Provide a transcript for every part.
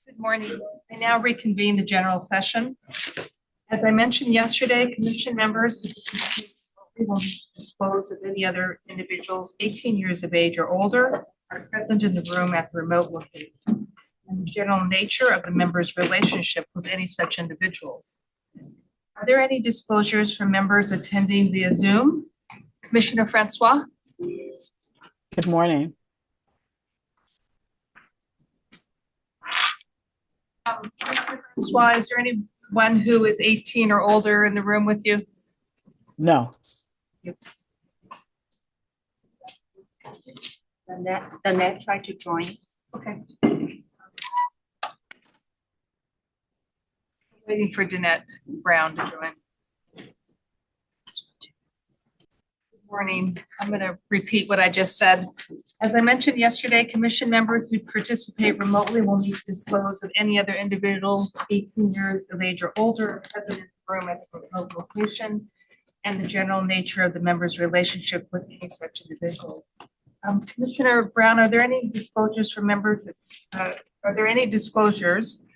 Good morning. I now reconvene the general session. As I mentioned yesterday, commission members will dispose of any other individuals 18 years of age or older are present in the room at the remote location, and the general nature of the members' relationship with any such individuals. Are there any disclosures from members attending via Zoom? Commissioner Francois? Good morning. Francois, is there anyone who is 18 or older in the room with you? No. Danette tried to join. Okay. Waiting for Danette Brown to join. Good morning. I'm going to repeat what I just said. As I mentioned yesterday, commission members who participate remotely will need to disclose of any other individuals 18 years of age or older present in the room at the remote location and the general nature of the member's relationship with any such individual. Commissioner Brown, are there any disclosures for members? Are there any disclosures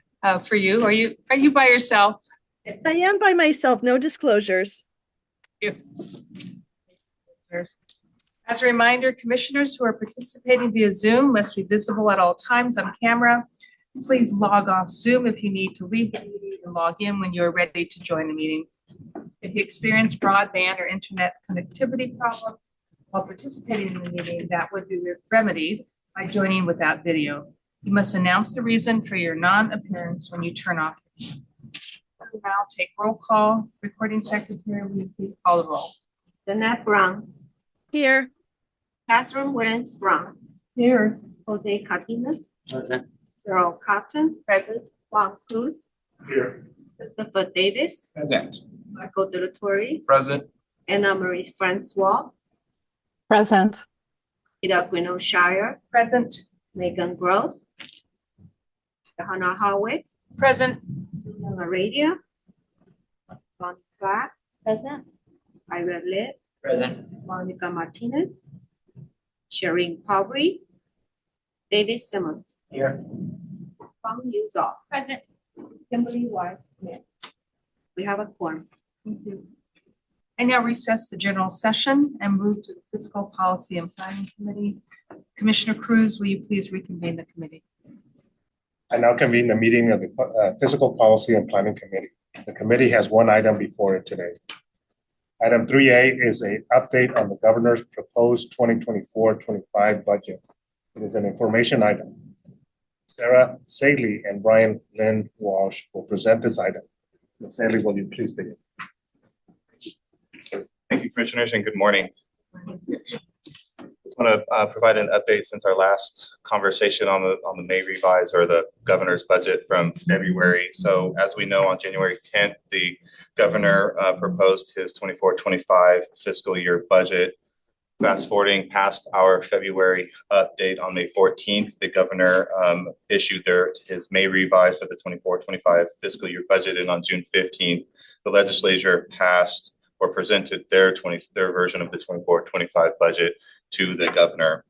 for you? Are you by yourself? I am by myself, no disclosures. Thank you. As a reminder, commissioners who are participating via Zoom must be visible at all times on camera. Please log off Zoom if you need to leave the meeting and log in when you're ready to join the meeting. If you experience broadband or internet connectivity problems while participating in the meeting, that would be remedied by joining without video. You must announce the reason for your non-appearance when you turn off. Now take roll call. Recording secretary, will you please call the roll? Danette Brown. Here. Catherine Williams Brown. Here. Jose Cardenas. Present. Cheryl Cotton. Present. Juan Cruz. Here. Christopher Davis. Present. Michael Delatorre. Present. Anna Marie Francois. Present. Ida Gwino Shire. Present. Megan Gross. Johanna Howitt. Present. Susan Aradia. Bonnie Clark. Present. Ira Litt. Present. Monica Martinez. Shireen Powry. David Simmons. Here. Fang Yuzhou. Present. Kimberly White Smith. We have a quorum. Thank you. I now recess the general session and move to the Fiscal Policy and Planning Committee. Commissioner Cruz, will you please reconvene the committee? I now convene the meeting of the Fiscal Policy and Planning Committee. The committee has one item before it today. Item 3A is an update on the governor's proposed 2024-25 budget. It is an information item. Sarah Saley and Brian Lynn Walsh will present this item. Ms. Saley, will you please begin? Thank you, Commissioners, and good morning. I want to provide an update since our last conversation on the May revise or the governor's budget from February. So as we know, on January 10th, the governor proposed his 24-25 fiscal year budget. Fast forwarding past our February update on May 14th, the governor issued his May revise for the 24-25 fiscal year budget, and on June 15th, the legislature passed or presented their version of the 24-25 budget to the governor.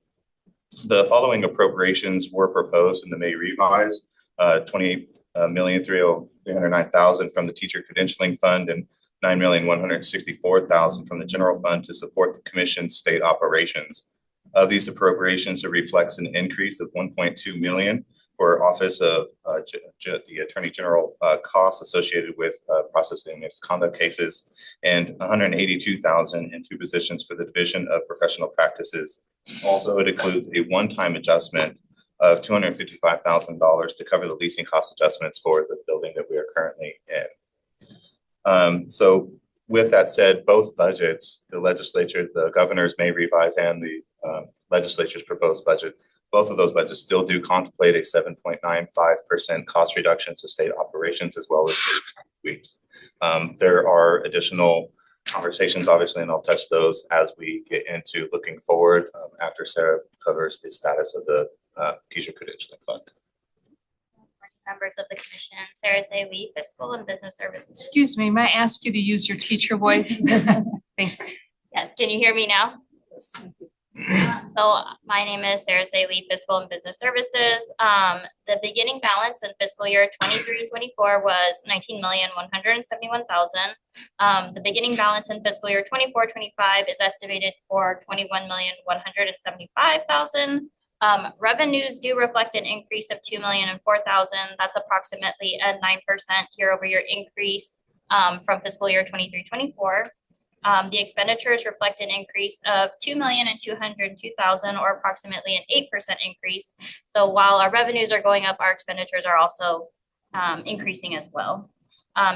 The following appropriations were proposed in the May revise: $28,309,000 from the Teacher Credentialing Fund and $9,164,000 from the General Fund to support the Commission's state operations. Of these appropriations, it reflects an increase of $1.2 million for Office of the Attorney General costs associated with processing misconduct cases, and $182,000 in two positions for the Division of Professional Practices. Also, it includes a one-time adjustment of $255,000 to cover the leasing cost adjustments for the building that we are currently in. So with that said, both budgets, the legislature, the governor's May revise and the legislature's proposed budget, both of those budgets still do contemplate a 7.95% cost reduction to state operations as well as sweeps. There are additional conversations, obviously, and I'll touch those as we get into looking forward after Sarah covers the status of the Teacher Credentialing Fund. Members of the Commission, Sarah Saley, Fiscal and Business Services. Excuse me, may I ask you to use your teacher voice? Thank you. Yes, can you hear me now? So my name is Sarah Saley, Fiscal and Business Services. The beginning balance in fiscal year 23-24 was 19,171,000. The beginning balance in fiscal year 24-25 is estimated for 21,175,000. Revenues do reflect an increase of 2,004,000. That's approximately a 9% year-over-year increase from fiscal year 23-24. The expenditures reflect an increase of 2,202,000, or approximately an 8% increase. So while our revenues are going up, our expenditures are also increasing as well.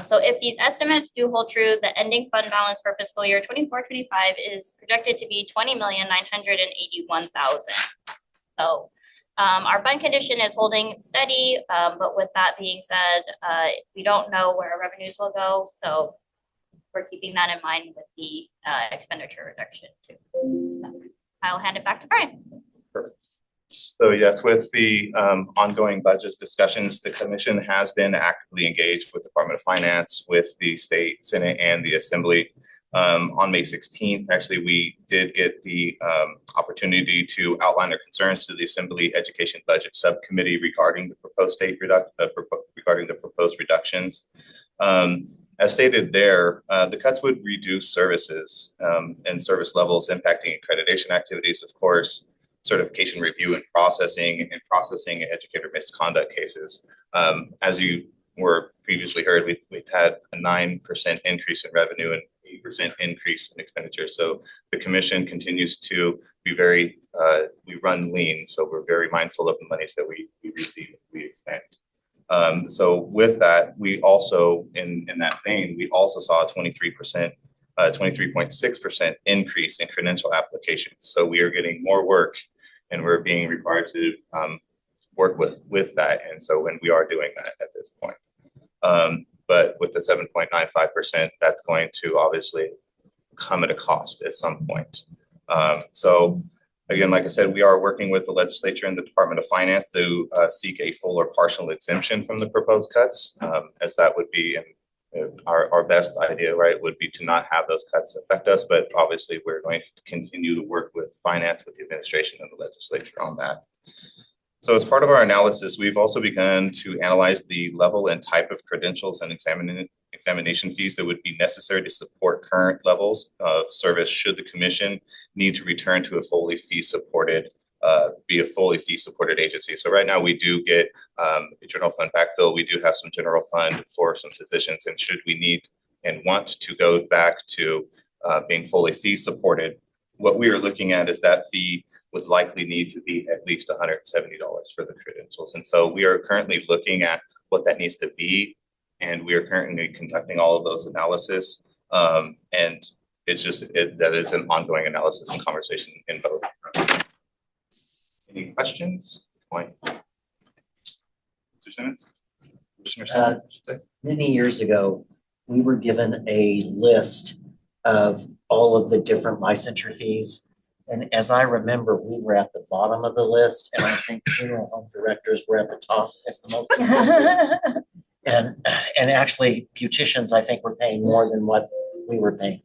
So if these estimates do hold true, the ending fund balance for fiscal year 24-25 is projected to be 20,981,000. So our fund condition is holding steady, but with that being said, we don't know where our revenues will go. So we're keeping that in mind with the expenditure reduction too. So I'll hand it back to Brian. Perfect. So yes, with the ongoing budget discussions, the commission has been actively engaged with the Department of Finance, with the state Senate and the Assembly. On May 16th, actually, we did get the opportunity to outline our concerns to the Assembly Education Budget Subcommittee regarding the proposed reductions. As stated there, the cuts would reduce services and service levels impacting accreditation activities, of course, certification review and processing educator misconduct cases. As you were previously heard, we've had a 9% increase in revenue and 8% increase in expenditure. So the commission continues to be very, we run lean, so we're very mindful of the monies that we receive, we expend. So with that, we also, in that vein, we also saw a 23.6% increase in credential applications. So we are getting more work and we're being required to work with that. And so when we are doing that at this point, but with the 7.95%, that's going to obviously come at a cost at some point. So again, like I said, we are working with the legislature and the Department of Finance to seek a full or partial exemption from the proposed cuts, as that would be our best idea, right, would be to not have those cuts affect us. But obviously, we're going to continue to work with finance, with the administration and the legislature on that. So as part of our analysis, we've also begun to analyze the level and type of credentials and examination fees that would be necessary to support current levels of service should the commission need to return to a fully fee-supported agency. So right now we do get a general fund backfill. We do have some general fund for some positions, and should we need and want to go back to being fully fee-supported, what we are looking at is that fee would likely need to be at least $170 for the credentials. And so we are currently looking at what that needs to be, and we are currently conducting all of those analysis. And it's just, that is an ongoing analysis and conversation in both. Any questions? Point. Mr. Simmons? Commissioner Simmons, I should say. Many years ago, we were given a list of all of the different licensure fees. And as I remember, we were at the bottom of the list, and I think funeral home directors were at the top as the most. And actually, beauticians, I think, were paying more than what we were paying.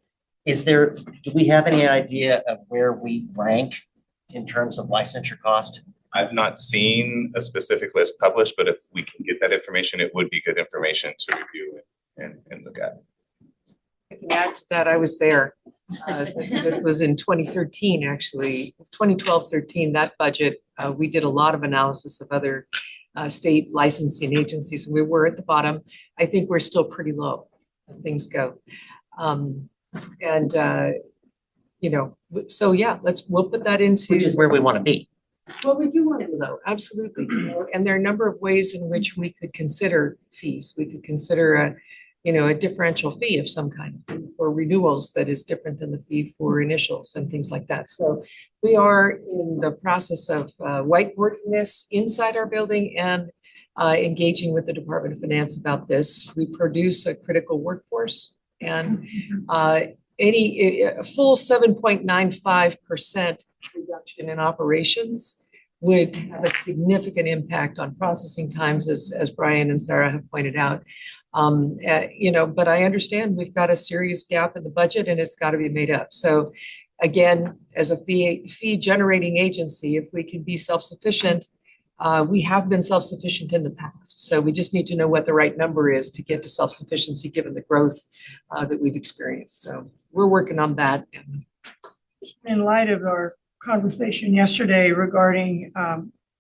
Do we have any idea of where we rank in terms of licensure cost? I've not seen a specific list published, but if we can get that information, it would be good information to review and look at. I can add to that. I was there. This was in 2013, actually, 2012-13, that budget. We did a lot of analysis of other state licensing agencies, and we were at the bottom. I think we're still pretty low as things go. So yeah, we'll put that into. Which is where we want to be. Well, we do want to though, absolutely. And there are a number of ways in which we could consider fees. We could consider a differential fee of some kind for renewals that is different than the fee for initials and things like that. So we are in the process of whiteboarding this inside our building and engaging with the Department of Finance about this. We produce a critical workforce, and a full 7.95% reduction in operations would have a significant impact on processing times, as Brian and Sarah have pointed out. But I understand we've got a serious gap in the budget and it's got to be made up. So again, as a fee generating agency, if we can be self-sufficient, we have been self-sufficient in the past. So we just need to know what the right number is to get to self-sufficiency, given the growth that we've experienced. So we're working on that. In light of our conversation yesterday regarding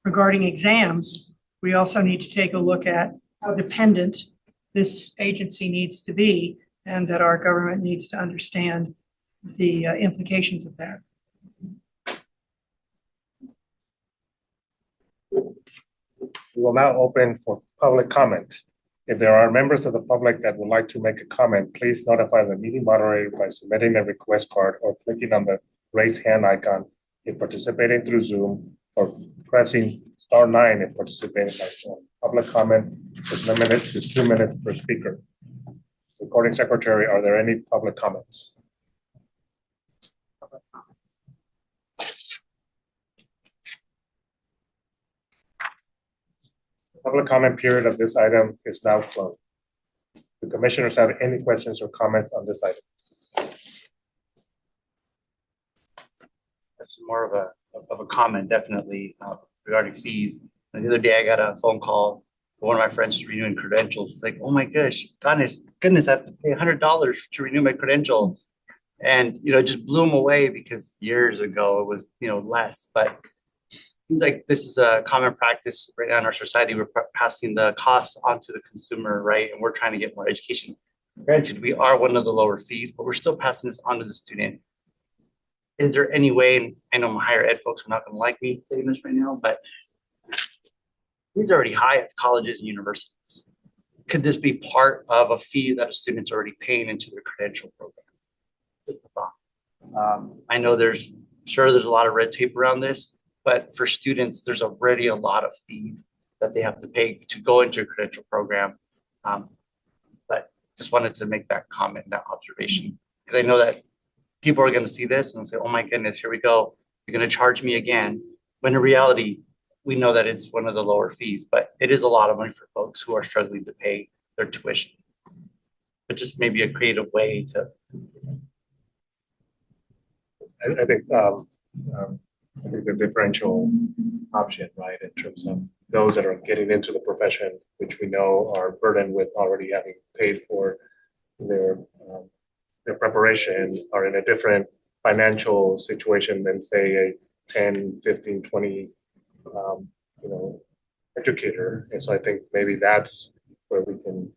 exams, we also need to take a look at how dependent this agency needs to be, and that our government needs to understand the implications of that. We will now open for public comment. If there are members of the public that would like to make a comment, please notify the meeting moderator by submitting a request card or clicking on the raise hand icon if participating through Zoom, or pressing *9 if participating by phone. Public comment is limited to 2 minutes per speaker. Recording secretary, are there any public comments? The public comment period of this item is now closed. Do commissioners have any questions or comments on this item? That's more of a comment, definitely, regarding fees. The other day, I got a phone call. One of my friends is renewing credentials. It's like, oh my goodness, I have to pay $100 to renew my credential. And, it just blew them away, because years ago it was, less. But like, this is a common practice right now in our society. We're passing the costs onto the consumer, right? And we're trying to get more education. Granted, we are one of the lower fees, but we're still passing this on to the student. Is there any way, and I know my higher ed folks are not going to like me saying this right now, but these are already high at colleges and universities. Could this be part of a fee that a student's already paying into their credential program? Just a thought. I know there's a lot of red tape around this, but for students, there's already a lot of fee that they have to pay to go into a credential program. But just wanted to make that comment, that observation, because I know that people are going to see this and say, oh my goodness, here we go. You're going to charge me again. When in reality, we know that it's one of the lower fees, but it is a lot of money for folks who are struggling to pay their tuition. But just maybe a creative way to. I think the differential option, right, in terms of those that are getting into the profession, which we know are burdened with already having paid for their preparation, are in a different financial situation than, say, a 10, 15, 20 educator. And so I think maybe that's where we can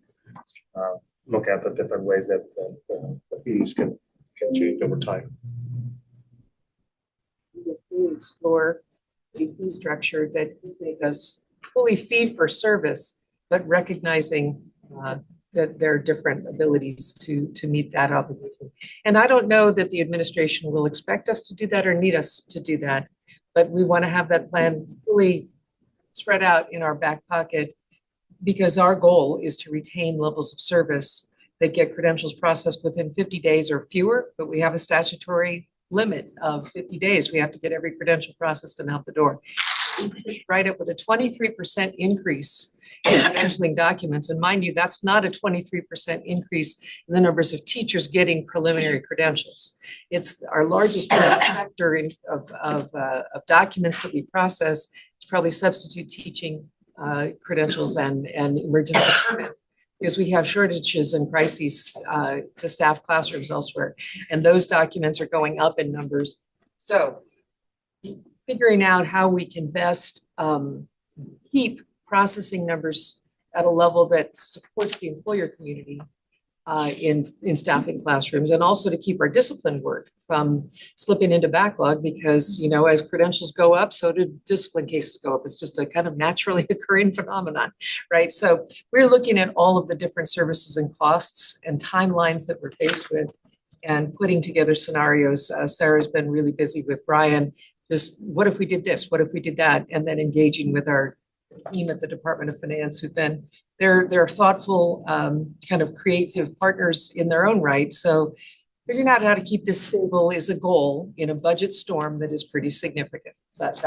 look at the different ways that the fees can change over time. We explore a fee structure that make us fully fee for service, but recognizing that there are different abilities to meet that obligation. And I don't know that the administration will expect us to do that or need us to do that, but we want to have that plan fully spread out in our back pocket, because our goal is to retain levels of service that get credentials processed within 50 days or fewer, but we have a statutory limit of 50 days. We have to get every credential processed and out the door. We pushed right up with a 23% increase in credentialing documents. And mind you, that's not a 23% increase in the numbers of teachers getting preliminary credentials. It's our largest sector of documents that we process. It's probably substitute teaching credentials and emergency permits, because we have shortages and crises to staff classrooms elsewhere. And those documents are going up in numbers. So figuring out how we can best keep processing numbers at a level that supports the employer community in staffing classrooms, and also to keep our discipline work from slipping into backlog, because, as credentials go up, so do discipline cases go up. It's just a kind of naturally occurring phenomenon, right? So we're looking at all of the different services and costs and timelines that we're faced with, and putting together scenarios. Sarah's been really busy with Brian. Just what if we did this? What if we did that? And then engaging with our team at the Department of Finance, who've been, they're thoughtful, kind of creative partners in their own right. So figuring out how to keep this stable is a goal in a budget storm that is pretty significant. But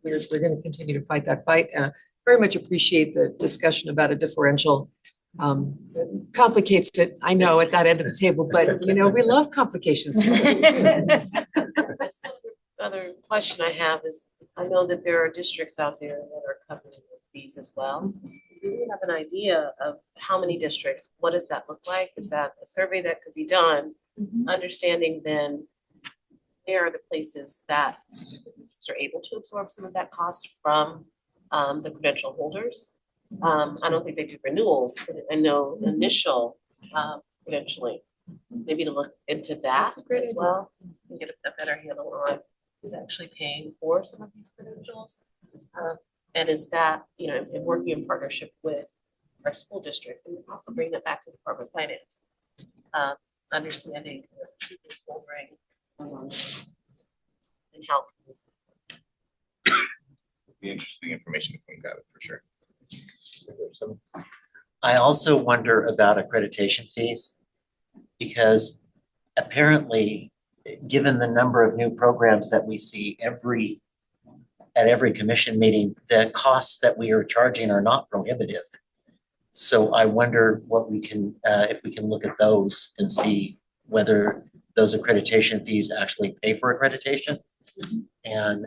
we're going to continue to fight that fight. And I very much appreciate the discussion about a differential. That complicates it, I know, at that end of the table, but we love complications. other question I have is, I know that there are districts out there that are covered with fees as well. Do we have an idea of how many districts? What does that look like? Is that a survey that could be done? Understanding then where are the places that are able to absorb some of that cost from the credential holders? I don't think they do renewals, but I know initial credentialing. Maybe to look into that as well and get a better handle on who's actually paying for some of these credentials. And is that, in working in partnership with our school districts, and also bring that back to the Department of Finance. Understanding who's holding and how. Be interesting information if we got it for sure. I also wonder about accreditation fees, because apparently, given the number of new programs that we see at every commission meeting, the costs that we are charging are not prohibitive. So I wonder what we can, if we can look at those and see whether those accreditation fees actually pay for accreditation. And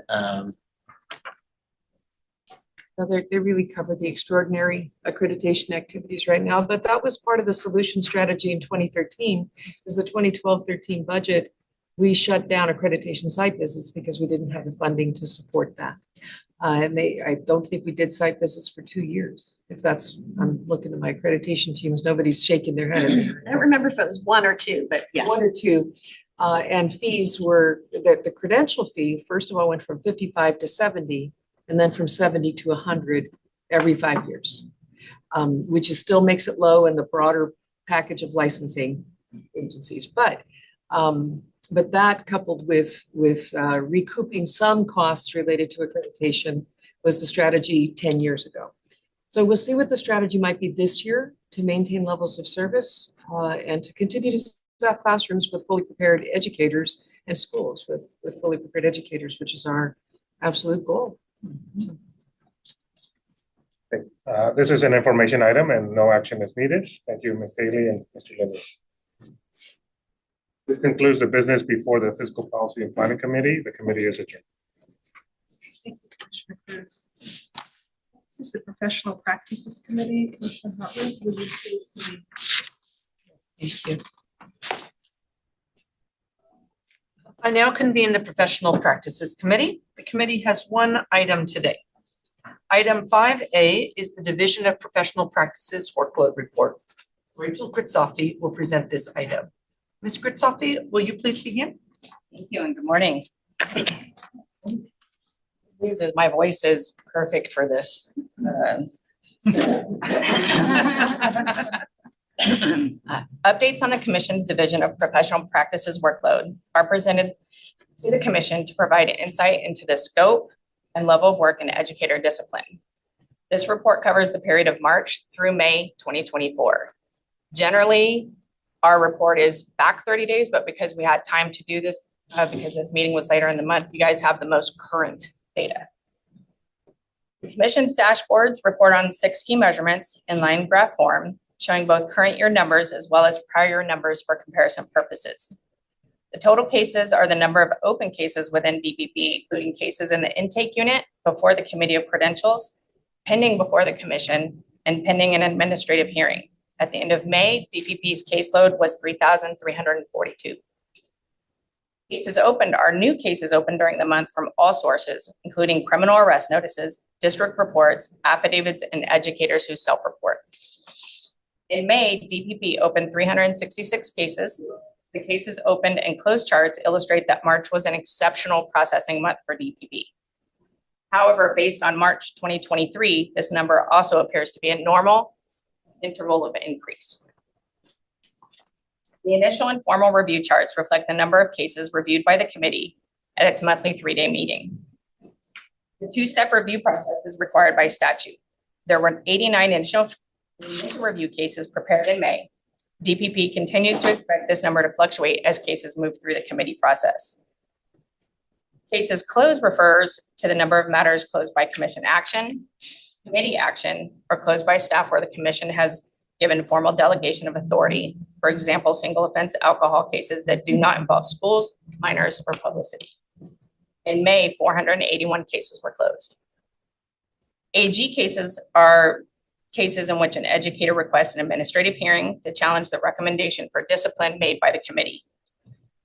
They really cover the extraordinary accreditation activities right now, but that was part of the solution strategy in 2013. Is the 2012-13 budget, we shut down accreditation site visits because we didn't have the funding to support that. I don't think we did site visits for 2 years. If that's, I'm looking at my accreditation teams, nobody's shaking their head at me. I don't remember if it was 1 or 2, but yes. 1 or 2. And fees were, that the credential fee, first of all, went from 55 to 70, and then from 70 to 100 every 5 years, which is still makes it low in the broader package of licensing agencies. But that coupled with recouping some costs related to accreditation was the strategy 10 years ago. So we'll see what the strategy might be this year to maintain levels of service and to continue to staff classrooms with fully prepared educators and schools with fully prepared educators, which is our absolute goal. This is an information item and no action is needed. Thank you, Ms. Haley and Mr. Linder. This concludes the business before the Fiscal Policy and Planning Committee. The committee is adjourned. Thank you, Commissioner Cruz. This is the Professional Practices Committee. Commissioner Hartley, would you please lead? Thank you. I now convene the Professional Practices Committee. The committee has one item today. Item 5A is the Division of Professional Practices Workload Report. Rachel Gritzoffy will present this item. Ms. Gritzoffy, will you please begin? Thank you and good morning. News is my voice is perfect for this. Updates on the Commission's Division of Professional Practices Workload are presented to the Commission to provide insight into the scope and level of work in educator discipline. This report covers the period of March through May 2024. Generally, our report is back 30 days, but because we had time to do this, because this meeting was later in the month, you guys have the most current data. The Commission's dashboards report on 6 key measurements in line graph form, showing both current year numbers as well as prior year numbers for comparison purposes. The total cases are the number of open cases within DPP, including cases in the intake unit before the Committee of Credentials, pending before the Commission, and pending an administrative hearing. At the end of May, DPP's caseload was 3,342. Cases opened are new cases opened during the month from all sources, including criminal arrest notices, district reports, affidavits, and educators who self-report. In May, DPP opened 366 cases. The cases opened and closed charts illustrate that March was an exceptional processing month for DPP. However, based on March 2023, this number also appears to be a normal interval of increase. The initial and formal review charts reflect the number of cases reviewed by the committee at its monthly 3-day meeting. The 2-step review process is required by statute. There were 89 initial review cases prepared in May. DPP continues to expect this number to fluctuate as cases move through the committee process. Cases closed refers to the number of matters closed by commission action, committee action, or closed by staff where the commission has given formal delegation of authority. For example, single offense alcohol cases that do not involve schools, minors, or publicity. In May, 481 cases were closed. AG cases are cases in which an educator requests an administrative hearing to challenge the recommendation for discipline made by the committee.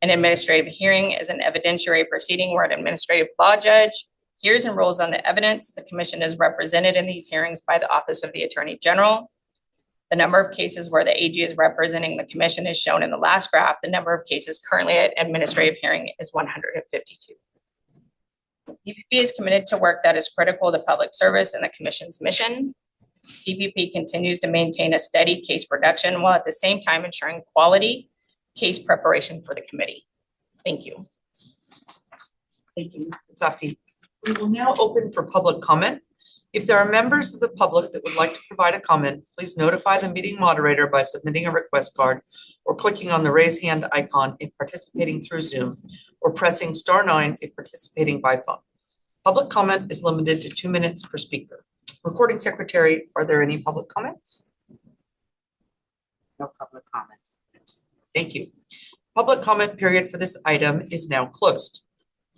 An administrative hearing is an evidentiary proceeding where an administrative law judge hears and rules on the evidence. The commission is represented in these hearings by the Office of the Attorney General. The number of cases where the AG is representing the commission is shown in the last graph. The number of cases currently at administrative hearing is 152. PPP is committed to work that is critical to public service and the commission's mission. PPP continues to maintain a steady case production while at the same time ensuring quality case preparation for the committee. Thank you. Thank you, Ms. Safi. We will now open for public comment. If there are members of the public that would like to provide a comment, please notify the meeting moderator by submitting a request card or clicking on the raise hand icon if participating through Zoom, or pressing *9 if participating by phone. Public comment is limited to 2 minutes per speaker. Recording secretary, are there any public comments? No public comments. Thank you. Public comment period for this item is now closed.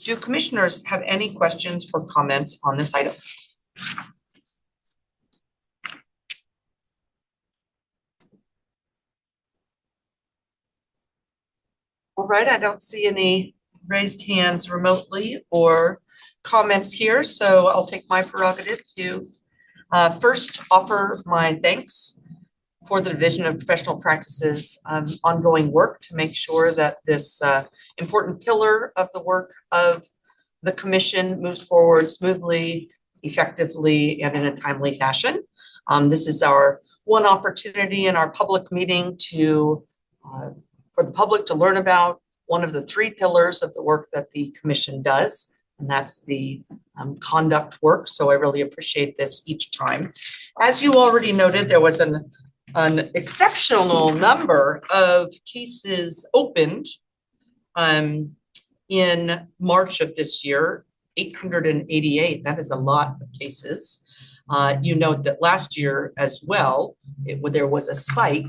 Do commissioners have any questions or comments on this item? All right, I don't see any raised hands remotely or comments here, so I'll take my prerogative to first offer my thanks for the Division of Professional Practices ongoing work to make sure that this important pillar of the work of the commission moves forward smoothly, effectively, and in a timely fashion. This is our one opportunity in our public meeting to for the public to learn about one of the 3 pillars of the work that the commission does, and that's the conduct work. So I really appreciate this each time. As you already noted, there was an exceptional number of cases opened in March of this year, 888. That is a lot of cases. You note that last year as well, there was a spike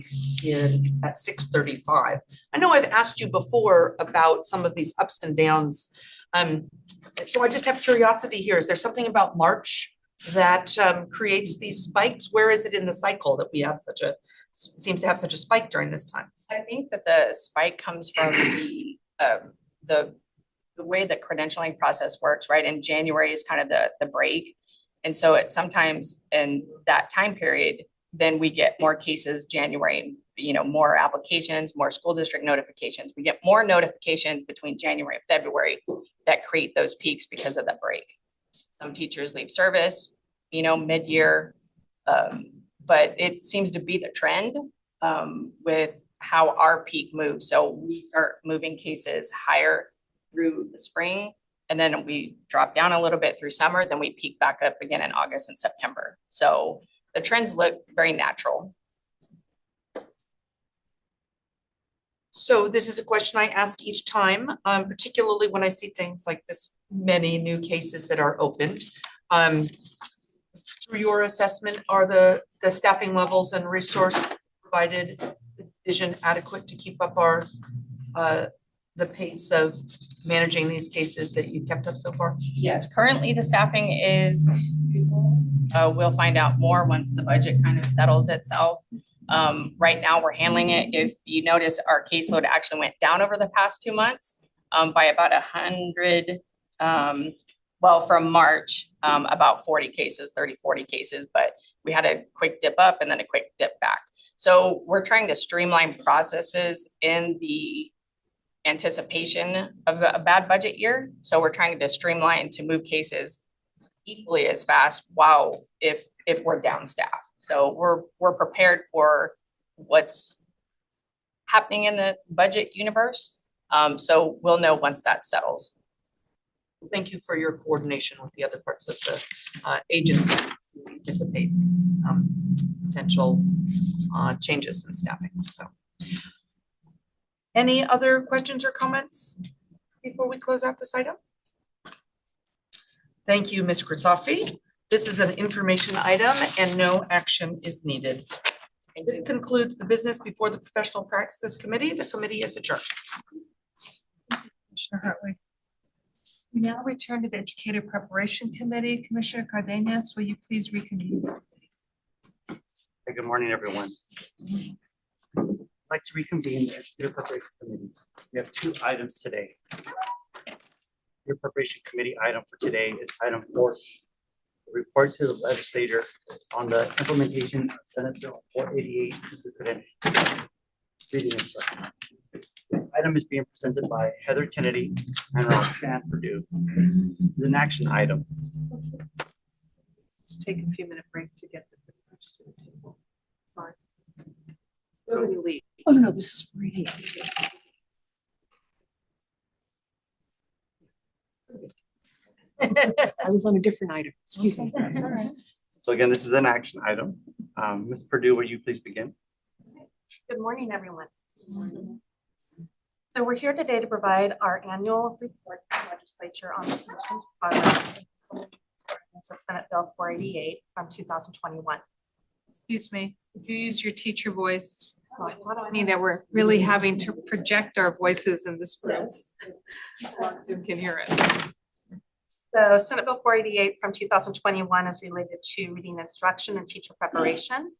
at 635. I know I've asked you before about some of these ups and downs. So I just have curiosity here. Is there something about March that creates these spikes? Where is it in the cycle that we have seems to have such a spike during this time? I think that the spike comes from the way the credentialing process works, right? And January is kind of the break. And so it sometimes in that time period, then we get more cases January, more applications, more school district notifications. We get more notifications between January and February that create those peaks because of the break. Some teachers leave service, mid-year, but it seems to be the trend with how our peak moves. So we start moving cases higher through the spring, and then we drop down a little bit through summer, then we peak back up again in August and September. So the trends look very natural. So this is a question I ask each time, particularly when I see things like this many new cases that are opened. Through your assessment, are the staffing levels and resource provided division adequate to keep up the pace of managing these cases that you've kept up so far? Yes, currently the staffing is, we'll find out more once the budget kind of settles itself. Right now we're handling it. If you notice, our caseload actually went down over the past 2 months by about 100, from March, about 40 cases, 30, 40 cases, but we had a quick dip up and then a quick dip back. So we're trying to streamline processes in the anticipation of a bad budget year. So we're trying to streamline to move cases equally as fast if we're down staff. So we're prepared for what's happening in the budget universe. So we'll know once that settles. Thank you for your coordination with the other parts of the agency to anticipate potential changes in staffing. So, any other questions or comments before we close out this item? Thank you, Ms. Kritzofi. This is an information item and no action is needed. This concludes the business before the Professional Practices Committee. The committee is adjourned. Commissioner Hartley. We now return to the Educator Preparation Committee. Commissioner Cardenas, will you please reconvene? Hey, good morning, everyone. I'd like to reconvene the Educator Preparation Committee. We have two items today. Your Preparation Committee item for today is item 4, the report to the legislature on the implementation of Senate Bill 488, the Credentialing reading instruction. This item is being presented by Heather Kennedy and Roxanne Purdue. This is an action item. Let's take a few minute break to get the papers to the table. Fine. Where will you leave? Oh, no, this is for reading. I was on a different item. Excuse me. So again, this is an action item. Ms. Purdue, will you please begin? Good morning, everyone. So we're here today to provide our annual report to the legislature on the commission's progress of Senate Bill 488 from 2021. Excuse me, could you use your teacher voice? I mean that we're really having to project our voices in this room. Zoom can hear it. So Senate Bill 488 from 2021 is related to reading instruction and teacher preparation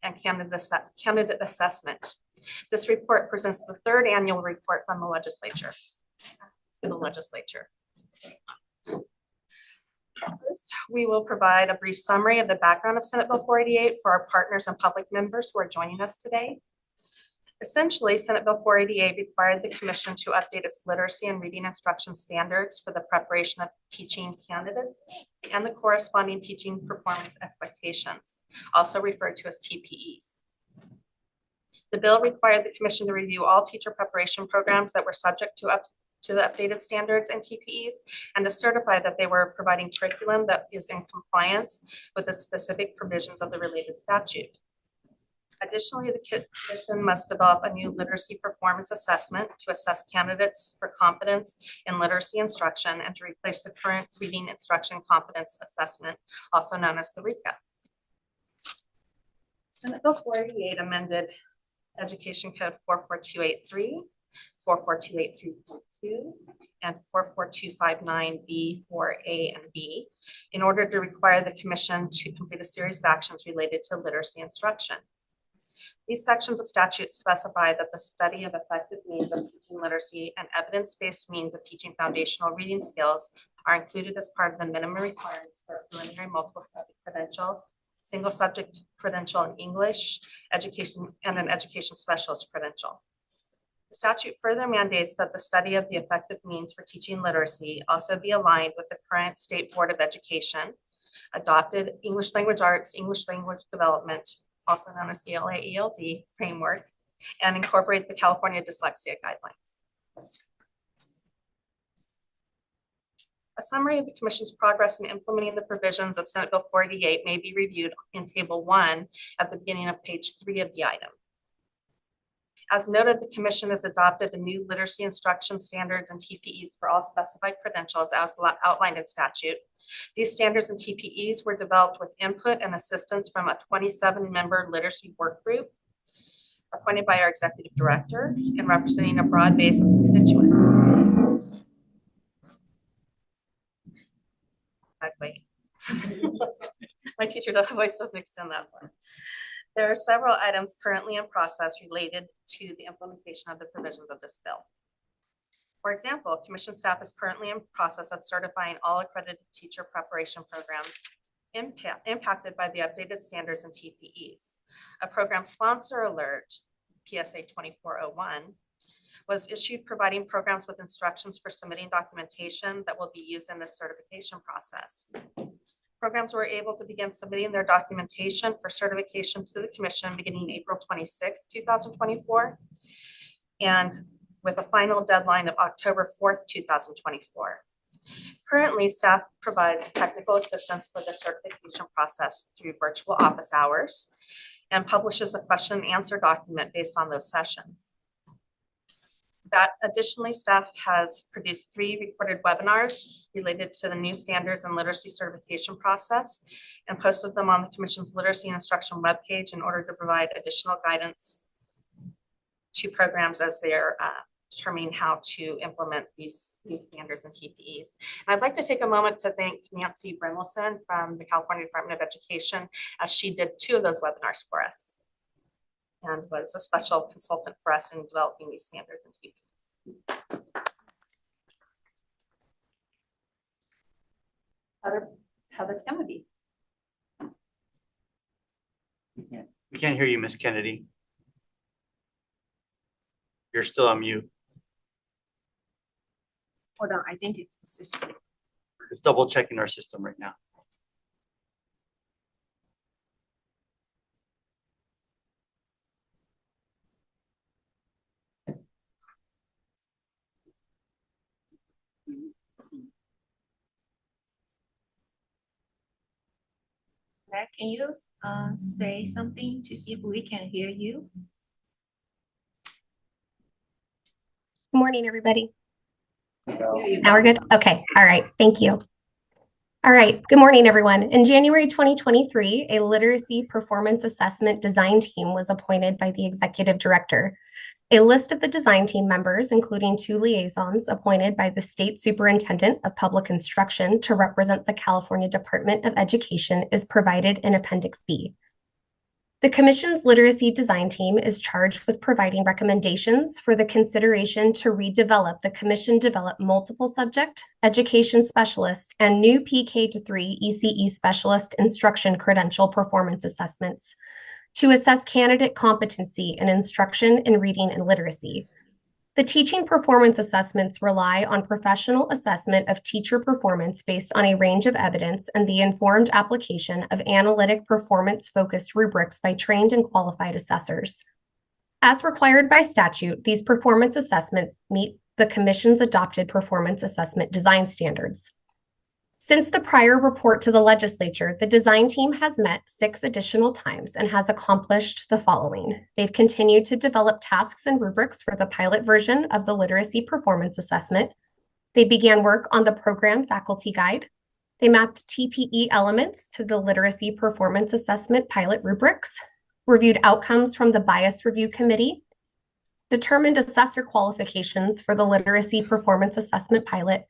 and candidate assessment. This report presents the third annual report from the legislature. First, we will provide a brief summary of the background of Senate Bill 488 for our partners and public members who are joining us today. Essentially, Senate Bill 488 required the commission to update its literacy and reading instruction standards for the preparation of teaching candidates and the corresponding teaching performance expectations, also referred to as TPEs. The bill required the commission to review all teacher preparation programs that were subject to the updated standards and TPEs and to certify that they were providing curriculum that is in compliance with the specific provisions of the related statute. Additionally, the commission must develop a new literacy performance assessment to assess candidates for competence in literacy instruction and to replace the current reading instruction competence assessment, also known as the RECA. Senate Bill 488 amended Education Code 44283, 44283.2, and 44259B, 4A, and B in order to require the commission to complete a series of actions related to literacy instruction. These sections of statute specify that the study of effective means of teaching literacy and evidence-based means of teaching foundational reading skills are included as part of the minimum requirements for a preliminary multiple subject credential, single subject credential in English, education, and an education specialist credential. The statute further mandates that the study of the effective means for teaching literacy also be aligned with the current State Board of Education adopted English Language Arts, English Language Development, also known as ELA/ELD framework, and incorporate the California Dyslexia Guidelines. A summary of the Commission's progress in implementing the provisions of Senate Bill 488 may be reviewed in Table 1 at the beginning of page 3 of the item. As noted, the Commission has adopted a new literacy instruction standards and TPEs for all specified credentials as outlined in statute. These standards and TPEs were developed with input and assistance from a 27-member literacy work group appointed by our executive director and representing a broad base of constituents. Wait. My teacher voice doesn't extend that far. There are several items currently in process related to the implementation of the provisions of this bill. For example, Commission staff is currently in process of certifying all accredited teacher preparation programs impacted by the updated standards and TPEs. A program sponsor alert, PSA 2401, was issued providing programs with instructions for submitting documentation that will be used in this certification process. Programs were able to begin submitting their documentation for certification to the Commission beginning April 26, 2024, and with a final deadline of October 4th, 2024. Currently, staff provides technical assistance for the certification process through virtual office hours and publishes a question and answer document based on those sessions. That additionally, staff has produced 3 recorded webinars related to the new standards and literacy certification process and posted them on the Commission's literacy and instruction webpage in order to provide additional guidance to programs as they're determining how to implement these new standards and TPEs. And I'd like to take a moment to thank Nancy Brynelson from the California Department of Education, as she did 2 of those webinars for us and was a special consultant for us in developing these standards and TPEs. Heather Kennedy. We can't hear you, Miss Kennedy. You're still on mute. Hold on, I think it's the system. Just double checking our system right now. Can you say something to see if we can hear you? Good morning, everybody. Now we're good? Okay, all right, thank you. All right, good morning, everyone. In January 2023, a literacy performance assessment design team was appointed by the executive director. A list of the design team members, including 2 liaisons appointed by the State Superintendent of Public Instruction to represent the California Department of Education, is provided in Appendix B. The Commission's literacy design team is charged with providing recommendations for the consideration to redevelop the Commission-developed multiple subject, education specialist, and new PK-3 ECE specialist instruction credential performance assessments to assess candidate competency in instruction in reading and literacy. The teaching performance assessments rely on professional assessment of teacher performance based on a range of evidence and the informed application of analytic performance-focused rubrics by trained and qualified assessors. As required by statute, these performance assessments meet the Commission's adopted performance assessment design standards. Since the prior report to the Legislature, the design team has met 6 additional times and has accomplished the following. They've continued to develop tasks and rubrics for the pilot version of the Literacy Performance Assessment. They began work on the program faculty guide. They mapped TPE elements to the Literacy Performance Assessment pilot rubrics, reviewed outcomes from the Bias Review Committee, determined assessor qualifications for the Literacy Performance Assessment pilot,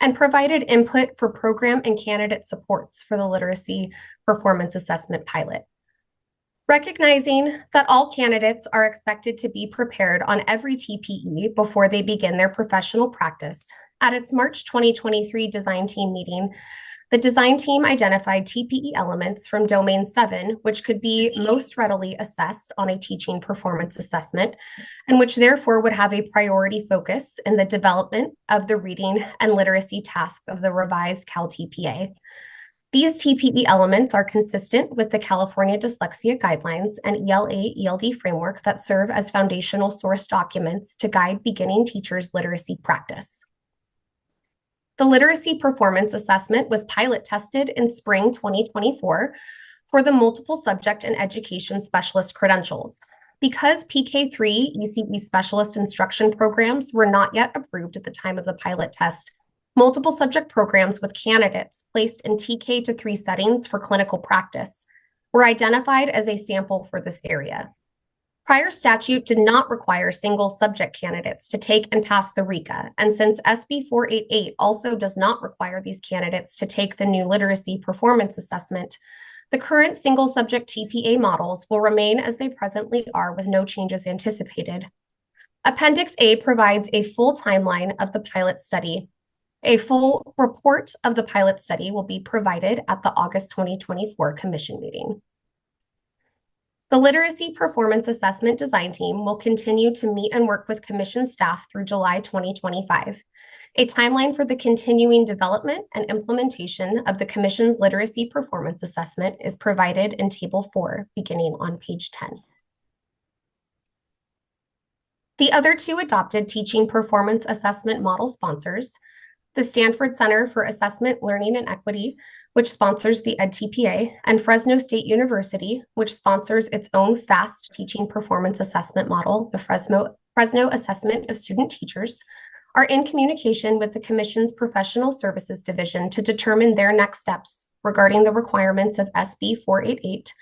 and provided input for program and candidate supports for the Literacy Performance Assessment pilot. Recognizing that all candidates are expected to be prepared on every TPE before they begin their professional practice, at its March 2023 design team meeting, the design team identified TPE elements from Domain 7, which could be most readily assessed on a teaching performance assessment, and which therefore would have a priority focus in the development of the reading and literacy tasks of the revised CalTPA. These TPE elements are consistent with the California Dyslexia Guidelines and ELA/ELD framework that serve as foundational source documents to guide beginning teachers' literacy practice. The Literacy Performance Assessment was pilot tested in spring 2024 for the multiple subject and education specialist credentials. Because PK-3 ECE specialist instruction programs were not yet approved at the time of the pilot test, multiple subject programs with candidates placed in TK-3 settings for clinical practice were identified as a sample for this area. Prior statute did not require single subject candidates to take and pass the RECA, and since SB 488 also does not require these candidates to take the new literacy performance assessment, the current single subject TPA models will remain as they presently are with no changes anticipated. Appendix A provides a full timeline of the pilot study. A full report of the pilot study will be provided at the August 2024 Commission meeting. The Literacy Performance Assessment Design Team will continue to meet and work with Commission staff through July 2025. A timeline for the continuing development and implementation of the Commission's Literacy Performance Assessment is provided in Table 4, beginning on page 10. The other 2 adopted teaching performance assessment model sponsors, the Stanford Center for Assessment, Learning, and Equity, which sponsors the EdTPA, and Fresno State University, which sponsors its own FAST teaching performance assessment model, the Fresno Assessment of Student Teachers, are in communication with the Commission's Professional Services Division to determine their next steps regarding the requirements of SB 488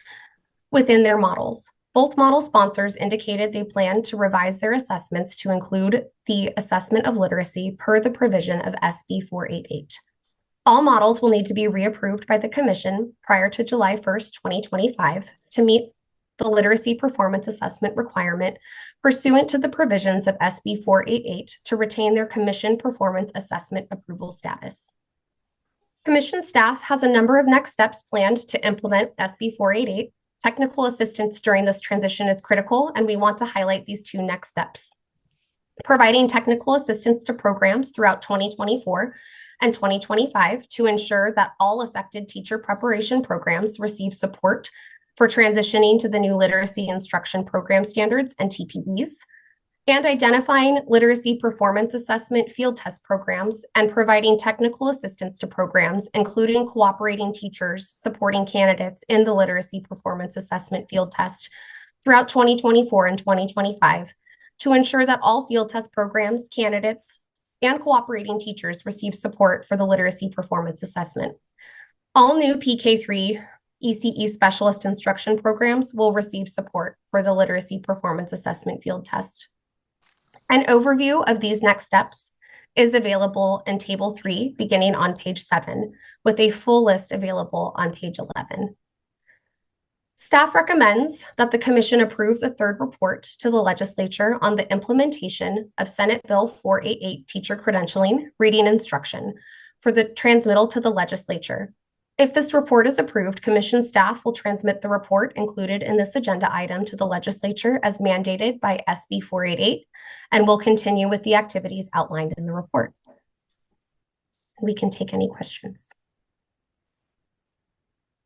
within their models. Both model sponsors indicated they plan to revise their assessments to include the assessment of literacy per the provision of SB 488. All models will need to be reapproved by the Commission prior to July 1st, 2025 to meet the literacy performance assessment requirement pursuant to the provisions of SB 488 to retain their Commission performance assessment approval status. Commission staff has a number of next steps planned to implement SB 488. Technical assistance during this transition is critical, and we want to highlight these two next steps. Providing technical assistance to programs throughout 2024 and 2025 to ensure that all affected teacher preparation programs receive support for transitioning to the new literacy instruction program standards and TPEs, and identifying literacy performance assessment field test programs and providing technical assistance to programs, including cooperating teachers supporting candidates in the literacy performance assessment field test throughout 2024 and 2025 to ensure that all field test programs, candidates, and cooperating teachers receive support for the literacy performance assessment. All new PK3 ECE specialist instruction programs will receive support for the literacy performance assessment field test. An overview of these next steps is available in Table 3, beginning on page 7, with a full list available on page 11. Staff recommends that the Commission approve the third report to the Legislature on the implementation of Senate Bill 488 teacher credentialing, reading instruction for the transmittal to the Legislature. If this report is approved, Commission staff will transmit the report included in this agenda item to the Legislature as mandated by SB 488 and will continue with the activities outlined in the report. We can take any questions.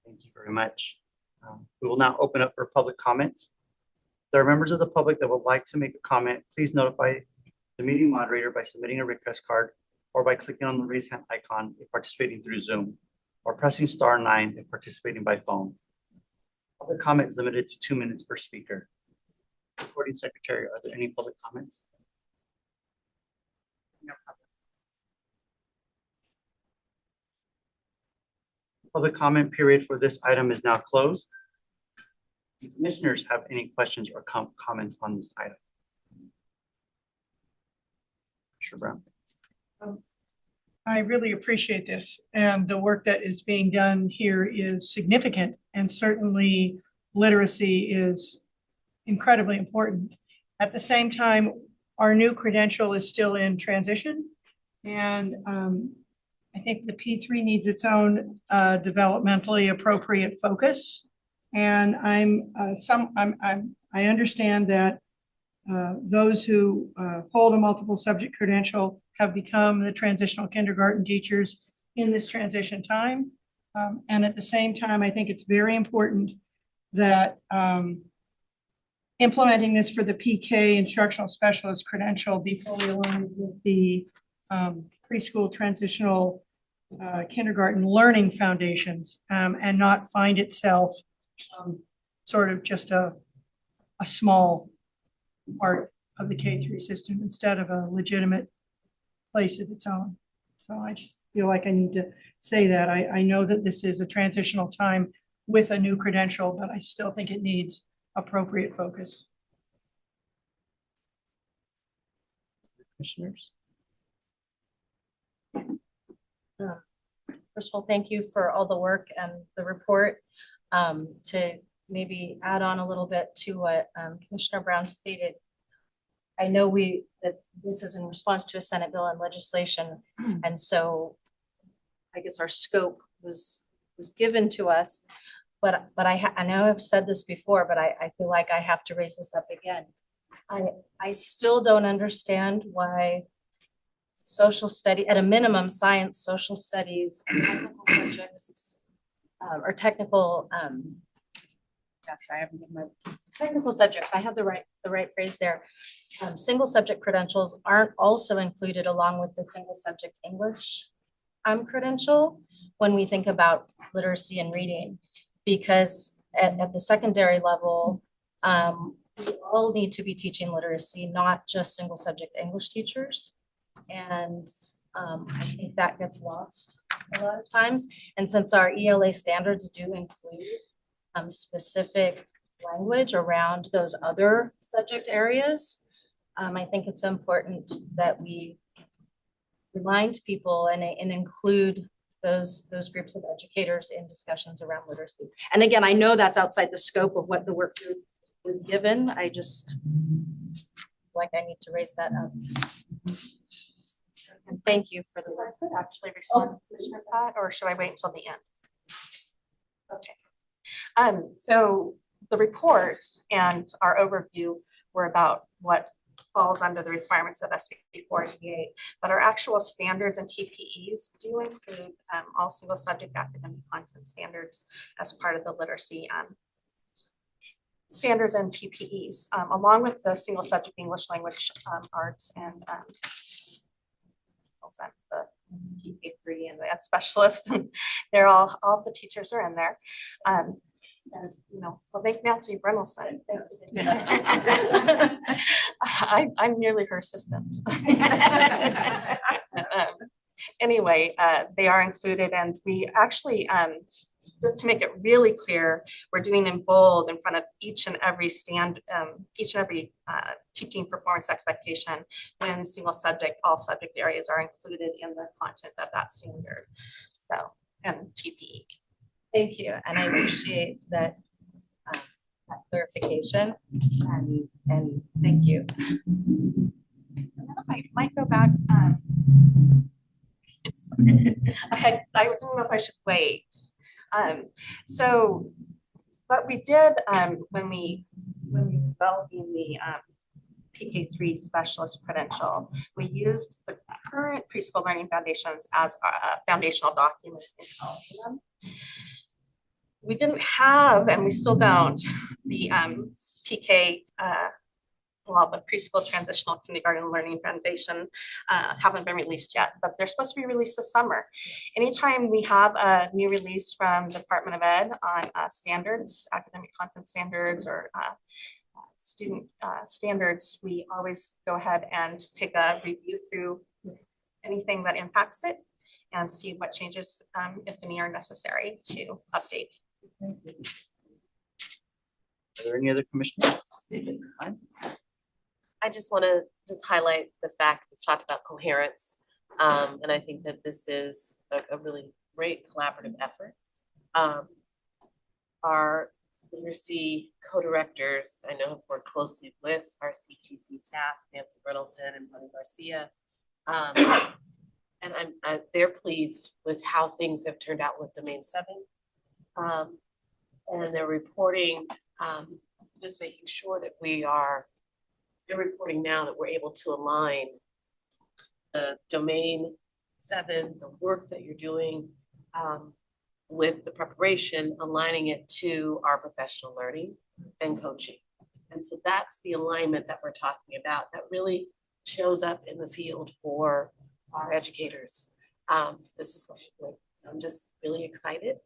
Thank you very much. We will now open up for public comment. If there are members of the public that would like to make a comment, please notify the meeting moderator by submitting a request card or by clicking on the raise hand icon if participating through Zoom, or pressing *9 if participating by phone. Public comment is limited to 2 minutes per speaker. Recording Secretary, are there any public comments? No public. Public comment period for this item is now closed. Do commissioners have any questions or comments on this item? Commissioner Brown. I really appreciate this, and the work that is being done here is significant, and certainly literacy is incredibly important. At the same time, our new credential is still in transition, and I think the P3 needs its own developmentally appropriate focus. And I understand that those who hold a multiple subject credential have become the transitional kindergarten teachers in this transition time. And at the same time, I think it's very important that implementing this for the PK instructional specialist credential be fully aligned with the preschool transitional kindergarten learning foundations and not find itself sort of just a small part of the K-3 system instead of a legitimate place of its own. So I just feel like I need to say that. I know that this is a transitional time with a new credential, but I still think it needs appropriate focus. Commissioners? First of all, thank you for all the work and the report. To maybe add on a little bit to what Commissioner Brown stated, I know that this is in response to a Senate bill and legislation, and so I guess our scope was given to us. But I know I've said this before, but I feel like I have to raise this up again. I still don't understand why social study, at a minimum, science, social studies, technical subjects, or technical, sorry, I haven't given my technical subjects. I have the right phrase there. Single subject credentials aren't also included along with the single subject English credential when we think about literacy and reading, because at the secondary level, we all need to be teaching literacy, not just single subject English teachers. And I think that gets lost a lot of times. And since our ELA standards do include specific language around those other subject areas. I think it's important that we remind people and include those groups of educators in discussions around literacy. And again, I know that's outside the scope of what the work group was given. I just like I need to raise that up. And thank you for the work. Actually respond to Commissioner Pat, or should I wait until the end? Okay. So the report and our overview were about what falls under the requirements of SB 488, but our actual standards and TPEs do include all single subject academic content standards as part of the literacy standards and TPEs, along with the single subject English language arts and the TK3 and the ed specialist. They're all the teachers are in there. And you know, we'll make Nancy Brennelson. I'm nearly her assistant. Anyway, they are included, and we actually, just to make it really clear, we're doing in bold in front of each and every teaching performance expectation when single subject, all subject areas are included in the content of that standard. So, and TPE. Thank you, and I appreciate that, that clarification, and thank you. I might go back. I don't know if I should wait. So what we did when we developing the PK3 specialist credential, we used the current preschool learning foundations as a foundational document in developing them. We didn't have, and we still don't, the PK, well, the preschool transitional kindergarten learning foundation haven't been released yet, but they're supposed to be released this summer. Anytime we have a new release from the Department of Ed on standards, academic content standards, or student standards, we always go ahead and take a review through anything that impacts it and see what changes, if any, are necessary to update. Are there any other commissioners? I just want to highlight the fact we've talked about coherence. And I think that this is a really great collaborative effort. Our literacy co-directors, I know, have worked closely with our CTC staff, Nancy Brennelson and Bonnie Garcia. And they're pleased with how things have turned out with Domain 7. And they're reporting, just making sure that they're reporting now that we're able to align the Domain 7, the work that you're doing with the preparation, aligning it to our professional learning and coaching. And so that's the alignment that we're talking about that really shows up in the field for our educators. This is, I'm just really excited.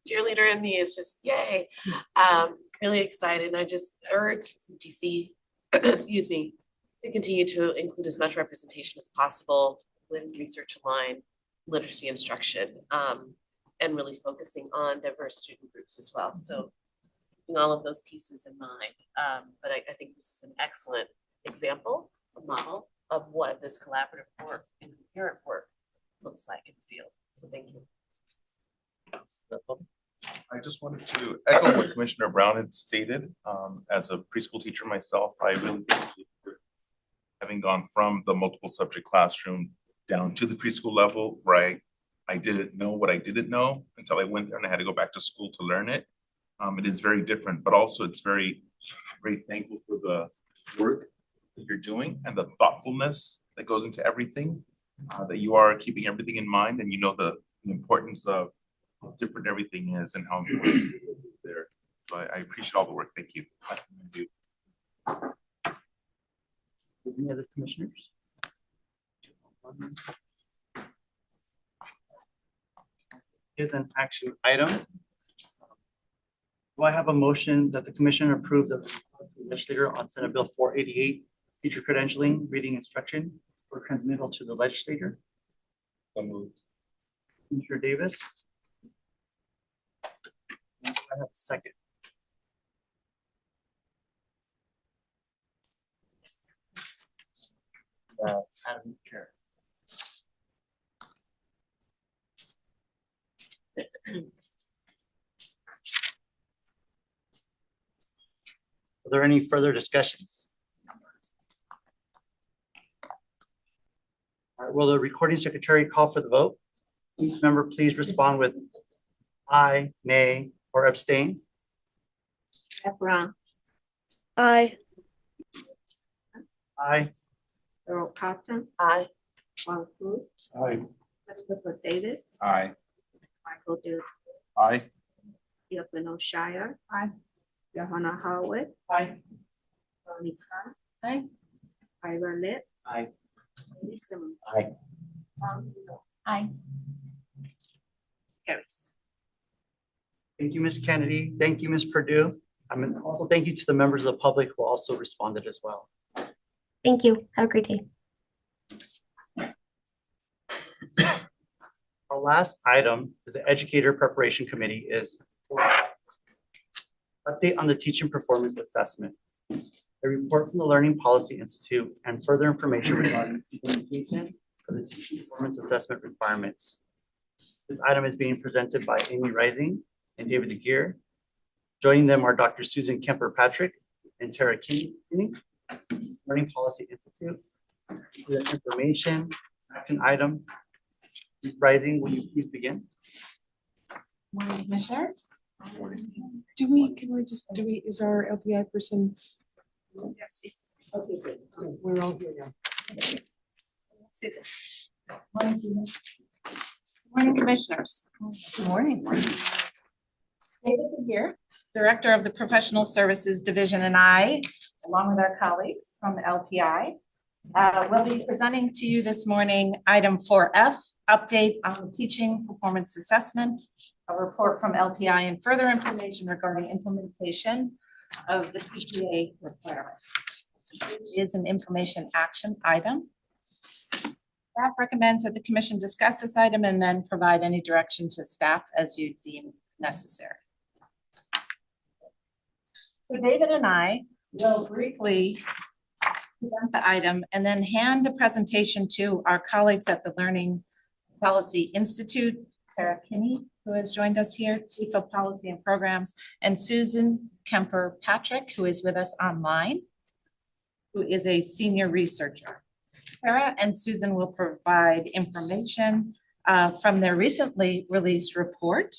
Cheerleader in me is just yay. Really excited. And I just urge CTC, excuse me, to continue to include as much representation as possible with research aligned literacy instruction, and really focusing on diverse student groups as well. So keeping all of those pieces in mind. But I think this is an excellent example, a model of what this collaborative work and coherent work looks like in the field. So thank you. I just wanted to echo what Commissioner Brown had stated. As a preschool teacher myself, I really having gone from the multiple subject classroom down to the preschool level, where I didn't know what I didn't know until I went there and I had to go back to school to learn it. It is very different, but also it's very, very thankful for the work that you're doing and the thoughtfulness that goes into everything, that you are keeping everything in mind, and you know the importance of how different everything is and how important it is there. So I appreciate all the work. Thank you. Thank you. Any other commissioners? Is an action item. Do I have a motion that the commission approve the legislator on Senate Bill 488, teacher credentialing, reading instruction for transmittal to the legislature? So moved. Commissioner Davis. I have a second. Madam Chair. Are there any further discussions? All right, will the recording secretary call for the vote? Each member please respond with aye, nay, or abstain. Brown, Aye. Aye. Earl Carlton, Aye. Juan Cruz, Aye. Christopher Davis, Aye. Michael Del Aye. Theophano Shire. Aye. Johanna Howard. Aye. Tony Khan. Aye. Ira Lit. Aye. Amy Simmons. Aye. Aye. Carries. Thank you, Ms. Kennedy. Thank you, Ms. Purdue. Also thank you to the members of the public who also responded as well. Thank you. Have a great day. Our last item is the Educator Preparation Committee is update on the teaching performance assessment, a report from the Learning Policy Institute, and further information regarding implementation of the teaching performance assessment requirements. This item is being presented by Amy Rising and David DeGear. Joining them are Dr. Susan Kemper-Patrick and Tara Kinney, Learning Policy Institute. The information, action item. Ms. Rising, will you please begin? Morning, commissioners. Is our LPI person? Yes. Okay, good. We're all here now. Susan. Morning, Susan. Morning, commissioners. Good morning. David here, Director of the Professional Services Division, and I, along with our colleagues from LPI, will be presenting to you this morning item 4F, update on the teaching performance assessment, a report from LPI, and further information regarding implementation of the TPA requirement. It is an information action item. Staff recommends that the commission discuss this item and then provide any direction to staff as you deem necessary. So David and I will briefly present the item and then hand the presentation to our colleagues at the Learning Policy Institute, Sarah Kinney, who has joined us here, Chief of Policy and Programs, and Susan Kemper-Patrick, who is with us online, who is a senior researcher. Sarah and Susan will provide information from their recently released report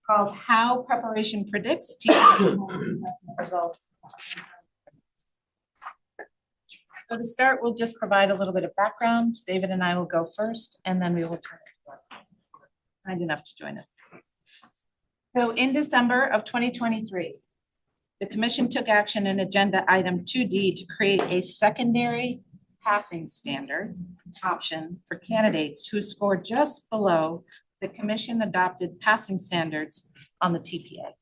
called How Preparation Predicts Teaching Results. So to start, we'll just provide a little bit of background. David and I will go first, and then we will turn it kind enough to join us. So in December of 2023, the commission took action in agenda item 2D to create a secondary passing standard option for candidates who scored just below the commission adopted passing standards on the TPA.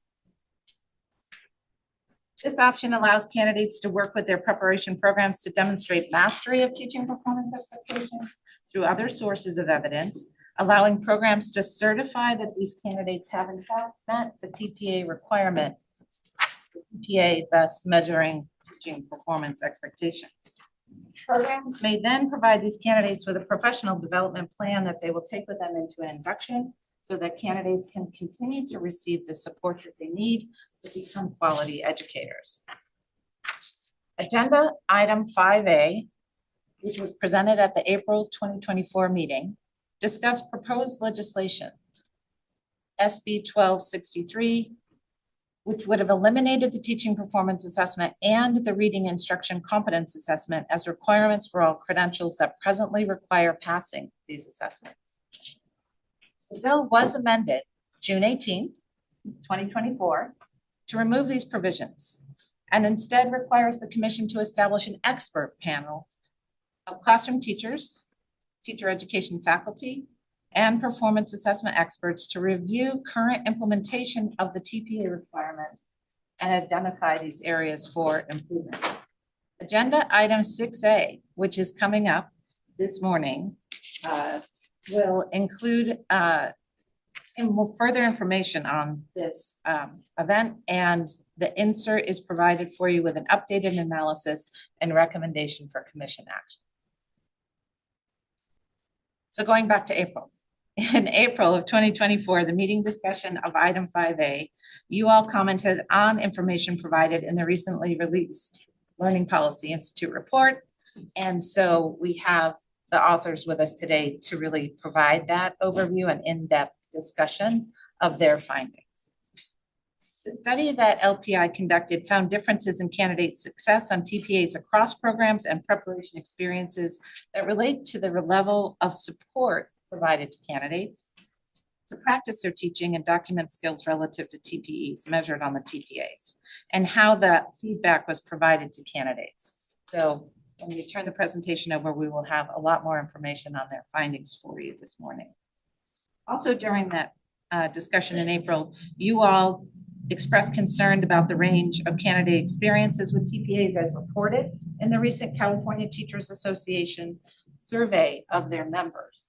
This option allows candidates to work with their preparation programs to demonstrate mastery of teaching performance expectations through other sources of evidence, allowing programs to certify that these candidates have in fact met the TPA requirement, the TPA thus measuring teaching performance expectations. Programs may then provide these candidates with a professional development plan that they will take with them into an induction so that candidates can continue to receive the support that they need to become quality educators. Agenda item 5A, which was presented at the April 2024 meeting, discussed proposed legislation, SB 1263, which would have eliminated the teaching performance assessment and the reading instruction competence assessment as requirements for all credentials that presently require passing these assessments. The bill was amended June 18th, 2024, to remove these provisions and instead requires the commission to establish an expert panel of classroom teachers, teacher education faculty, and performance assessment experts to review current implementation of the TPA requirement and identify these areas for improvement. Agenda item 6A, which is coming up this morning, will include further information on this event, and the insert is provided for you with an updated analysis and recommendation for commission action. So going back to April. In April of 2024, the meeting discussion of item 5A, you all commented on information provided in the recently released Learning Policy Institute report. And so we have the authors with us today to really provide that overview and in-depth discussion of their findings. The study that LPI conducted found differences in candidate success on TPAs across programs and preparation experiences that relate to the level of support provided to candidates to practice their teaching and document skills relative to TPEs measured on the TPAs, and how the feedback was provided to candidates. So when we turn the presentation over, we will have a lot more information on their findings for you this morning. Also during that discussion in April, you all expressed concern about the range of candidate experiences with TPAs as reported in the recent California Teachers Association survey of their members.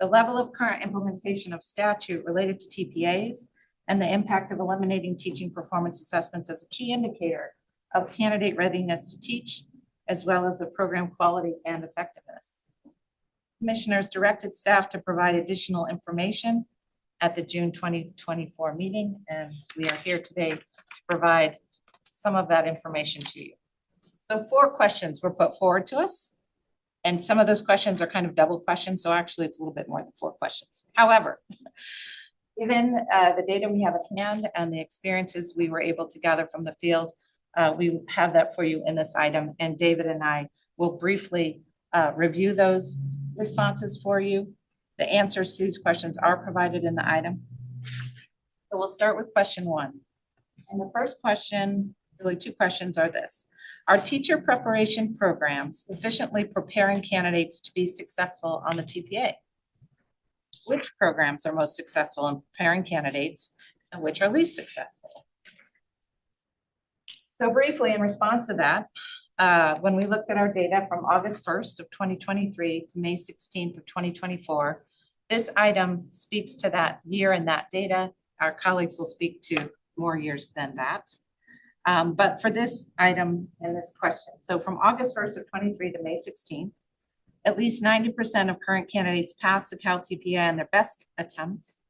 The level of current implementation of statute related to TPAs and the impact of eliminating teaching performance assessments as a key indicator of candidate readiness to teach, as well as the program quality and effectiveness. Commissioners directed staff to provide additional information at the June 2024 meeting, and we are here today to provide some of that information to you. So 4 questions were put forward to us, and some of those questions are kind of double questions, so actually it's a little bit more than 4 questions. However, given the data we have at hand and the experiences we were able to gather from the field, we have that for you in this item, and David and I will briefly review those responses for you. The answers to these questions are provided in the item. So we'll start with question 1. And the first question, really 2 questions, are this: are teacher preparation programs sufficiently preparing candidates to be successful on the TPA? Which programs are most successful in preparing candidates and which are least successful? So briefly, in response to that, when we looked at our data from August 1st of 2023 to May 16th of 2024, this item speaks to that year and that data. Our colleagues will speak to more years than that. But for this item and this question, so from August 1st of 23 to May 16th, at least 90% of current candidates passed the Cal TPA on their best attempts.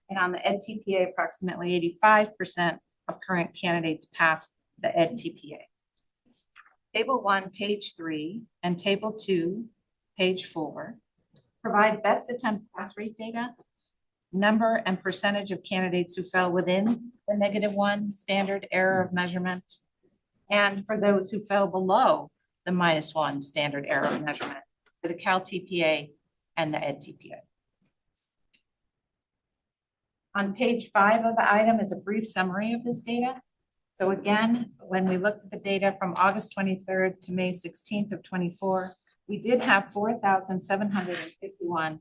And on the Ed TPA, approximately 85% of current candidates passed the Ed TPA. Table 1, page 3, and Table 2, page 4, provide best attempt pass rate data, number and percentage of candidates who fell within the -1 standard error of measurement, and for those who fell below the -1 standard error of measurement for the Cal TPA and the Ed TPA. On page 5 of the item is a brief summary of this data. So again, when we looked at the data from August 23rd to May 16th of 24, we did have 4,751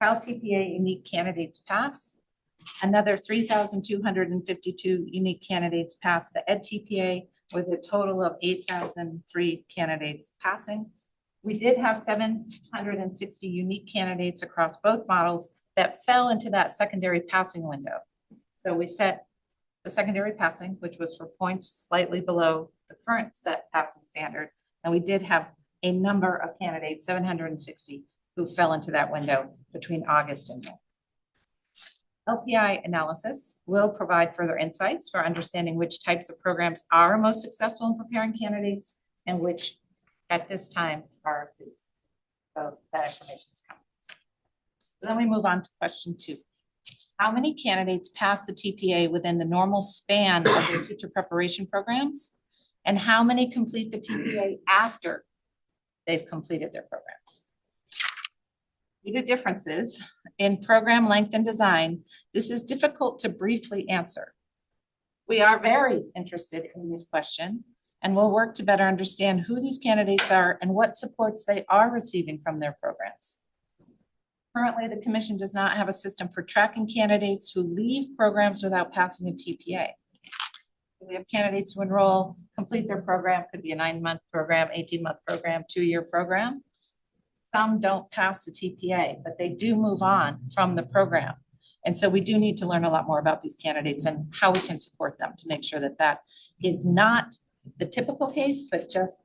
Cal TPA unique candidates pass. Another 3,252 unique candidates pass the Ed TPA, with a total of 8,003 candidates passing. We did have 760 unique candidates across both models that fell into that secondary passing window. So we set the secondary passing, which was for points slightly below the current set passing standard. And we did have a number of candidates, 760, who fell into that window between August and May. LPI analysis will provide further insights for understanding which types of programs are most successful in preparing candidates and which at this time are least. So that information is coming. Then we move on to question 2. How many candidates pass the TPA within the normal span of their teacher preparation programs? And how many complete the TPA after they've completed their programs? Due to differences in program length and design, this is difficult to briefly answer. We are very interested in this question and will work to better understand who these candidates are and what supports they are receiving from their programs. Currently, the Commission does not have a system for tracking candidates who leave programs without passing a TPA. We have candidates who enroll, complete their program, could be a 9-month program, 18-month program, 2-year program. Some don't pass the TPA, but they do move on from the program. And so we do need to learn a lot more about these candidates and how we can support them to make sure that that is not the typical case, but just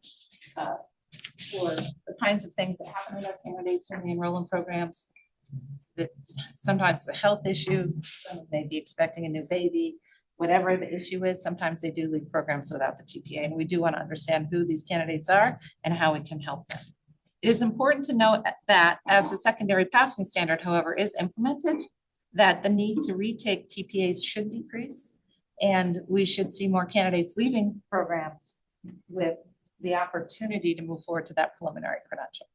for the kinds of things that happen with our candidates when they enroll in programs. That sometimes a health issue, someone may be expecting a new baby, whatever the issue is, sometimes they do leave programs without the TPA, and we do want to understand who these candidates are and how we can help them. It is important to note that as the secondary passing standard, however, is implemented, that the need to retake TPAs should decrease, and we should see more candidates leaving programs with the opportunity to move forward to that preliminary credential.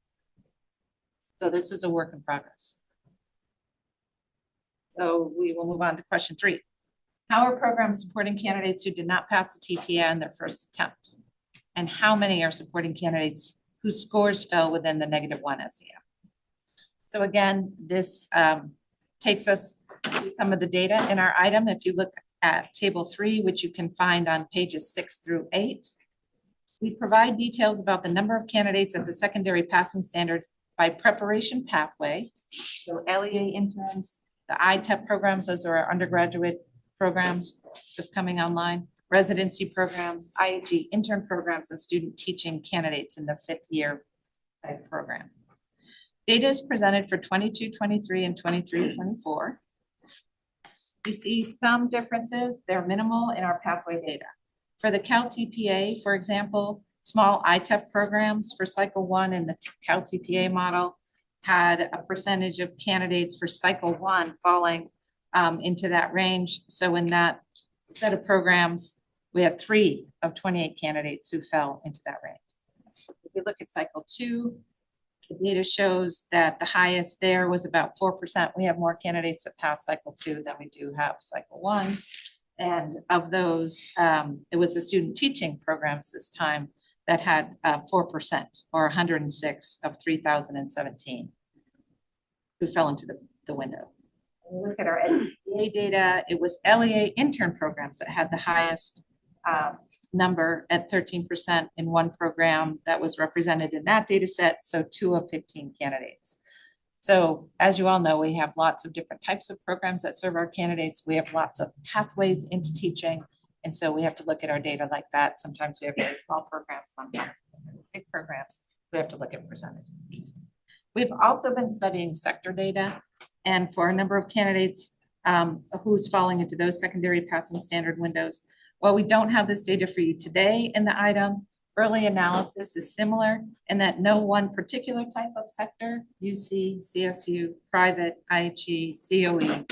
So this is a work in progress. So we will move on to question 3. How are programs supporting candidates who did not pass the TPA on their first attempt? And how many are supporting candidates whose scores fell within the -1 SEM? So again, this takes us to some of the data in our item. If you look at table 3, which you can find on pages 6 through 8, we provide details about the number of candidates at the secondary passing standard by preparation pathway. So LEA interns, the ITEP programs, those are our undergraduate programs just coming online, residency programs, IHE intern programs, and student teaching candidates in the 5th year type program. Data is presented for 22-23 and 23-24. We see some differences. They're minimal in our pathway data. For the Cal TPA, for example, small ITEP programs for cycle 1 in the Cal TPA model had a percentage of candidates for cycle 1 falling into that range. So in that set of programs, we had 3 of 28 candidates who fell into that range. If you look at cycle 2, the data shows that the highest there was about 4%. We have more candidates that pass cycle 2 than we do have cycle 1. And of those, it was the student teaching programs this time that had 4%, or 106 of 3,017 who fell into the window. When we look at our LEA data, it was LEA intern programs that had the highest number at 13% in one program that was represented in that data set, so 2 of 15 candidates. So as you all know, we have lots of different types of programs that serve our candidates. We have lots of pathways into teaching, and so we have to look at our data like that. Sometimes we have very small programs, sometimes big programs. We have to look at percentage. We've also been studying sector data, and for a number of candidates who's falling into those secondary passing standard windows. While we don't have this data for you today in the item, early analysis is similar in that no one particular type of sector, UC, CSU, private, IHE, COE,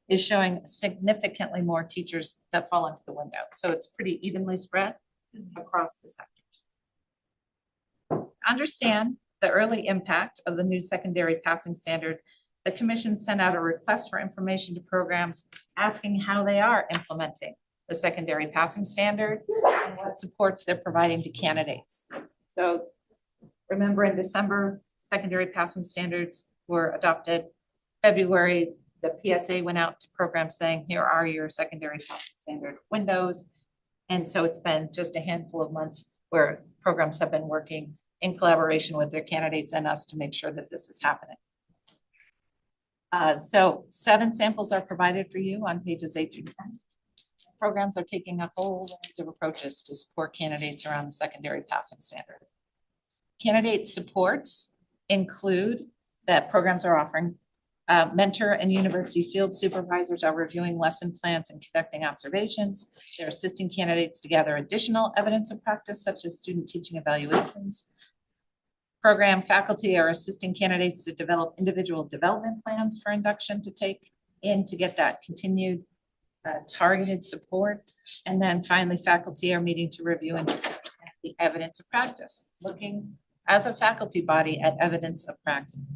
is showing significantly more teachers that fall into the window. So it's pretty evenly spread across the sectors. Understand the early impact of the new secondary passing standard. The commission sent out a request for information to programs asking how they are implementing the secondary passing standard and what supports they're providing to candidates. So remember, in December, secondary passing standards were adopted. February, the PSA went out to programs saying, here are your secondary passing standard windows. And so it's been just a handful of months where programs have been working in collaboration with their candidates and us to make sure that this is happening. So 7 samples are provided for you on pages 8 through 10. Programs are taking a whole range of approaches to support candidates around the secondary passing standard. Candidate supports include that programs are offering mentor and university field supervisors are reviewing lesson plans and conducting observations. They're assisting candidates to gather additional evidence of practice, such as student teaching evaluations. Program faculty are assisting candidates to develop individual development plans for induction to take in to get that continued targeted support. And then finally, faculty are meeting to review and the evidence of practice, looking as a faculty body at evidence of practice.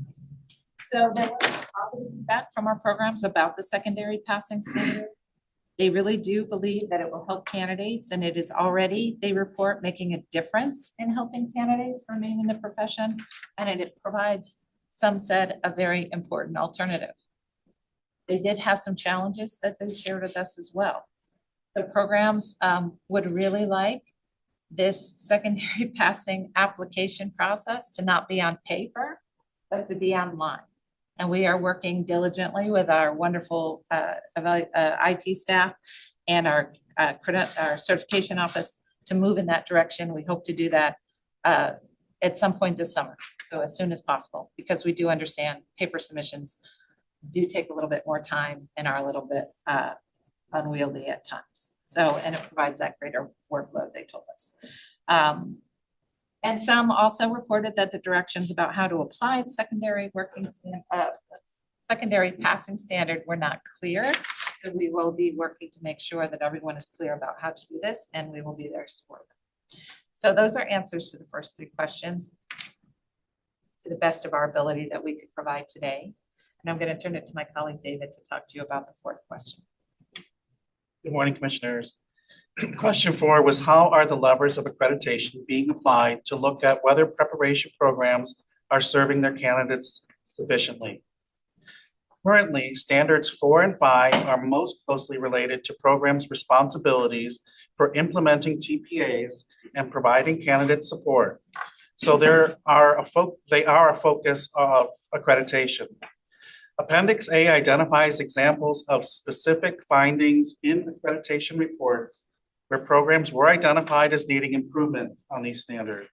So there was positive feedback from our programs about the secondary passing standard. They really do believe that it will help candidates, and it is already, they report, making a difference in helping candidates remain in the profession, and it provides, some said, a very important alternative. They did have some challenges that they shared with us as well. The programs would really like this secondary passing application process to not be on paper, but to be online. And we are working diligently with our wonderful IT staff and our certification office to move in that direction. We hope to do that at some point this summer, so as soon as possible, because we do understand paper submissions do take a little bit more time and are a little bit unwieldy at times. So, and it provides that greater workload, they told us. And some also reported that the directions about how to apply the secondary passing standard were not clear. So we will be working to make sure that everyone is clear about how to do this, and we will be there to support them. So those are answers to the first three questions to the best of our ability that we could provide today. And I'm going to turn it to my colleague David to talk to you about the fourth question. Good morning, Commissioners. Question 4 was, how are the levers of accreditation being applied to look at whether preparation programs are serving their candidates sufficiently? Currently, standards 4 and 5 are most closely related to programs' responsibilities for implementing TPAs and providing candidate support. So they are a focus of accreditation. Appendix A identifies examples of specific findings in accreditation reports where programs were identified as needing improvement on these standards.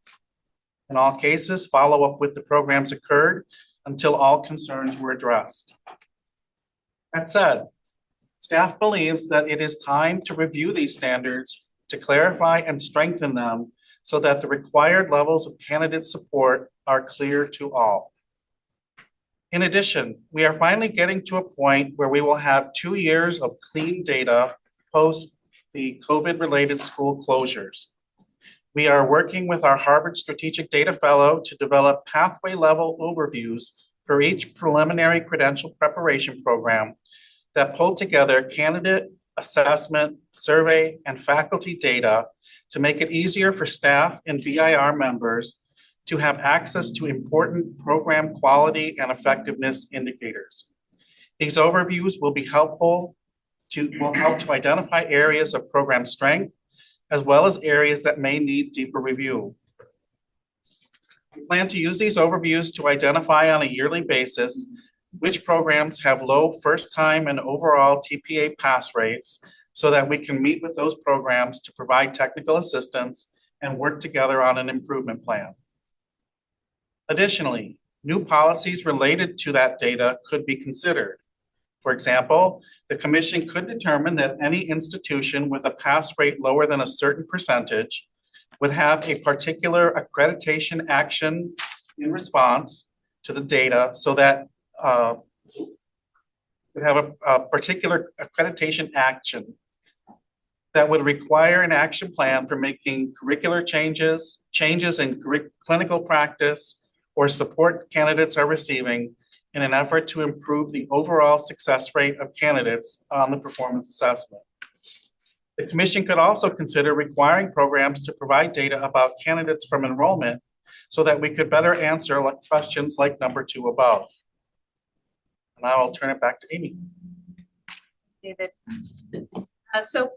In all cases, follow-up with the programs occurred until all concerns were addressed. That said, staff believes that it is time to review these standards to clarify and strengthen them so that the required levels of candidate support are clear to all. In addition, we are finally getting to a point where we will have 2 years of clean data post the COVID-related school closures. We are working with our Harvard Strategic Data Fellow to develop pathway level overviews for each preliminary credential preparation program that pull together candidate, assessment, survey, and faculty data to make it easier for staff and BIR members to have access to important program quality and effectiveness indicators. These overviews will help to identify areas of program strength, as well as areas that may need deeper review. We plan to use these overviews to identify on a yearly basis which programs have low first time and overall TPA pass rates so that we can meet with those programs to provide technical assistance and work together on an improvement plan. Additionally, new policies related to that data could be considered. For example, the commission could determine that any institution with a pass rate lower than a certain percentage would have a particular accreditation action in response to the data so that would have a particular accreditation action that would require an action plan for making curricular changes in clinical practice, or support candidates are receiving in an effort to improve the overall success rate of candidates on the performance assessment. The commission could also consider requiring programs to provide data about candidates from enrollment so that we could better answer questions like number 2 above. Now I'll turn it back to Amy. David. So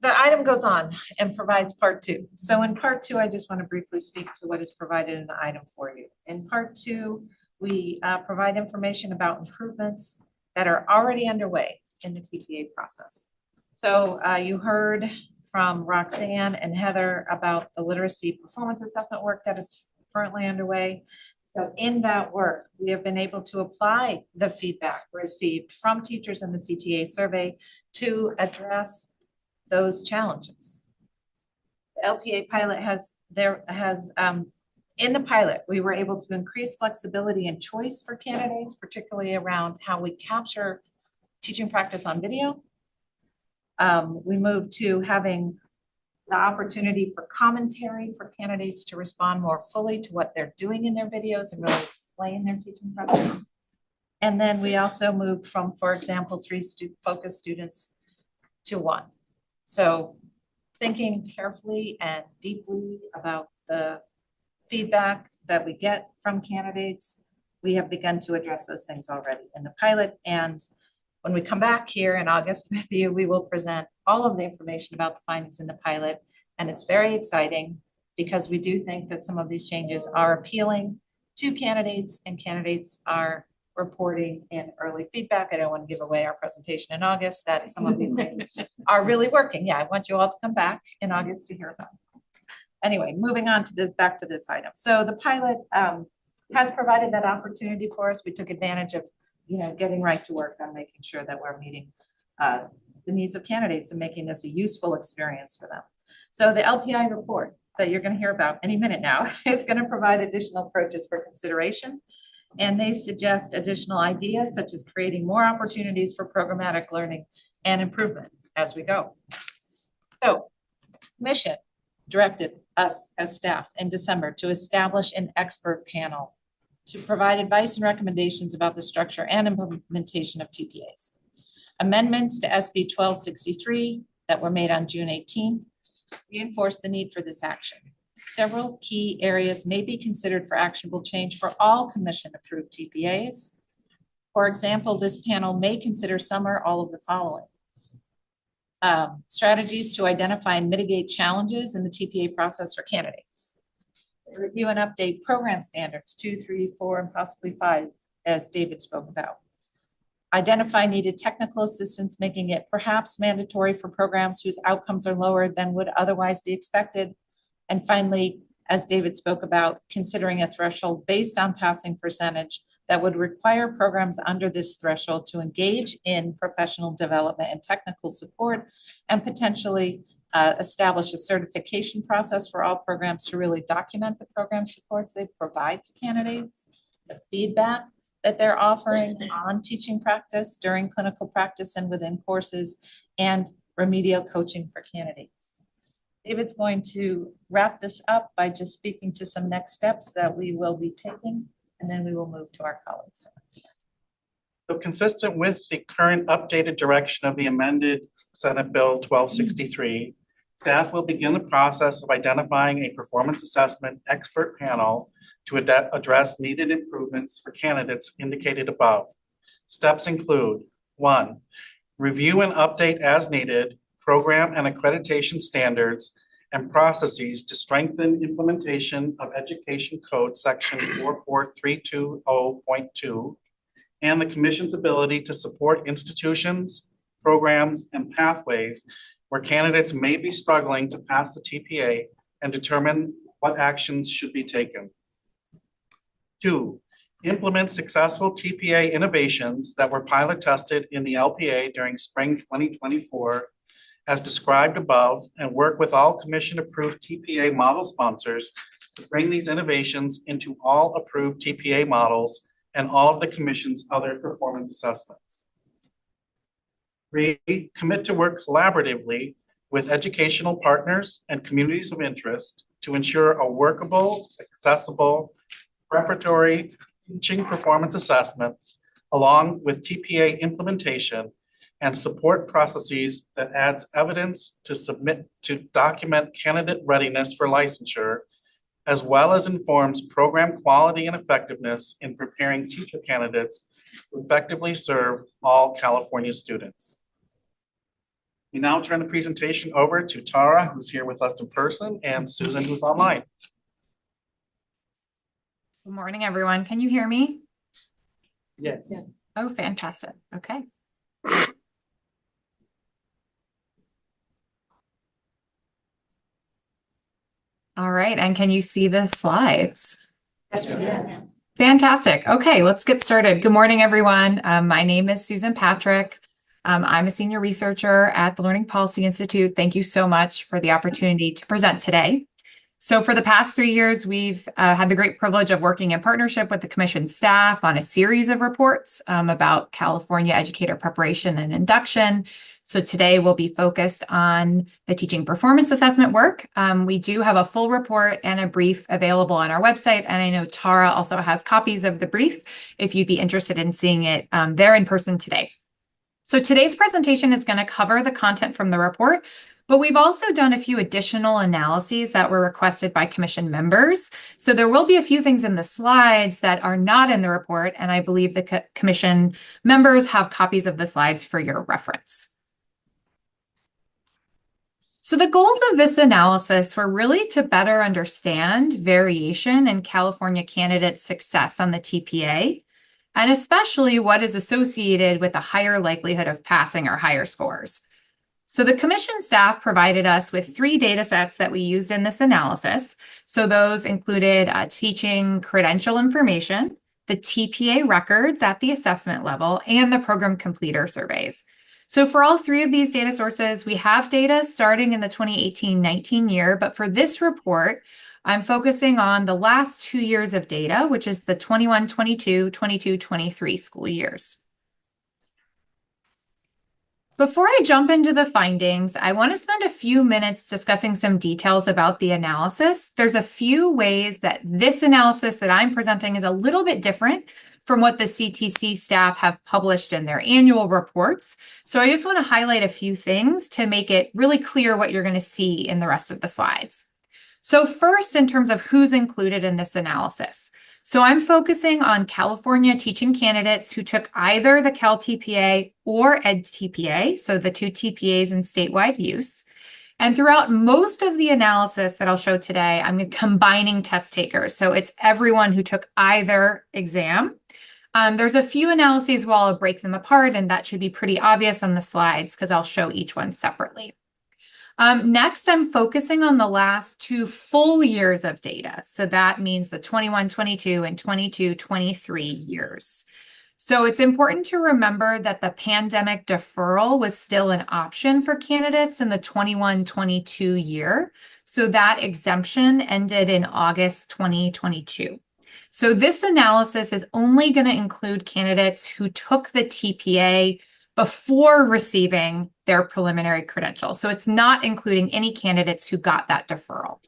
the item goes on and provides part 2. So in part 2, I just want to briefly speak to what is provided in the item for you. In part 2, we provide information about improvements that are already underway in the TPA process. So you heard from Roxanne and Heather about the literacy performance assessment work that is currently underway. So in that work, we have been able to apply the feedback received from teachers in the CTA survey to address those challenges. The LPA pilot in the pilot, we were able to increase flexibility and choice for candidates, particularly around how we capture teaching practice on video. We moved to having the opportunity for commentary for candidates to respond more fully to what they're doing in their videos and really explain their teaching practice. And then we also moved from, for example, 3 focus students to 1. So thinking carefully and deeply about the feedback that we get from candidates, we have begun to address those things already in the pilot. And when we come back here in August with you, we will present all of the information about the findings in the pilot. And it's very exciting because we do think that some of these changes are appealing to candidates, and candidates are reporting in early feedback. I don't want to give away our presentation in August that some of these things are really working. Yeah, I want you all to come back in August to hear about it. Anyway, moving on to this, back to this item. So the pilot has provided that opportunity for us. We took advantage of, getting right to work on making sure that we're meeting the needs of candidates and making this a useful experience for them. So the LPI report that you're going to hear about any minute now is going to provide additional approaches for consideration. And they suggest additional ideas such as creating more opportunities for programmatic learning and improvement as we go. So, Commission directed us as staff in December to establish an expert panel to provide advice and recommendations about the structure and implementation of TPAs. Amendments to SB 1263 that were made on June 18th reinforce the need for this action. Several key areas may be considered for actionable change for all commission-approved TPAs. For example, this panel may consider some or all of the following. Strategies to identify and mitigate challenges in the TPA process for candidates. Review and update program standards 2, 3, 4, and possibly 5, as David spoke about. Identify needed technical assistance, making it perhaps mandatory for programs whose outcomes are lower than would otherwise be expected. And finally, as David spoke about, considering a threshold based on passing percentage that would require programs under this threshold to engage in professional development and technical support, and potentially establish a certification process for all programs to really document the program supports they provide to candidates, the feedback that they're offering on teaching practice during clinical practice and within courses, and remedial coaching for candidates. David's going to wrap this up by just speaking to some next steps that we will be taking, and then we will move to our colleagues. So consistent with the current updated direction of the amended Senate Bill 1263, staff will begin the process of identifying a performance assessment expert panel to address needed improvements for candidates indicated above. Steps include: 1, review and update as needed program and accreditation standards and processes to strengthen implementation of Education Code Section 44320.2 and the Commission's ability to support institutions, programs, and pathways where candidates may be struggling to pass the TPA and determine what actions should be taken. 2, implement successful TPA innovations that were pilot tested in the LPA during spring 2024 as described above, and work with all commission-approved TPA model sponsors to bring these innovations into all approved TPA models and all of the Commission's other performance assessments. 3, commit to work collaboratively with educational partners and communities of interest to ensure a workable, accessible, preparatory teaching performance assessment along with TPA implementation and support processes that adds evidence to submit to document candidate readiness for licensure, as well as informs program quality and effectiveness in preparing teacher candidates to effectively serve all California students. We now turn the presentation over to Tara, who's here with us in person, and Susan, who's online. Good morning, everyone. Can you hear me? Yes. Oh, fantastic. Okay. All right, and can you see the slides? Yes. Fantastic. Okay, let's get started. Good morning, everyone. My name is Susan Patrick. I'm a senior researcher at the Learning Policy Institute. Thank you so much for the opportunity to present today. So for the past 3 years, we've had the great privilege of working in partnership with the Commission staff on a series of reports about California educator preparation and induction. So today we'll be focused on the teaching performance assessment work. We do have a full report and a brief available on our website, and I know Tara also has copies of the brief if you'd be interested in seeing it there in person today. So today's presentation is going to cover the content from the report, but we've also done a few additional analyses that were requested by Commission members. So there will be a few things in the slides that are not in the report, and I believe the Commission members have copies of the slides for your reference. So the goals of this analysis were really to better understand variation in California candidates' success on the TPA, and especially what is associated with a higher likelihood of passing or higher scores. So the commission staff provided us with 3 data sets that we used in this analysis. So those included teaching credential information, the TPA records at the assessment level, and the program completer surveys. So for all 3 of these data sources, we have data starting in the 2018-19 year, but for this report, I'm focusing on the last 2 years of data, which is the 21-22, 22-23 school years. Before I jump into the findings, I want to spend a few minutes discussing some details about the analysis. There's a few ways that this analysis that I'm presenting is a little bit different from what the CTC staff have published in their annual reports. So I just want to highlight a few things to make it really clear what you're going to see in the rest of the slides. So first, in terms of who's included in this analysis. So I'm focusing on California teaching candidates who took either the Cal TPA or Ed TPA, so the 2 TPAs in statewide use. And throughout most of the analysis that I'll show today, I'm combining test takers. So it's everyone who took either exam. There's a few analyses where I'll break them apart, and that should be pretty obvious on the slides because I'll show each one separately. Next, I'm focusing on the last 2 full years of data. So that means the 21-22 and 22-23 years. So it's important to remember that the pandemic deferral was still an option for candidates in the 21-22 year. So that exemption ended in August 2022. So this analysis is only going to include candidates who took the TPA before receiving their preliminary credential. So it's not including any candidates who got that deferral.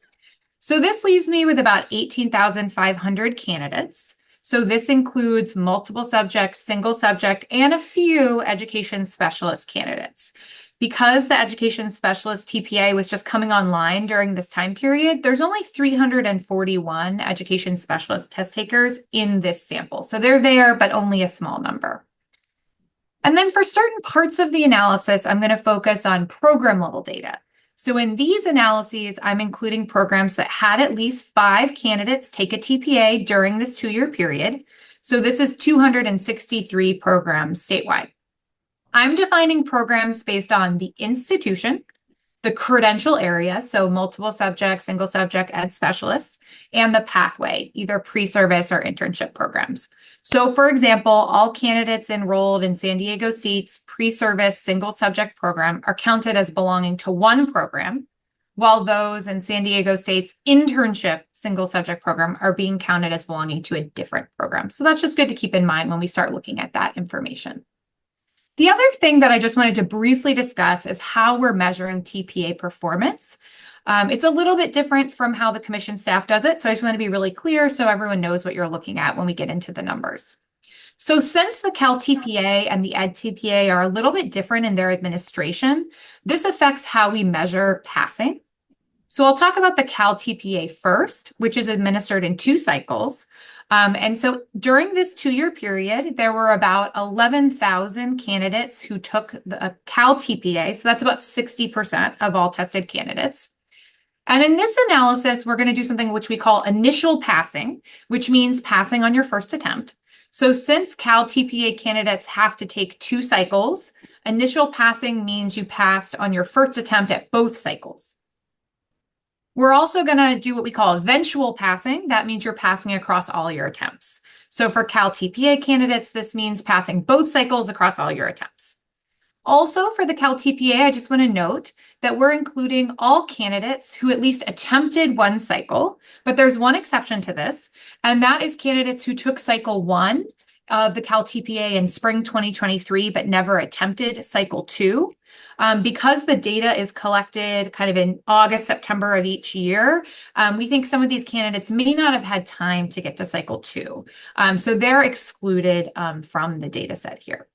So this leaves me with about 18,500 candidates. So this includes multiple subject, single subject, and a few education specialist candidates. Because the education specialist TPA was just coming online during this time period, there's only 341 education specialist test takers in this sample. So they're there, but only a small number. And then for certain parts of the analysis, I'm going to focus on program level data. So in these analyses, I'm including programs that had at least 5 candidates take a TPA during this 2-year period. So this is 263 programs statewide. I'm defining programs based on the institution, the credential area, so multiple subject, single subject, ed specialists, and the pathway, either pre-service or internship programs. So for example, all candidates enrolled in San Diego State's pre-service single subject program are counted as belonging to one program, while those in San Diego State's internship single subject program are being counted as belonging to a different program. So that's just good to keep in mind when we start looking at that information. The other thing that I just wanted to briefly discuss is how we're measuring TPA performance. It's a little bit different from how the commission staff does it, so I just want to be really clear so everyone knows what you're looking at when we get into the numbers. So since the Cal TPA and the Ed TPA are a little bit different in their administration, this affects how we measure passing. So I'll talk about the Cal TPA first, which is administered in 2 cycles. And so during this 2-year period, there were about 11,000 candidates who took the Cal TPA. So that's about 60% of all tested candidates. And in this analysis, we're going to do something which we call initial passing, which means passing on your first attempt. So since Cal TPA candidates have to take 2 cycles, initial passing means you passed on your first attempt at both cycles. We're also going to do what we call eventual passing. That means you're passing across all your attempts. So for Cal TPA candidates, this means passing both cycles across all your attempts. Also for the Cal TPA, I just want to note that we're including all candidates who at least attempted 1 cycle, but there's one exception to this, and that is candidates who took cycle 1 of the Cal TPA in spring 2023, but never attempted cycle 2. Because the data is collected kind of in August, September of each year, we think some of these candidates may not have had time to get to cycle 2. So they're excluded from the data set here.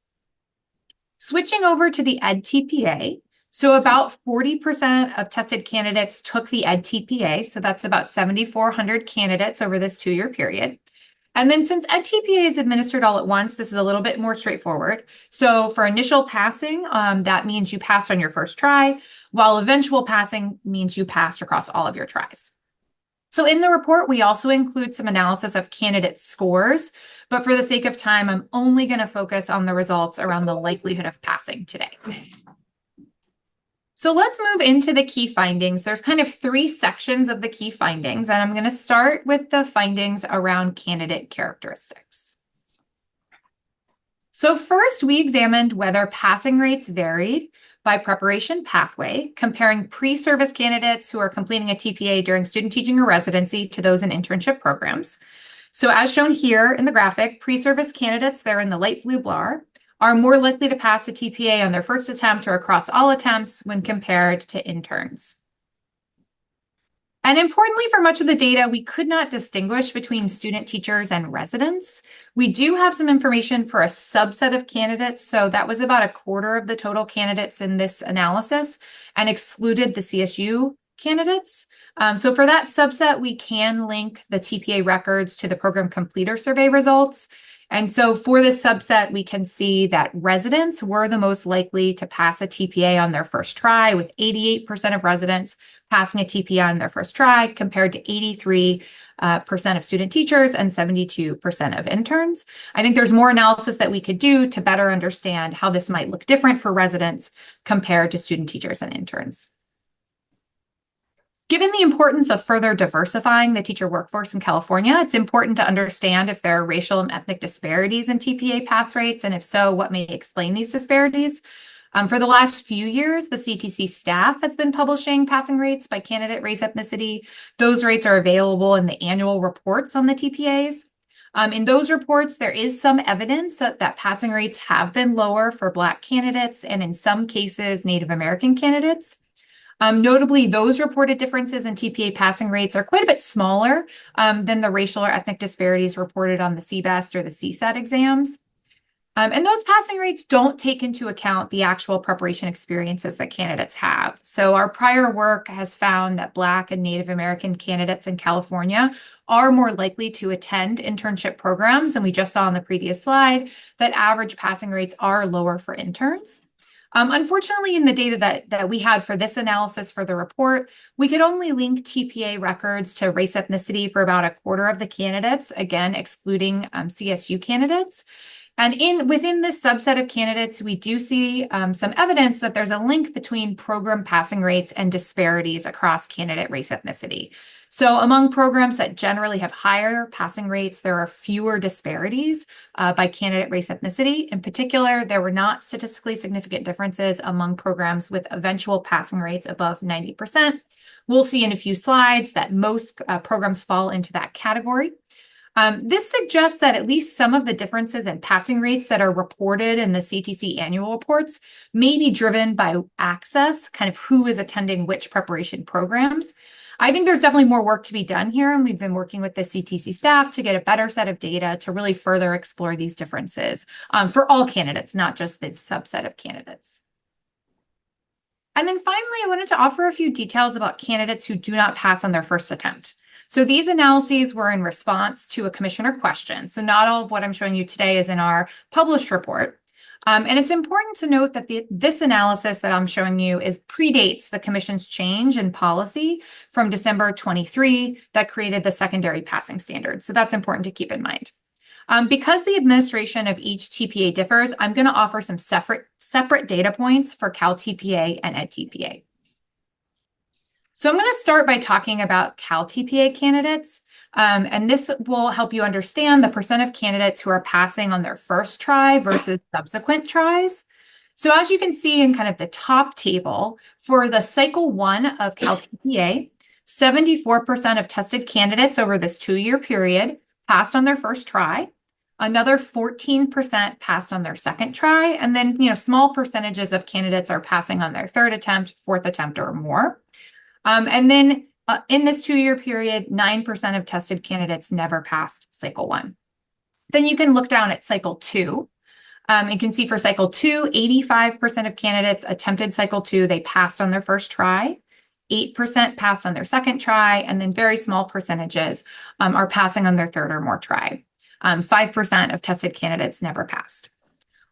Switching over to the Ed TPA, so about 40% of tested candidates took the Ed TPA, so that's about 7,400 candidates over this 2-year period. And then since Ed TPA is administered all at once, this is a little bit more straightforward. So for initial passing, that means you passed on your first try, while eventual passing means you passed across all of your tries. So in the report, we also include some analysis of candidate scores, but for the sake of time, I'm only going to focus on the results around the likelihood of passing today. So let's move into the key findings. There's kind of three sections of the key findings, and I'm going to start with the findings around candidate characteristics. So first, we examined whether passing rates varied by preparation pathway, comparing pre-service candidates who are completing a TPA during student teaching or residency to those in internship programs. So as shown here in the graphic, pre-service candidates, they're in the light blue bar, are more likely to pass a TPA on their first attempt or across all attempts when compared to interns. And importantly, for much of the data, we could not distinguish between student teachers and residents. We do have some information for a subset of candidates. So that was about a quarter of the total candidates in this analysis and excluded the CSU candidates. So for that subset, we can link the TPA records to the program completer survey results. And so for this subset, we can see that residents were the most likely to pass a TPA on their first try, with 88% of residents passing a TPA on their first try, compared to 83% of student teachers and 72% of interns. I think there's more analysis that we could do to better understand how this might look different for residents compared to student teachers and interns. Given the importance of further diversifying the teacher workforce in California, it's important to understand if there are racial and ethnic disparities in TPA pass rates, and if so, what may explain these disparities. For the last few years, the CTC staff has been publishing passing rates by candidate race ethnicity. Those rates are available in the annual reports on the TPAs. In those reports, there is some evidence that passing rates have been lower for Black candidates and in some cases, Native American candidates. Notably, those reported differences in TPA passing rates are quite a bit smaller than the racial or ethnic disparities reported on the CBEST or the CSAT exams. And those passing rates don't take into account the actual preparation experiences that candidates have. So our prior work has found that Black and Native American candidates in California are more likely to attend internship programs. And we just saw on the previous slide that average passing rates are lower for interns. Unfortunately, in the data that we had for this analysis for the report, we could only link TPA records to race ethnicity for about a quarter of the candidates, again, excluding CSU candidates. And within this subset of candidates, we do see some evidence that there's a link between program passing rates and disparities across candidate race ethnicity. So among programs that generally have higher passing rates, there are fewer disparities by candidate race ethnicity. In particular, there were not statistically significant differences among programs with eventual passing rates above 90%. We'll see in a few slides that most programs fall into that category. This suggests that at least some of the differences in passing rates that are reported in the CTC annual reports may be driven by access, kind of who is attending which preparation programs. I think there's definitely more work to be done here, and we've been working with the CTC staff to get a better set of data to really further explore these differences for all candidates, not just this subset of candidates. And then finally, I wanted to offer a few details about candidates who do not pass on their first attempt. So these analyses were in response to a commissioner question. So not all of what I'm showing you today is in our published report. And it's important to note that this analysis that I'm showing you predates the commission's change in policy from December 23 that created the secondary passing standard. So that's important to keep in mind. Because the administration of each TPA differs, I'm going to offer some separate data points for Cal TPA and Ed TPA. So I'm going to start by talking about Cal TPA candidates, and this will help you understand the percent of candidates who are passing on their first try versus subsequent tries. So as you can see in kind of the top table, for the cycle 1 of Cal TPA, 74% of tested candidates over this 2-year period passed on their first try. Another 14% passed on their second try, and then small percentages of candidates are passing on their third attempt, fourth attempt, or more. And then in this 2-year period, 9% of tested candidates never passed cycle 1. Then you can look down at cycle 2. You can see for cycle 2, 85% of candidates attempted cycle 2. They passed on their first try. 8% passed on their second try, and then very small percentages are passing on their third or more try. 5% of tested candidates never passed.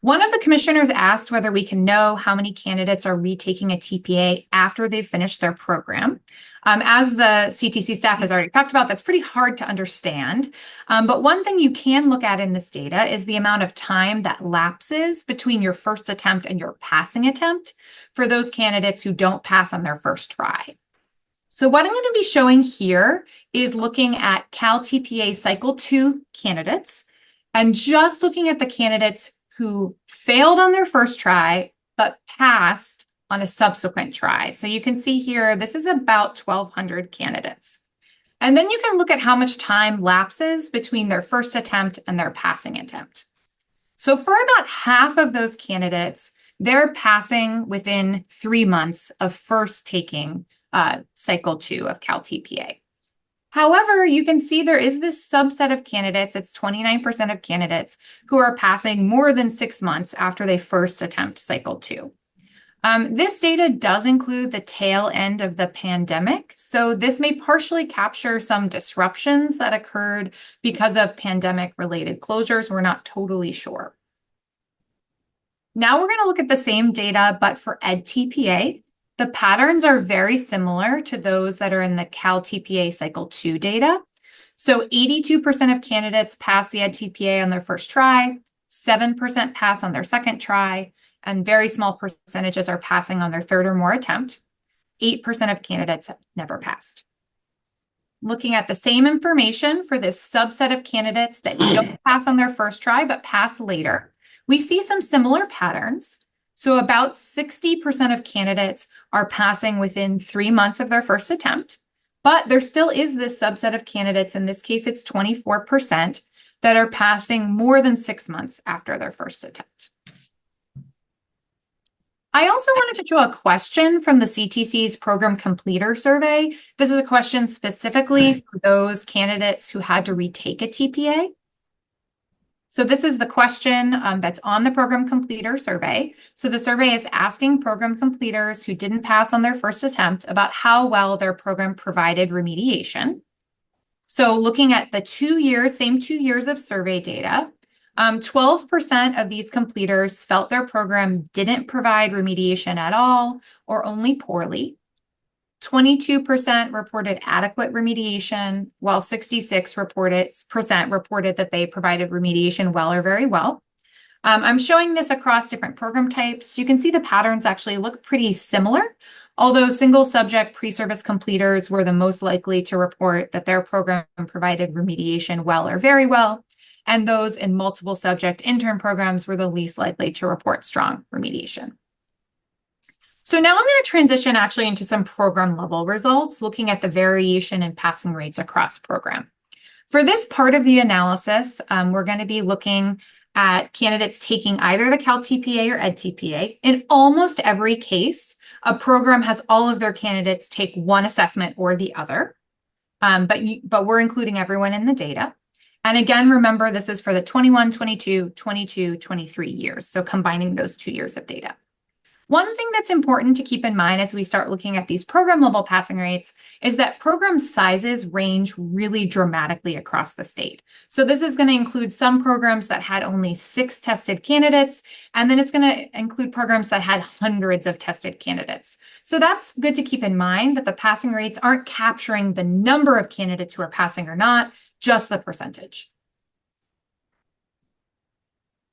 One of the commissioners asked whether we can know how many candidates are retaking a TPA after they've finished their program. As the CTC staff has already talked about, that's pretty hard to understand. But one thing you can look at in this data is the amount of time that lapses between your first attempt and your passing attempt for those candidates who don't pass on their first try. So what I'm going to be showing here is looking at Cal TPA Cycle 2 candidates and just looking at the candidates who failed on their first try, but passed on a subsequent try. So you can see here, this is about 1,200 candidates. And then you can look at how much time lapses between their first attempt and their passing attempt. So for about half of those candidates, they're passing within 3 months of first taking Cycle 2 of Cal TPA. However, you can see there is this subset of candidates, it's 29% of candidates, who are passing more than 6 months after they first attempt Cycle 2. This data does include the tail end of the pandemic, so this may partially capture some disruptions that occurred because of pandemic-related closures. We're not totally sure. Now we're going to look at the same data, but for Ed TPA. The patterns are very similar to those that are in the Cal TPA Cycle 2 data. So 82% of candidates pass the Ed TPA on their first try, 7% pass on their second try, and very small percentages are passing on their third or more attempt. 8% of candidates never passed. Looking at the same information for this subset of candidates that don't pass on their first try but pass later, we see some similar patterns. So about 60% of candidates are passing within 3 months of their first attempt, but there still is this subset of candidates, in this case it's 24%, that are passing more than 6 months after their first attempt. I also wanted to show a question from the CTC's Program Completer Survey. This is a question specifically for those candidates who had to retake a TPA. So this is the question that's on the Program Completer Survey. So the survey is asking program completers who didn't pass on their first attempt about how well their program provided remediation. So looking at the same 2 years of survey data, 12% of these completers felt their program didn't provide remediation at all or only poorly. 22% reported adequate remediation, while 66% reported that they provided remediation well or very well. I'm showing this across different program types. You can see the patterns actually look pretty similar, although single subject pre-service completers were the most likely to report that their program provided remediation well or very well, and those in multiple subject intern programs were the least likely to report strong remediation. So now I'm going to transition actually into some program level results, looking at the variation in passing rates across program. For this part of the analysis, we're going to be looking at candidates taking either the Cal TPA or Ed TPA. In almost every case, a program has all of their candidates take one assessment or the other, but we're including everyone in the data. And again, remember, this is for the 21, 22, 22, 23 years, so combining those 2 years of data. One thing that's important to keep in mind as we start looking at these program level passing rates is that program sizes range really dramatically across the state. So this is going to include some programs that had only 6 tested candidates, and then it's going to include programs that had hundreds of tested candidates. So that's good to keep in mind, that the passing rates aren't capturing the number of candidates who are passing or not, just the percentage.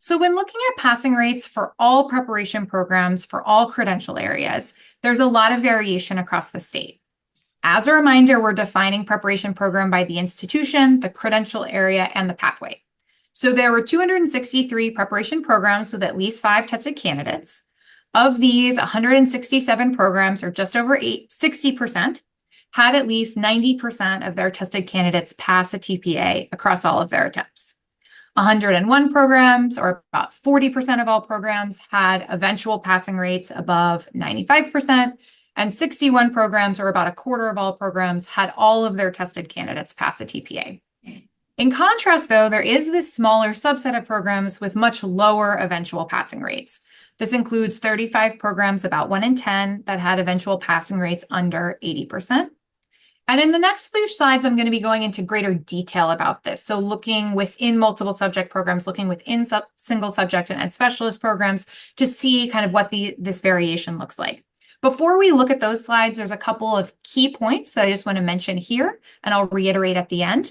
So when looking at passing rates for all preparation programs for all credential areas, there's a lot of variation across the state. As a reminder, we're defining preparation program by the institution, the credential area, and the pathway. So there were 263 preparation programs with at least 5 tested candidates. Of these, 167 programs, or just over 60%, had at least 90% of their tested candidates pass a TPA across all of their attempts. 101 programs, or about 40% of all programs, had eventual passing rates above 95%, and 61 programs, or about a quarter of all programs, had all of their tested candidates pass a TPA. In contrast, though, there is this smaller subset of programs with much lower eventual passing rates. This includes 35 programs, about 1 in 10, that had eventual passing rates under 80%. And in the next few slides, I'm going to be going into greater detail about this. So looking within multiple subject programs, looking within single subject and ed specialist programs to see kind of what this variation looks like. Before we look at those slides, there's a couple of key points that I just want to mention here, and I'll reiterate at the end.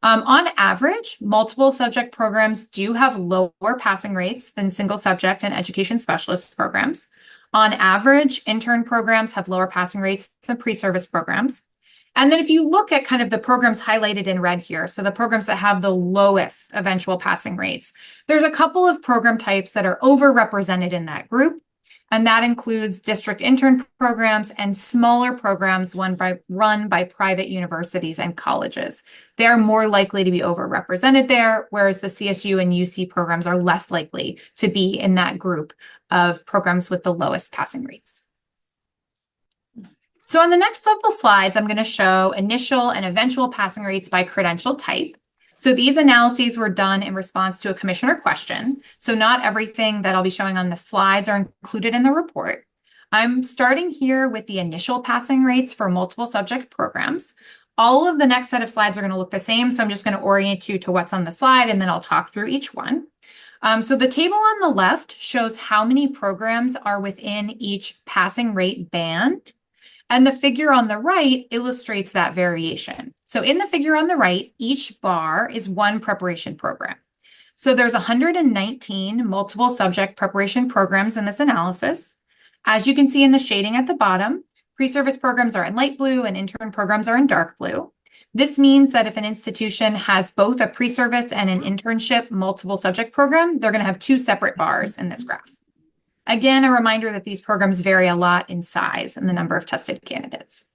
On average, multiple subject programs do have lower passing rates than single subject and education specialist programs. On average, intern programs have lower passing rates than pre-service programs. And then if you look at kind of the programs highlighted in red here, so the programs that have the lowest eventual passing rates, there's a couple of program types that are overrepresented in that group. And that includes district intern programs and smaller programs run by private universities and colleges. They're more likely to be overrepresented there, whereas the CSU and UC programs are less likely to be in that group of programs with the lowest passing rates. So on the next several slides, I'm going to show initial and eventual passing rates by credential type. So these analyses were done in response to a commissioner question. So not everything that I'll be showing on the slides are included in the report. I'm starting here with the initial passing rates for multiple subject programs. All of the next set of slides are going to look the same, so I'm just going to orient you to what's on the slide, and then I'll talk through each one. So the table on the left shows how many programs are within each passing rate band. And the figure on the right illustrates that variation. So in the figure on the right, each bar is one preparation program. So there's 119 multiple subject preparation programs in this analysis. As you can see in the shading at the bottom, pre-service programs are in light blue and intern programs are in dark blue. This means that if an institution has both a pre-service and an internship multiple subject program, they're going to have two separate bars in this graph. Again, a reminder that these programs vary a lot in size and the number of tested candidates.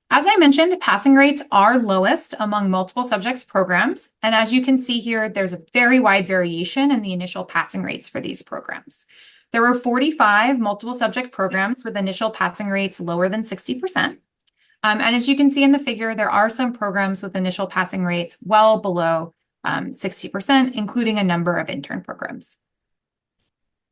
As I mentioned, passing rates are lowest among multiple subjects programs. And as you can see here, there's a very wide variation in the initial passing rates for these programs. There were 45 multiple subject programs with initial passing rates lower than 60%. And as you can see in the figure, there are some programs with initial passing rates well below 60%, including a number of intern programs.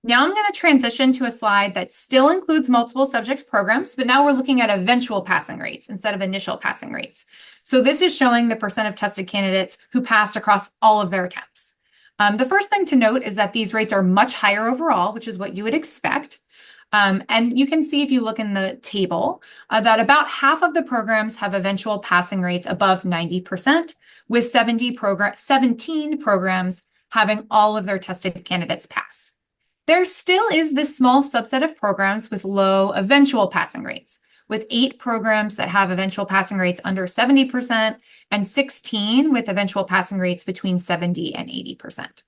Now I'm going to transition to a slide that still includes multiple subject programs, but now we're looking at eventual passing rates instead of initial passing rates. So this is showing the percent of tested candidates who passed across all of their attempts. The first thing to note is that these rates are much higher overall, which is what you would expect. And you can see if you look in the table that about half of the programs have eventual passing rates above 90%, with 17 programs having all of their tested candidates pass. There still is this small subset of programs with low eventual passing rates, with 8 programs that have eventual passing rates under 70% and 16 with eventual passing rates between 70 and 80%.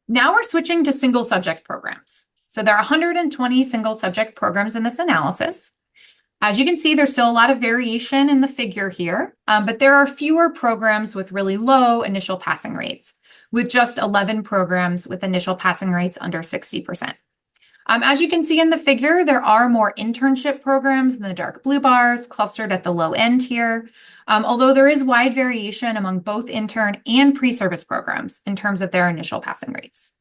Now we're switching to single subject programs. So there are 120 single subject programs in this analysis. As you can see, there's still a lot of variation in the figure here, but there are fewer programs with really low initial passing rates, with just 11 programs with initial passing rates under 60%. As you can see in the figure, there are more internship programs in the dark blue bars clustered at the low end here, although there is wide variation among both intern and pre-service programs in terms of their initial passing rates.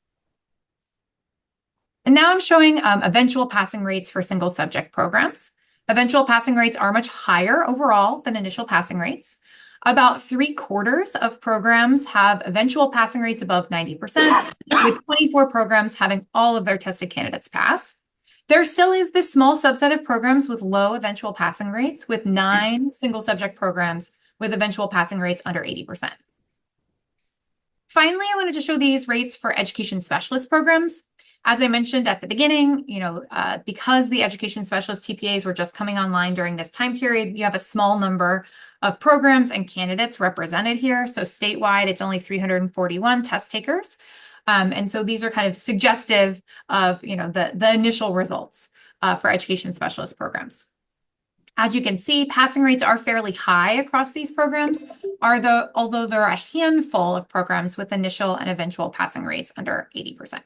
And now I'm showing eventual passing rates for single subject programs. Eventual passing rates are much higher overall than initial passing rates. About 3/4 of programs have eventual passing rates above 90%, with 24 programs having all of their tested candidates pass. There still is this small subset of programs with low eventual passing rates, with 9 single subject programs with eventual passing rates under 80%. Finally, I wanted to show these rates for education specialist programs. As I mentioned at the beginning, because the education specialist TPAs were just coming online during this time period, you have a small number of programs and candidates represented here. So statewide, it's only 341 test takers. And so these are kind of suggestive of, the initial results for education specialist programs. As you can see, passing rates are fairly high across these programs, although there are a handful of programs with initial and eventual passing rates under 80%.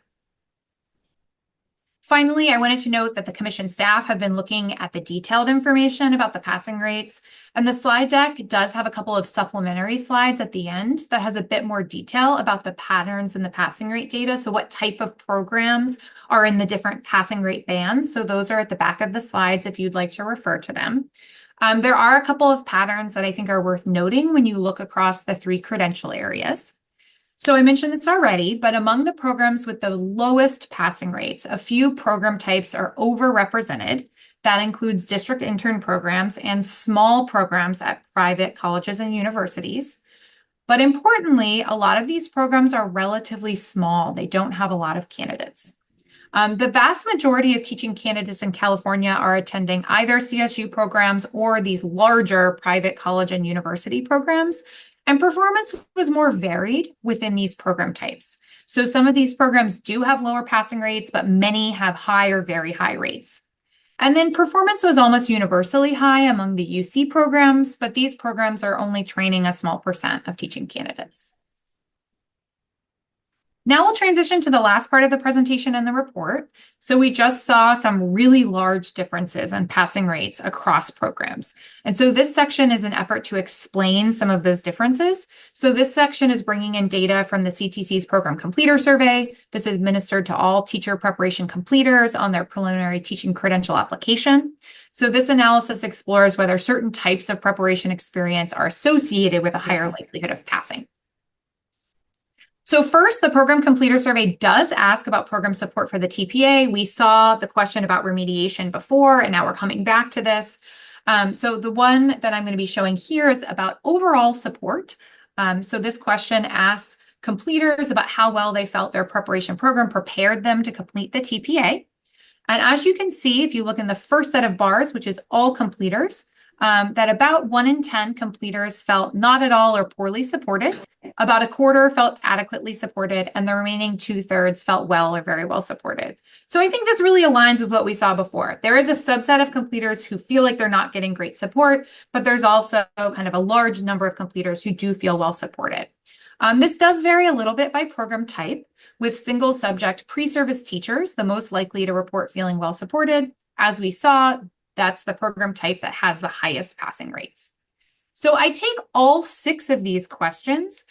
Finally, I wanted to note that the commission staff have been looking at the detailed information about the passing rates, and the slide deck does have a couple of supplementary slides at the end that has a bit more detail about the patterns in the passing rate data. So what type of programs are in the different passing rate bands. So those are at the back of the slides if you'd like to refer to them. There are a couple of patterns that I think are worth noting when you look across the 3 credential areas. So I mentioned this already, but among the programs with the lowest passing rates, a few program types are overrepresented. That includes district intern programs and small programs at private colleges and universities. But importantly, a lot of these programs are relatively small. They don't have a lot of candidates. The vast majority of teaching candidates in California are attending either CSU programs or these larger private college and university programs. And performance was more varied within these program types. So some of these programs do have lower passing rates, but many have high or very high rates. And then performance was almost universally high among the UC programs, but these programs are only training a small percent of teaching candidates. Now we'll transition to the last part of the presentation and the report. So we just saw some really large differences in passing rates across programs. And so this section is an effort to explain some of those differences. So this section is bringing in data from the CTC's Program Completer Survey. This is administered to all teacher preparation completers on their preliminary teaching credential application. So this analysis explores whether certain types of preparation experience are associated with a higher likelihood of passing. So first, the Program Completer Survey does ask about program support for the TPA. We saw the question about remediation before, and now we're coming back to this. So the one that I'm going to be showing here is about overall support. So this question asks completers about how well they felt their preparation program prepared them to complete the TPA. And as you can see, if you look in the first set of bars, which is all completers, that about 1 in 10 completers felt not at all or poorly supported. About a quarter felt adequately supported, and the remaining 2/3 felt well or very well supported. So I think this really aligns with what we saw before. There is a subset of completers who feel like they're not getting great support, but there's also kind of a large number of completers who do feel well supported. This does vary a little bit by program type, with single subject pre-service teachers the most likely to report feeling well supported. As we saw, that's the program type that has the highest passing rates. So I take all 6 of these questions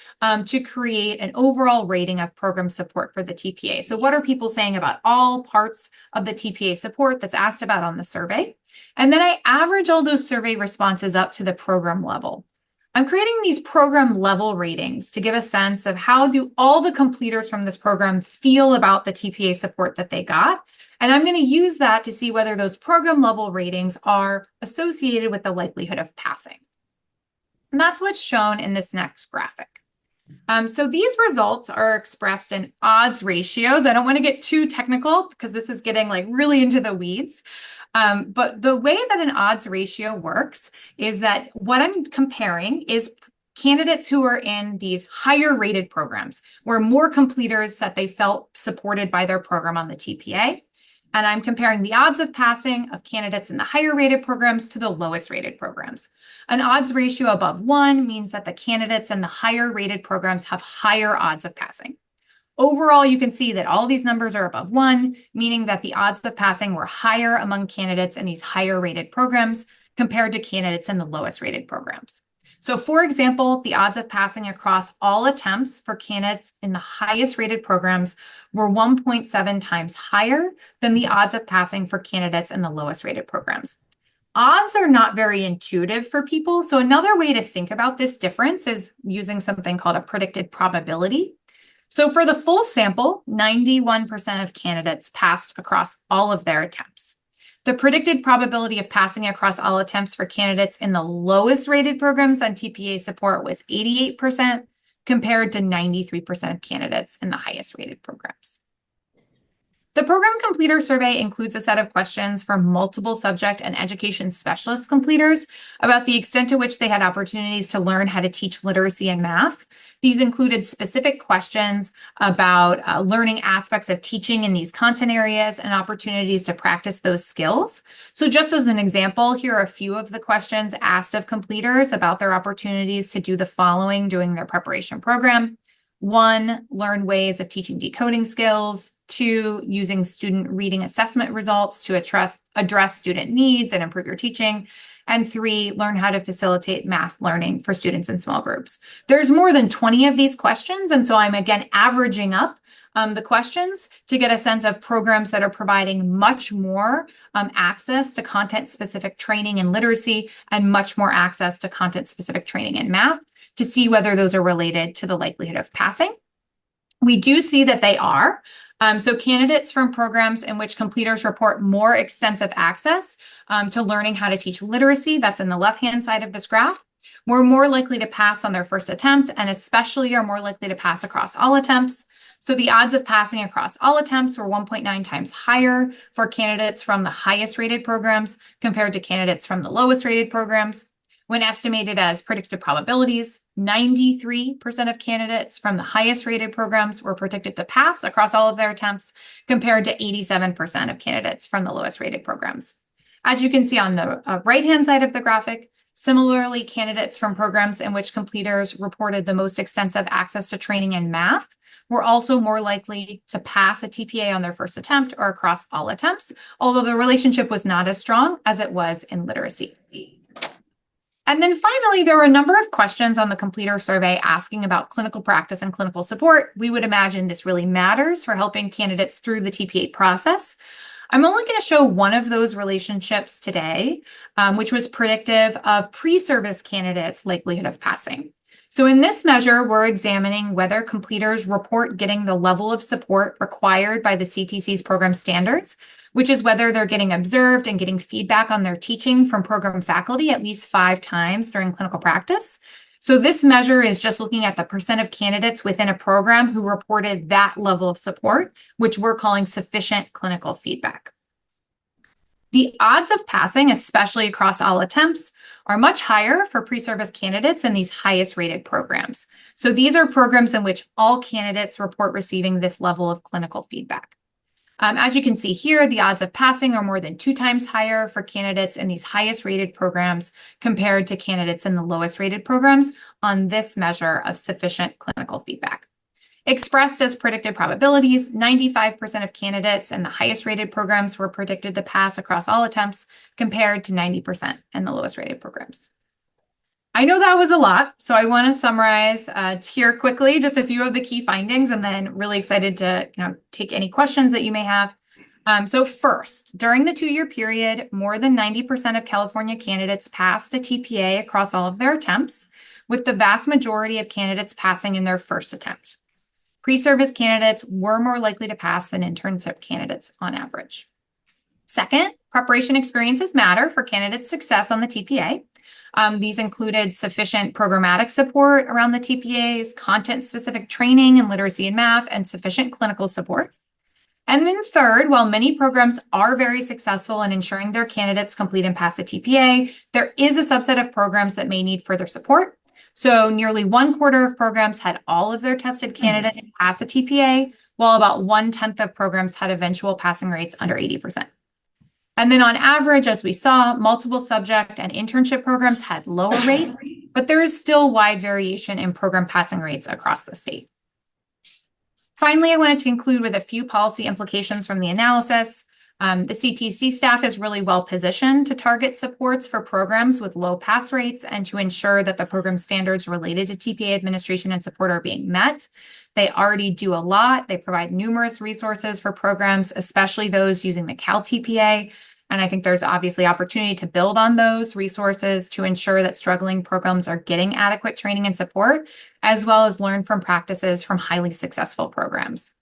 to create an overall rating of program support for the TPA. So what are people saying about all parts of the TPA support that's asked about on the survey? And then I average all those survey responses up to the program level. I'm creating these program level ratings to give a sense of how do all the completers from this program feel about the TPA support that they got. And I'm going to use that to see whether those program level ratings are associated with the likelihood of passing. And that's what's shown in this next graphic. So these results are expressed in odds ratios. I don't want to get too technical because this is getting like really into the weeds. But the way that an odds ratio works is that what I'm comparing is candidates who are in these higher rated programs where more completers said they felt supported by their program on the TPA. And I'm comparing the odds of passing of candidates in the higher rated programs to the lowest rated programs. An odds ratio above 1 means that the candidates in the higher rated programs have higher odds of passing. Overall, you can see that all these numbers are above 1, meaning that the odds of passing were higher among candidates in these higher rated programs compared to candidates in the lowest rated programs. So for example, the odds of passing across all attempts for candidates in the highest rated programs were 1.7 times higher than the odds of passing for candidates in the lowest rated programs. Odds are not very intuitive for people. So another way to think about this difference is using something called a predicted probability. So for the full sample, 91% of candidates passed across all of their attempts. The predicted probability of passing across all attempts for candidates in the lowest rated programs on TPA support was 88% compared to 93% of candidates in the highest rated programs. The Program Completer Survey includes a set of questions for multiple subject and education specialist completers about the extent to which they had opportunities to learn how to teach literacy and math. These included specific questions about learning aspects of teaching in these content areas and opportunities to practice those skills. So just as an example, here are a few of the questions asked of completers about their opportunities to do the following during their preparation program. 1, learn ways of teaching decoding skills. 2, using student reading assessment results to address student needs and improve your teaching. And 3, learn how to facilitate math learning for students in small groups. There's more than 20 of these questions, and so I'm again averaging up the questions to get a sense of programs that are providing much more access to content-specific training and literacy and much more access to content-specific training in math to see whether those are related to the likelihood of passing. We do see that they are. So candidates from programs in which completers report more extensive access to learning how to teach literacy, that's in the left-hand side of this graph, were more likely to pass on their first attempt and especially are more likely to pass across all attempts. So the odds of passing across all attempts were 1.9 times higher for candidates from the highest rated programs compared to candidates from the lowest rated programs. When estimated as predicted probabilities, 93% of candidates from the highest rated programs were predicted to pass across all of their attempts compared to 87% of candidates from the lowest rated programs. As you can see on the right-hand side of the graphic, similarly, candidates from programs in which completers reported the most extensive access to training in math were also more likely to pass a TPA on their first attempt or across all attempts, although the relationship was not as strong as it was in literacy. And then finally, there were a number of questions on the completer survey asking about clinical practice and clinical support. We would imagine this really matters for helping candidates through the TPA process. I'm only going to show one of those relationships today, which was predictive of pre-service candidates' likelihood of passing. So in this measure, we're examining whether completers report getting the level of support required by the CTC's program standards, which is whether they're getting observed and getting feedback on their teaching from program faculty at least 5 times during clinical practice. So this measure is just looking at the percent of candidates within a program who reported that level of support, which we're calling sufficient clinical feedback. The odds of passing, especially across all attempts, are much higher for pre-service candidates in these highest rated programs. So these are programs in which all candidates report receiving this level of clinical feedback. As you can see here, the odds of passing are more than 2 times higher for candidates in these highest rated programs compared to candidates in the lowest rated programs on this measure of sufficient clinical feedback. Expressed as predicted probabilities, 95% of candidates in the highest rated programs were predicted to pass across all attempts compared to 90% in the lowest rated programs. I know that was a lot, so I want to summarize here quickly just a few of the key findings and then really excited to take any questions that you may have. So first, during the 2-year period, more than 90% of California candidates passed a TPA across all of their attempts, with the vast majority of candidates passing in their first attempt. Pre-service candidates were more likely to pass than internship candidates on average. Second, preparation experiences matter for candidates' success on the TPA. These included sufficient programmatic support around the TPAs, content-specific training in literacy and math, and sufficient clinical support. And then third, while many programs are very successful in ensuring their candidates complete and pass a TPA, there is a subset of programs that may need further support. So nearly 1/4 of programs had all of their tested candidates pass a TPA, while about 1/10 of programs had eventual passing rates under 80%. And then on average, as we saw, multiple subject and internship programs had lower rates, but there is still wide variation in program passing rates across the state. Finally, I wanted to conclude with a few policy implications from the analysis. The CTC staff is really well positioned to target supports for programs with low pass rates and to ensure that the program standards related to TPA administration and support are being met. They already do a lot. They provide numerous resources for programs, especially those using the Cal TPA. And I think there's obviously opportunity to build on those resources to ensure that struggling programs are getting adequate training and support, as well as learn from practices from highly successful programs.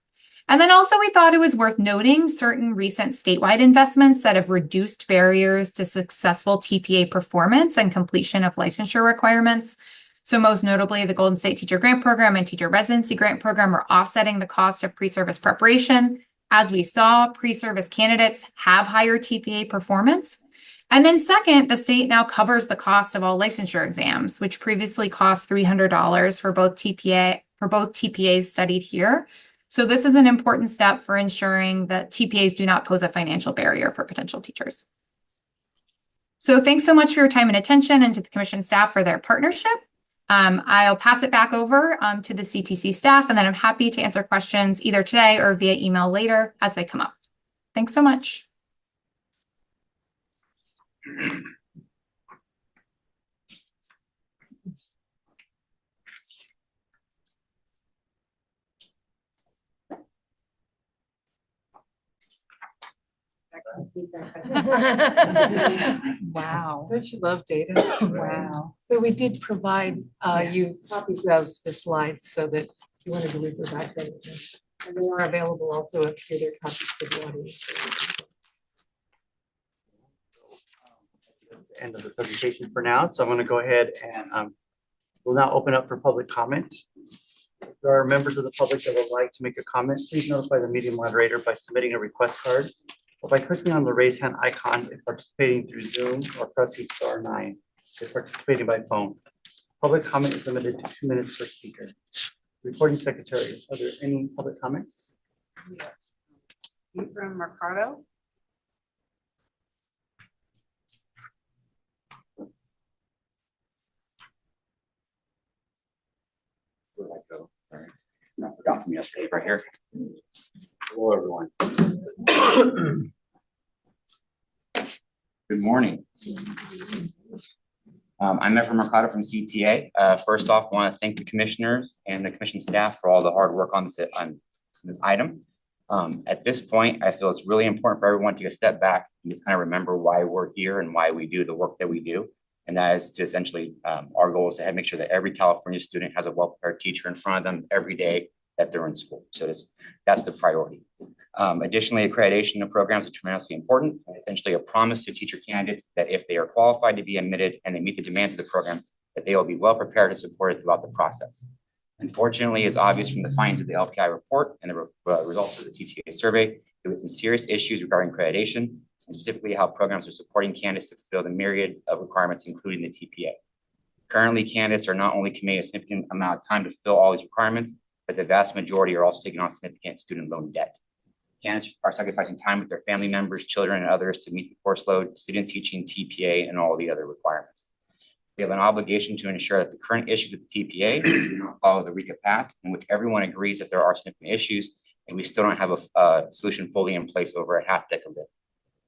And then also we thought it was worth noting certain recent statewide investments that have reduced barriers to successful TPA performance and completion of licensure requirements. So most notably, the Golden State Teacher Grant Program and Teacher Residency Grant Program are offsetting the cost of pre-service preparation. As we saw, pre-service candidates have higher TPA performance. And then second, the state now covers the cost of all licensure exams, which previously cost $300 for both TPAs studied here. So this is an important step for ensuring that TPAs do not pose a financial barrier for potential teachers. So thanks so much for your time and attention, and to the Commission staff for their partnership. I'll pass it back over to the CTC staff, and then I'm happy to answer questions either today or via email later as they come up. Thanks so much. Wow. Don't you love data? Wow. But we did provide you copies of the slides so that you wanted to refer back to them. And they are available also up here. They're copies for the audience. That's the end of the presentation for now. So I'm going to go ahead and we'll now open up for public comment. If there are members of the public that would like to make a comment, please notify the meeting moderator by submitting a request card or by clicking on the raise hand icon if participating through Zoom, or pressing *9 if participating by phone. Public comment is limited to 2 minutes per speaker. Recording secretary, are there any public comments? From Mercado. Where did I go? Sorry. No, I forgot from yesterday, right here. Hello, everyone. Good morning. I'm Efren Mercado from CTA. First off, I want to thank the commissioners and the commission staff for all the hard work on this item. At this point, I feel it's really important for everyone to take a step back and just kind of remember why we're here and why we do the work that we do. And that is to essentially, our goal is to make sure that every California student has a well-prepared teacher in front of them every day that they're in school. So that's the priority. Additionally, accreditation of programs are tremendously important, and essentially a promise to teacher candidates that if they are qualified to be admitted and they meet the demands of the program, that they will be well prepared and supported throughout the process. Unfortunately, it's obvious from the findings of the LPI report and the results of the CTA survey, there were some serious issues regarding accreditation, and specifically how programs are supporting candidates to fulfill the myriad of requirements, including the TPA. Currently, candidates are not only committing a significant amount of time to fulfill all these requirements, but the vast majority are also taking on significant student loan debt. Candidates are sacrificing time with their family members, children, and others to meet the course load, student teaching, TPA, and all the other requirements. We have an obligation to ensure that the current issues with the TPA do not follow the RECA path, in which everyone agrees that there are significant issues, and we still don't have a solution fully in place over a half decade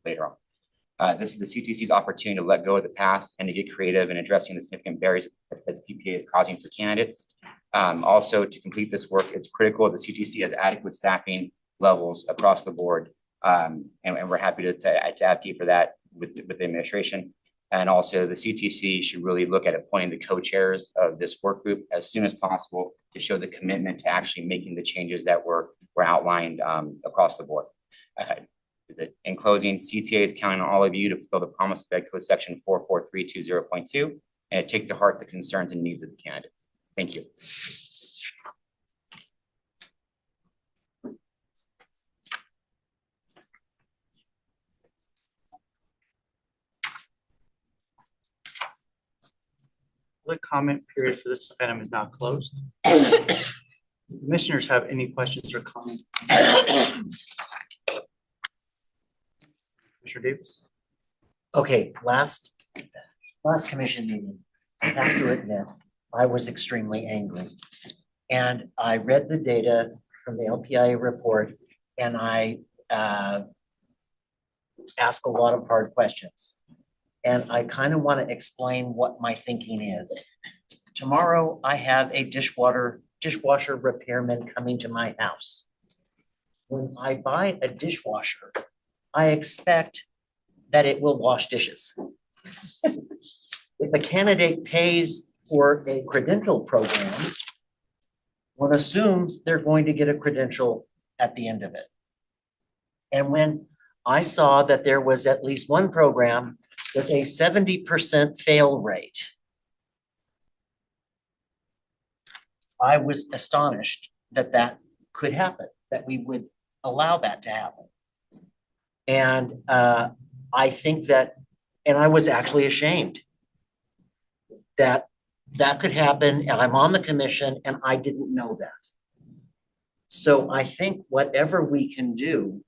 later on. This is the CTC's opportunity to let go of the past and to get creative in addressing the significant barriers that the TPA is causing for candidates. Also, to complete this work, it's critical that the CTC has adequate staffing levels across the board, and we're happy to advocate for that with the administration. And also, the CTC should really look at appointing the co-chairs of this work group as soon as possible to show the commitment to actually making the changes that were outlined across the board. In closing, CTA is counting on all of you to fulfill the promise of Ed Code Section 44320.2 and to take to heart the concerns and needs of the candidates. Thank you. The comment period for this item is now closed. Commissioners have any questions or comments? Commissioner Davis? Okay, last commission meeting, I have to admit, I was extremely angry. And I read the data from the LPI report and I asked a lot of hard questions. And I kind of want to explain what my thinking is. Tomorrow, I have a dishwasher repairman coming to my house. When I buy a dishwasher, I expect that it will wash dishes. If a candidate pays for a credential program, one assumes they're going to get a credential at the end of it. And when I saw that there was at least one program with a 70% fail rate, I was astonished that that could happen, that we would allow that to happen. And I think that, and I was actually ashamed that that could happen, and I'm on the commission and I didn't know that. So I think whatever we can do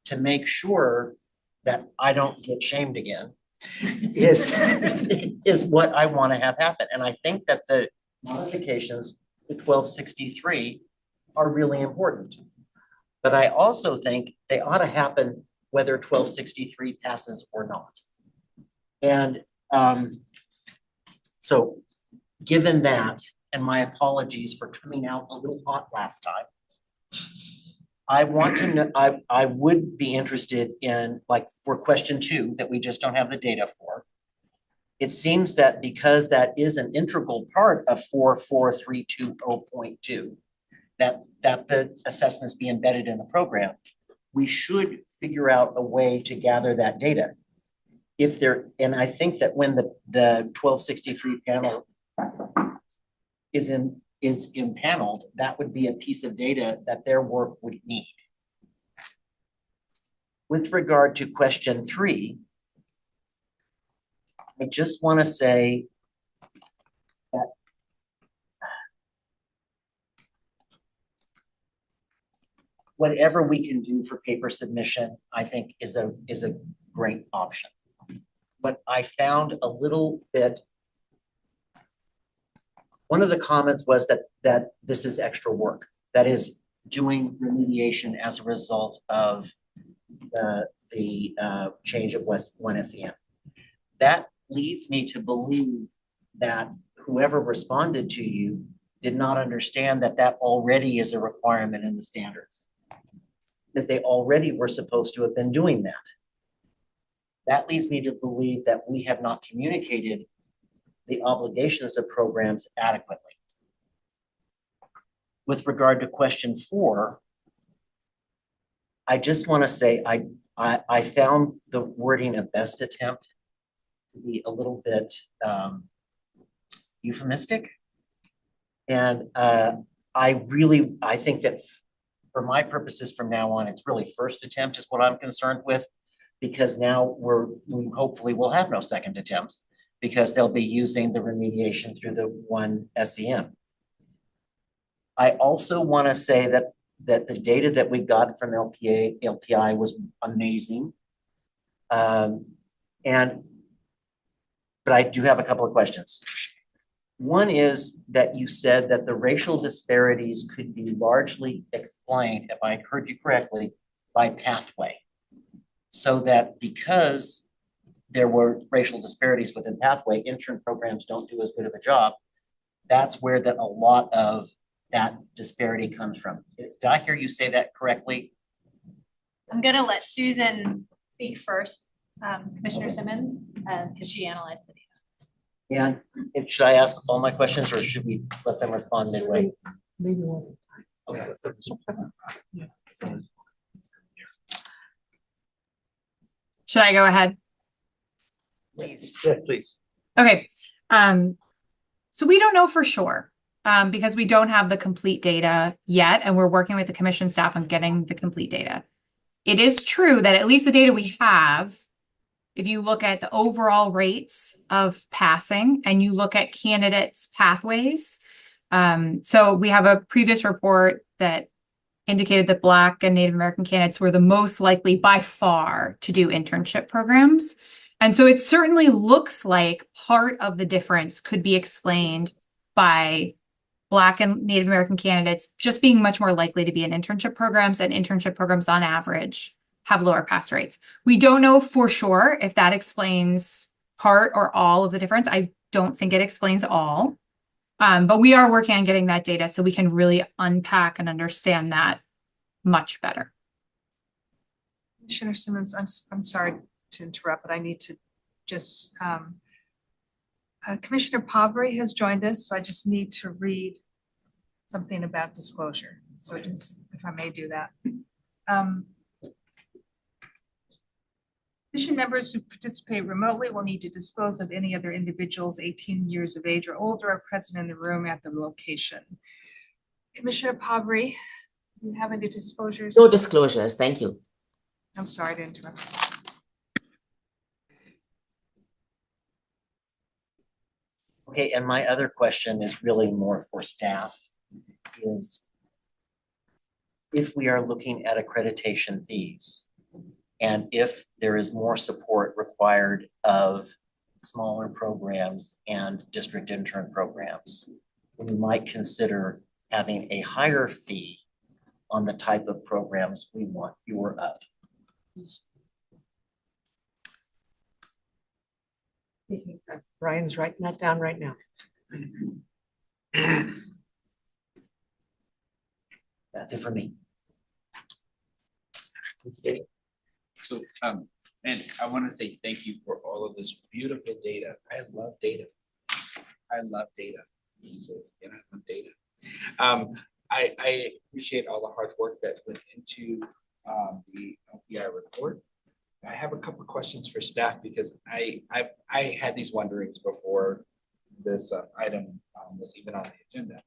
to make sure that I don't get shamed again is what I want to have happen. And I think that the modifications to 1263 are really important. But I also think they ought to happen whether 1263 passes or not. And so given that, and my apologies for coming out a little hot last time, I want to know, I would be interested in, like, for question 2, that we just don't have the data for. It seems that because that is an integral part of 44320.2, that the assessments be embedded in the program, we should figure out a way to gather that data. If there, and I think that when the 1263 panel is impaneled, that would be a piece of data that their work would need. With regard to question 3, I just want to say that whatever we can do for paper submission, I think is a great option. But I found a little bit, one of the comments was that this is extra work. That is doing remediation as a result of the change of one SEM. That leads me to believe that whoever responded to you did not understand that that already is a requirement in the standards, because they already were supposed to have been doing that. That leads me to believe that we have not communicated the obligations of programs adequately. With regard to question 4, I just want to say I found the wording of best attempt to be a little bit euphemistic. And I think that for my purposes from now on, it's really first attempt is what I'm concerned with, because now we hopefully will have no second attempts, because they'll be using the remediation through the one SEM. I also want to say that the data that we got from LPI was amazing. But I do have a couple of questions. One is that you said that the racial disparities could be largely explained, if I heard you correctly, by pathway. So that because there were racial disparities within pathway, intern programs don't do as good of a job. That's where a lot of that disparity comes from. Did I hear you say that correctly? I'm gonna let Susan speak first, Commissioner Simmons, because she analyzed the data. And should I ask all my questions, or should we let them respond midway? Maybe one. Okay. Should I go ahead? Please. Yes, please. Okay. So we don't know for sure because we don't have the complete data yet, and we're working with the commission staff on getting the complete data. It is true that at least the data we have, if you look at the overall rates of passing and you look at candidates' pathways, so we have a previous report that indicated that Black and Native American candidates were the most likely by far to do internship programs. And so it certainly looks like part of the difference could be explained by Black and Native American candidates just being much more likely to be in internship programs, and internship programs on average have lower pass rates. We don't know for sure if that explains part or all of the difference. I don't think it explains all. But we are working on getting that data so we can really unpack and understand that much better. Commissioner Simmons, I'm sorry to interrupt, but I need to just, Commissioner Pavre has joined us, so I just need to read something about disclosure. So just, if I may do that. Commission members who participate remotely will need to disclose if any other individuals 18 years of age or older are present in the room at the location. Commissioner Pavre, do you have any disclosures? No disclosures, thank you. I'm sorry to interrupt. Okay, and my other question is really more for staff, is if we are looking at accreditation fees, and if there is more support required of smaller programs and district intern programs, we might consider having a higher fee on the type of programs we want fewer of. Brian's writing that down right now. That's it for me. So, and I want to say thank you for all of this beautiful data. I love data. I love data. And I love data. I appreciate all the hard work that went into the LPI report. I have a couple of questions for staff because I had these wonderings before this item was even on the agenda.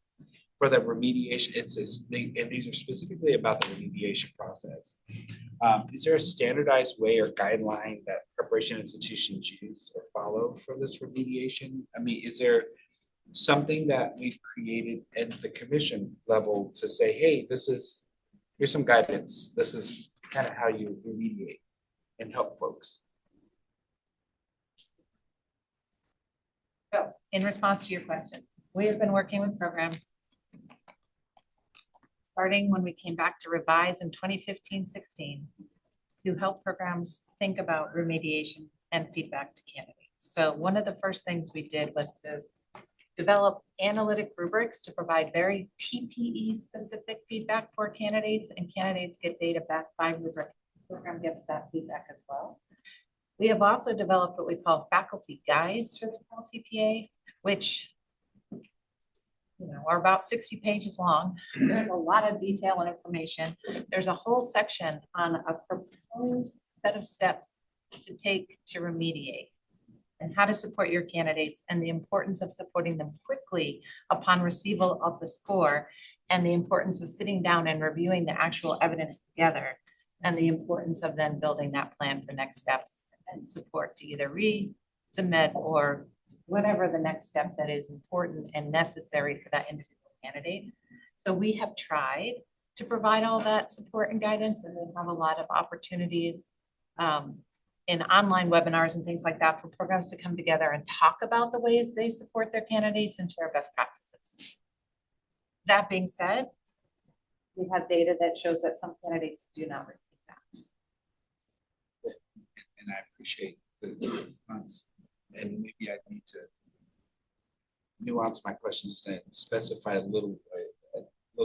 For the remediation, and these are specifically about the remediation process. Is there a standardized way or guideline that preparation institutions use or follow for this remediation? I mean, is there something that we've created at the commission level to say, hey, here's some guidance. This is kind of how you remediate and help folks? So in response to your question, we have been working with programs starting when we came back to revise in 2015-16 to help programs think about remediation and feedback to candidates. So one of the first things we did was to develop analytic rubrics to provide very TPE specific feedback for candidates, and candidates get data back by rubric. The program gets that feedback as well. We have also developed what we call faculty guides for the LTPA, which are about 60 pages long. There's a lot of detail and information. There's a whole section on a proposed set of steps to take to remediate and how to support your candidates and the importance of supporting them quickly upon receival of the score, and the importance of sitting down and reviewing the actual evidence together, and the importance of then building that plan for next steps and support to either resubmit or whatever the next step that is important and necessary for that individual candidate. So we have tried to provide all that support and guidance, and we have a lot of opportunities in online webinars and things like that for programs to come together and talk about the ways they support their candidates and share best practices. That being said, we have data that shows that some candidates do not repeat that. And I appreciate the response. And maybe I need to nuance my question just to specify a little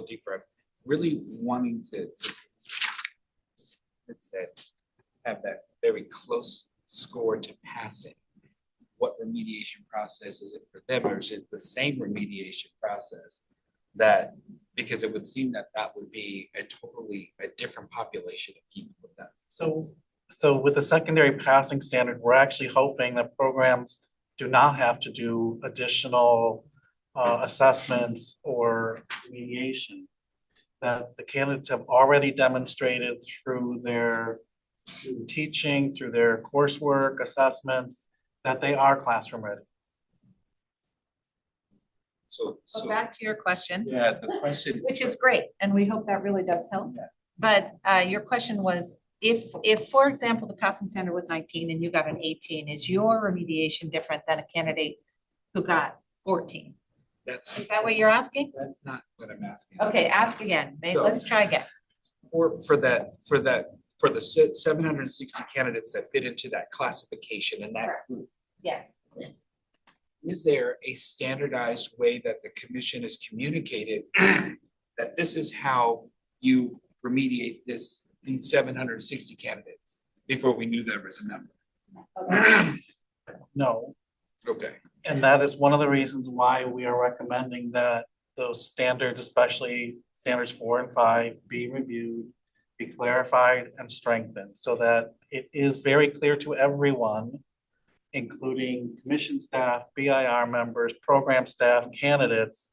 deeper. I'm really wanting to have that very close score to passing. What remediation process is it for them, or is it the same remediation process? That, because it would seem that would be a different population of people with that. So with the secondary passing standard, we're actually hoping that programs do not have to do additional assessments or remediation. That the candidates have already demonstrated through their teaching, through their coursework, assessments, that they are classroom ready. So back to your question. Yeah, the question. Which is great, and we hope that really does help. But your question was, if, for example, the passing standard was 19 and you got an 18, is your remediation different than a candidate who got 14? Is that what you're asking? That's not what I'm asking. Okay, ask again. Let's try again. For the 760 candidates that fit into that classification and that group. Yes. Is there a standardized way that the commission has communicated that this is how you remediate these 760 candidates before we knew there was a number? No. Okay. And that is one of the reasons why we are recommending that those standards, especially standards 4 and 5, be reviewed, be clarified and strengthened so that it is very clear to everyone, including commission staff, BIR members, program staff, candidates,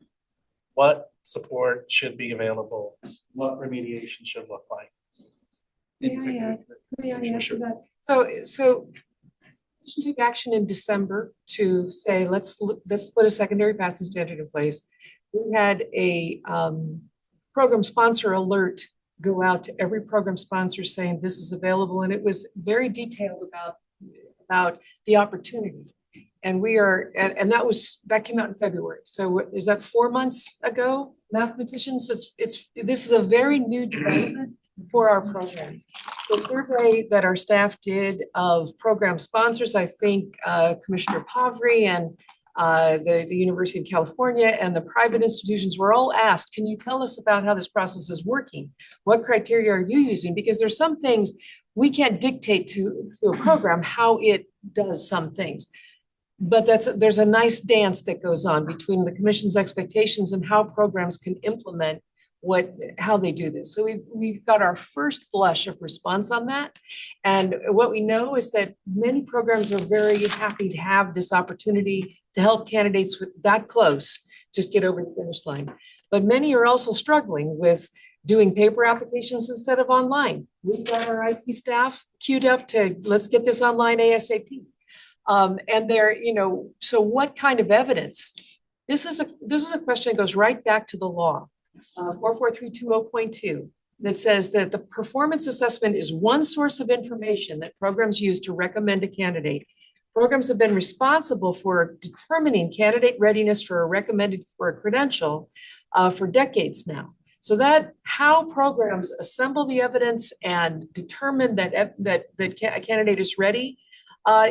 what support should be available, what remediation should look like. May I add to that? So we took action in December to say, let's put a secondary passing standard in place. We had a program sponsor alert go out to every program sponsor saying this is available, and it was very detailed about the opportunity. And that came out in February. So is that 4 months ago, mathematicians? This is a very new development for our program. The survey that our staff did of program sponsors, I think Commissioner Pavri and the University of California and the private institutions were all asked, can you tell us about how this process is working? What criteria are you using? Because there's some things we can't dictate to a program how it does some things. But there's a nice dance that goes on between the commission's expectations and how programs can implement how they do this. So we've got our first blush of response on that. And what we know is that many programs are very happy to have this opportunity to help candidates with that close just get over the finish line. But many are also struggling with doing paper applications instead of online. We've got our IT staff queued up to let's get this online ASAP. And they're, so what kind of evidence? This is a question that goes right back to the law. 44320.2 that says that the performance assessment is one source of information that programs use to recommend a candidate. Programs have been responsible for determining candidate readiness for a credential for decades now. So that how programs assemble the evidence and determine that a candidate is ready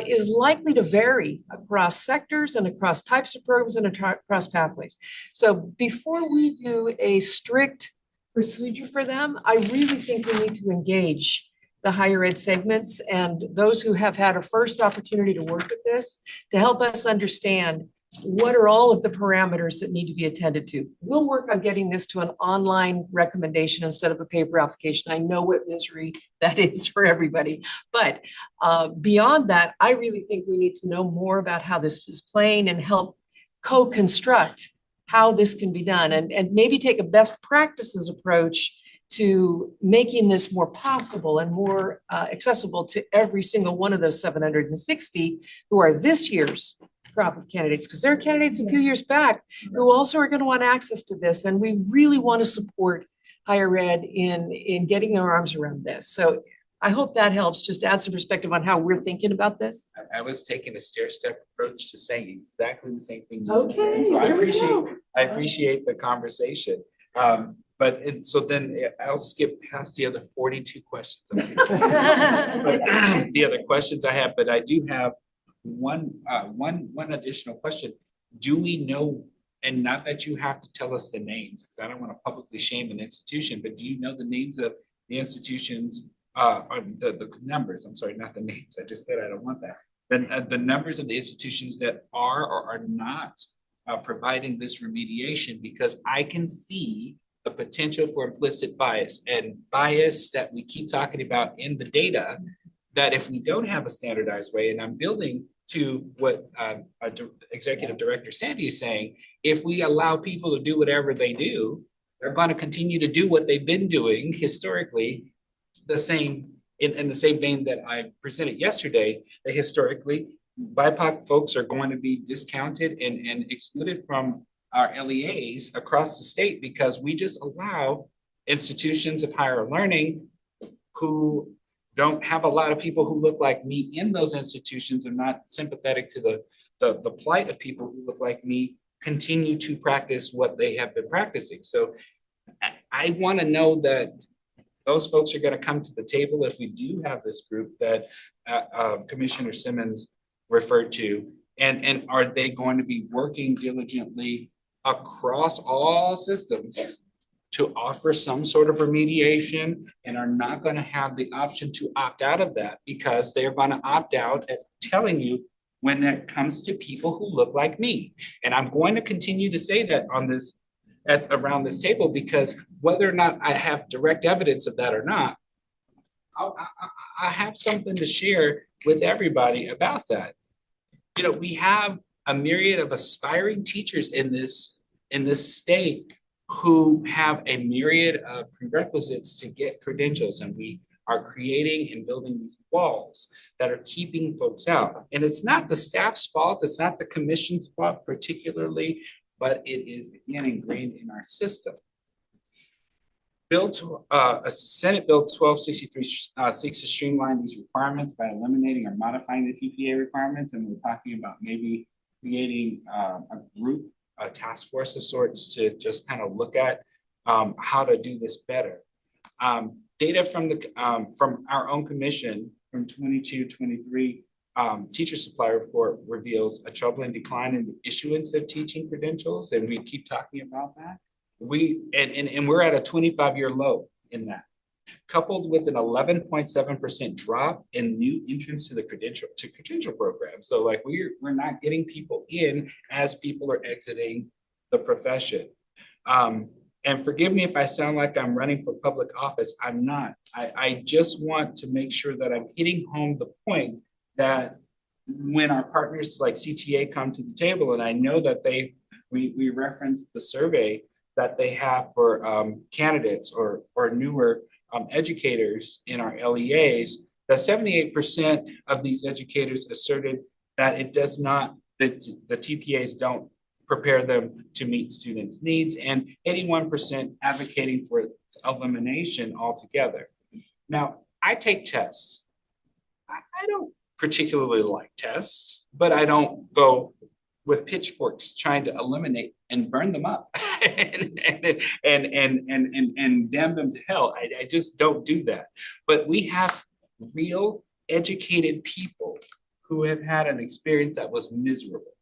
is likely to vary across sectors and across types of programs and across pathways. So before we do a strict procedure for them, I really think we need to engage the higher ed segments and those who have had a first opportunity to work with this to help us understand what are all of the parameters that need to be attended to. We'll work on getting this to an online recommendation instead of a paper application. I know what misery that is for everybody. But beyond that, I really think we need to know more about how this is playing and help co-construct how this can be done and maybe take a best practices approach to making this more possible and more accessible to every single one of those 760 who are this year's crop of candidates, because there are candidates a few years back who also are going to want access to this. And we really want to support higher ed in getting their arms around this. So I hope that helps just add some perspective on how we're thinking about this. I was taking a stair-step approach to saying exactly the same thing. Okay, So there we go. I appreciate the conversation. So then I'll skip past the other 42 questions. The other questions I have, but I do have one additional question. Do we know, and not that you have to tell us the names, because I don't want to publicly shame an institution, but do you know the names of the institutions, or the numbers? I'm sorry, not the names. I just said I don't want that. The numbers of the institutions that are or are not providing this remediation, because I can see the potential for implicit bias and bias that we keep talking about in the data, that if we don't have a standardized way, and I'm building to what Executive Director Sandy is saying, if we allow people to do whatever they do, they're going to continue to do what they've been doing historically, the same in the same vein that I presented yesterday, that historically BIPOC folks are going to be discounted and excluded from our LEAs across the state because we just allow institutions of higher learning who don't have a lot of people who look like me in those institutions and not sympathetic to the plight of people who look like me continue to practice what they have been practicing. So I want to know that those folks are going to come to the table if we do have this group that Commissioner Simmons referred to, and are they going to be working diligently across all systems to offer some sort of remediation, and are not going to have the option to opt out of that because they're going to opt out at telling you when it comes to people who look like me. And I'm going to continue to say that on this around this table, because whether or not I have direct evidence of that or not, I have something to share with everybody about that. You know, we have a myriad of aspiring teachers in this state who have a myriad of prerequisites to get credentials, and we are creating and building these walls that are keeping folks out. And it's not the staff's fault, it's not the commission's fault particularly, but it is again ingrained in our system. Senate Bill 1263 seeks to streamline these requirements by eliminating or modifying the TPA requirements, and we're talking about maybe creating a group, a task force of sorts to just kind of look at how to do this better. Data from our own commission from 22-23 teacher supply report reveals a troubling decline in the issuance of teaching credentials, and we keep talking about that. And we're at a 25-year low in that, coupled with an 11.7% drop in new entrants to the credential program. So like we're not getting people in as people are exiting the profession. And forgive me if I sound like I'm running for public office. I'm not. I just want to make sure that I'm hitting home the point that when our partners like CTA come to the table, and I know that we reference the survey that they have for candidates or newer educators in our LEAs, that 78% of these educators asserted that that the TPAs don't prepare them to meet students' needs, and 81% advocating for its elimination altogether. Now, I take tests. I don't particularly like tests, but I don't go with pitchforks trying to eliminate and burn them up and damn them to hell. I just don't do that. But we have real educated people who have had an experience that was miserable.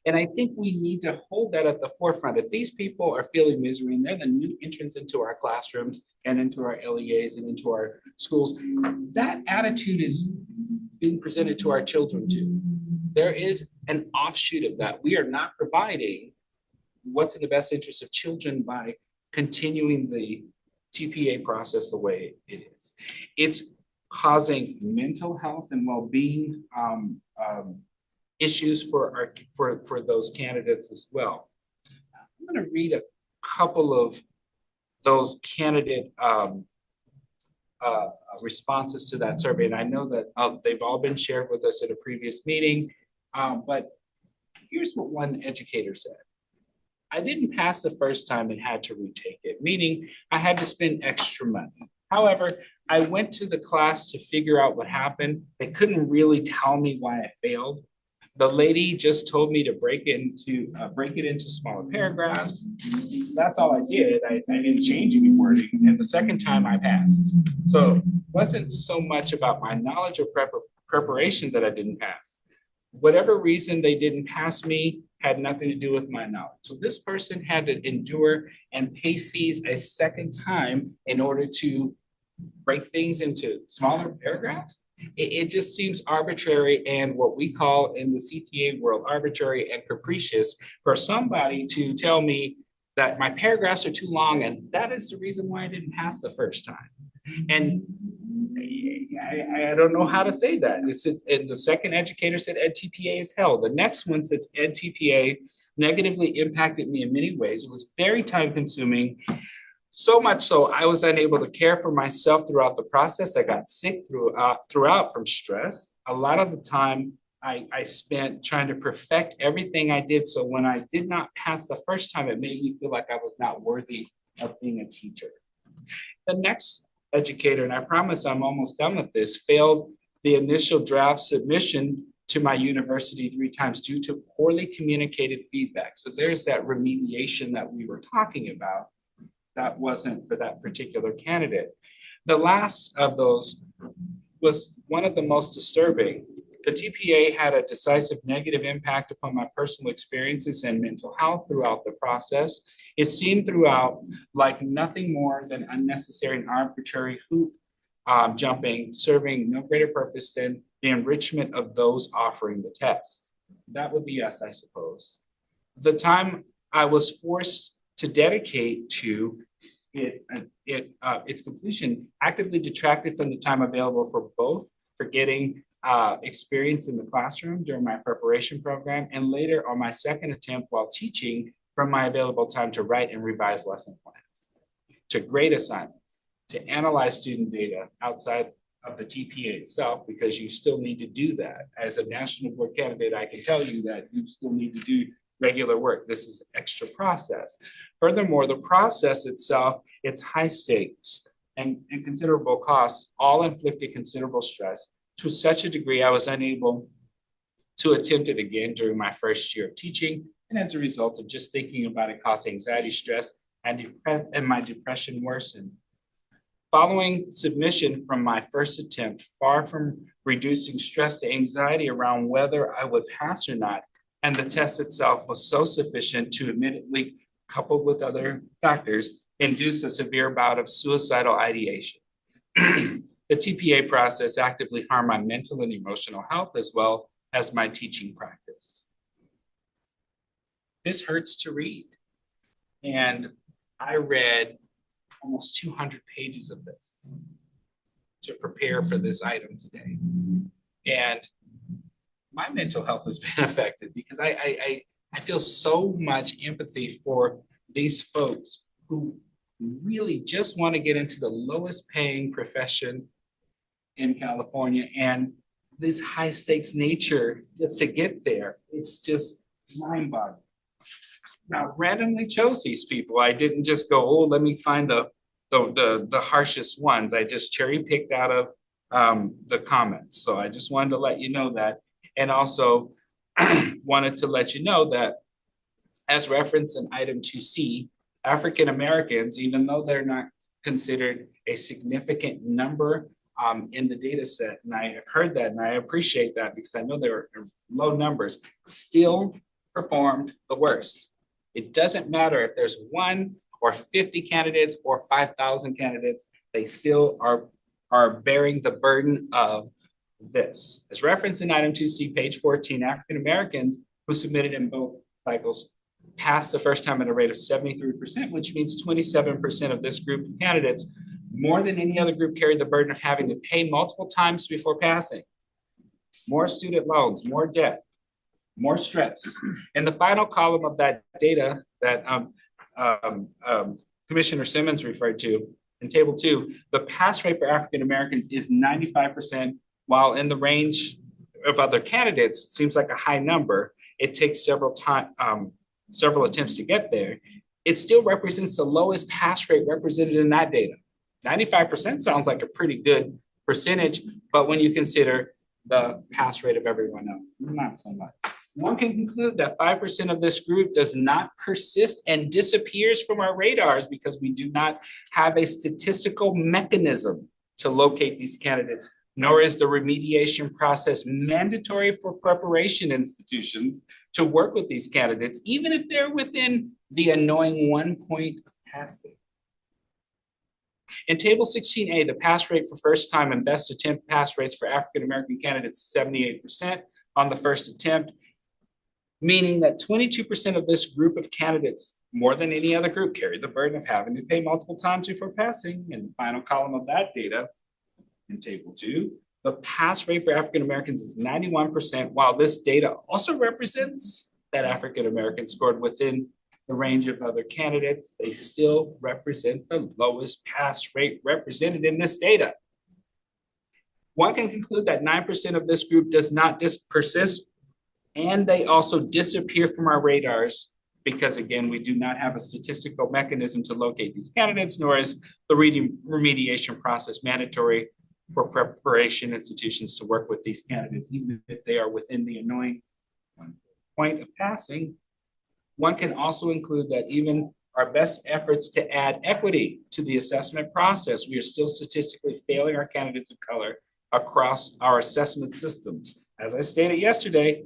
And I think we need to hold that at the forefront. If these people are feeling misery and they're the new entrants into our classrooms and into our LEAs and into our schools, that attitude is being presented to our children too. There is an offshoot of that. We are not providing what's in the best interest of children by continuing the TPA process the way it is. It's causing mental health and well-being issues for those candidates as well. I'm going to read a couple of those candidate responses to that survey, and I know that they've all been shared with us at a previous meeting, but here's what one educator said. I didn't pass the first time and had to retake it, meaning I had to spend extra money. However, I went to the class to figure out what happened. They couldn't really tell me why I failed. The lady just told me to break it into smaller paragraphs. That's all I did. I didn't change any wording. And the second time I passed. So it wasn't so much about my knowledge or preparation that I didn't pass. Whatever reason they didn't pass me had nothing to do with my knowledge. So this person had to endure and pay fees a second time in order to break things into smaller paragraphs. It just seems arbitrary and what we call in the CTA world, arbitrary and capricious for somebody to tell me that my paragraphs are too long and that is the reason why I didn't pass the first time. And I don't know how to say that. And the second educator said Ed TPA is hell. The next one says Ed TPA negatively impacted me in many ways. It was very time consuming. So much so, I was unable to care for myself throughout the process. I got sick throughout from stress. A lot of the time I spent trying to perfect everything I did. So when I did not pass the first time, it made me feel like I was not worthy of being a teacher. The next educator, and I promise I'm almost done with this, failed the initial draft submission to my university 3 times due to poorly communicated feedback. So there's that remediation that we were talking about. That wasn't for that particular candidate. The last of those was one of the most disturbing. The TPA had a decisive negative impact upon my personal experiences and mental health throughout the process. It seemed throughout like nothing more than unnecessary and arbitrary hoop jumping, serving no greater purpose than the enrichment of those offering the test. That would be us, I suppose. The time I was forced to dedicate to its completion actively detracted from the time available for getting experience in the classroom during my preparation program and later on my second attempt while teaching from my available time to write and revise lesson plans, to grade assignments, to analyze student data outside of the TPA itself, because you still need to do that. As a national board candidate, I can tell you that you still need to do regular work. This is extra process. Furthermore, the process itself, it's high stakes and considerable costs, all inflicted considerable stress. To such a degree, I was unable to attempt it again during my first year of teaching. And as a result of just thinking about it caused anxiety, stress, and my depression worsened. Following submission from my first attempt, far from reducing stress to anxiety around whether I would pass or not, and the test itself was so sufficient to admittedly, coupled with other factors, induce a severe bout of suicidal ideation. The TPA process actively harmed my mental and emotional health as well as my teaching practice. This hurts to read. And I read almost 200 pages of this to prepare for this item today. And my mental health has been affected because I feel so much empathy for these folks who really just want to get into the lowest paying profession in California, and this high stakes nature just to get there. It's just mind boggling. Now, randomly chose these people. I didn't just go, oh, let me find the harshest ones. I just cherry picked out of the comments. So I just wanted to let you know that. And also wanted to let you know that as referenced in item 2C, African Americans, even though they're not considered a significant number in the data set, and I have heard that and I appreciate that because I know there are low numbers, still performed the worst. It doesn't matter if there's 1 or 50 candidates or 5,000 candidates, they still are bearing the burden of this. As referenced in item 2C, page 14, African Americans who submitted in both cycles passed the first time at a rate of 73%, which means 27% of this group of candidates, more than any other group, carried the burden of having to pay multiple times before passing. More student loans, more debt, more stress. In the final column of that data that Commissioner Simmons referred to in table 2, the pass rate for African Americans is 95%, while in the range of other candidates, it seems like a high number. It takes several attempts to get there. It still represents the lowest pass rate represented in that data. 95% sounds like a pretty good percentage, but when you consider the pass rate of everyone else, not so much. One can conclude that 5% of this group does not persist and disappears from our radars because we do not have a statistical mechanism to locate these candidates, nor is the remediation process mandatory for preparation institutions to work with these candidates, even if they're within the annoying 1 point passing. In table 16A, the pass rate for first time and best attempt pass rates for African American candidates, 78% on the first attempt, meaning that 22% of this group of candidates, more than any other group, carry the burden of having to pay multiple times before passing. In the final column of that data, in table 2, the pass rate for African Americans is 91%, while this data also represents that African Americans scored within the range of other candidates. They still represent the lowest pass rate represented in this data. One can conclude that 9% of this group does not persist, and they also disappear from our radars because, again, we do not have a statistical mechanism to locate these candidates, nor is the remediation process mandatory for preparation institutions to work with these candidates, even if they are within the annoying point of passing. One can also include that even our best efforts to add equity to the assessment process, we are still statistically failing our candidates of color across our assessment systems. As I stated yesterday,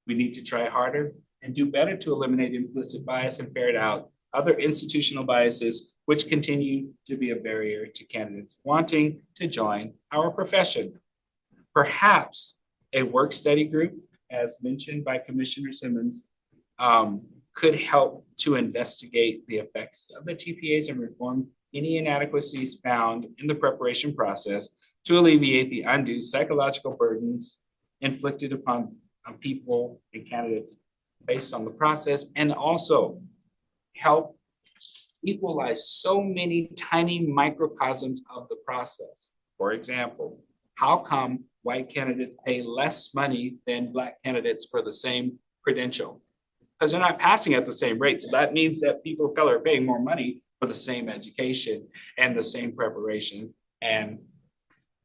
we need to try harder and do better to eliminate implicit bias and ferret out other institutional biases, which continue to be a barrier to candidates wanting to join our profession. Perhaps a work study group, as mentioned by Commissioner Simmons, could help to investigate the effects of the TPAs and reform any inadequacies found in the preparation process to alleviate the undue psychological burdens inflicted upon people and candidates based on the process, and also help equalize so many tiny microcosms of the process. For example, how come white candidates pay less money than Black candidates for the same credential? Because they're not passing at the same rate. So that means that people of color are paying more money for the same education and the same preparation, and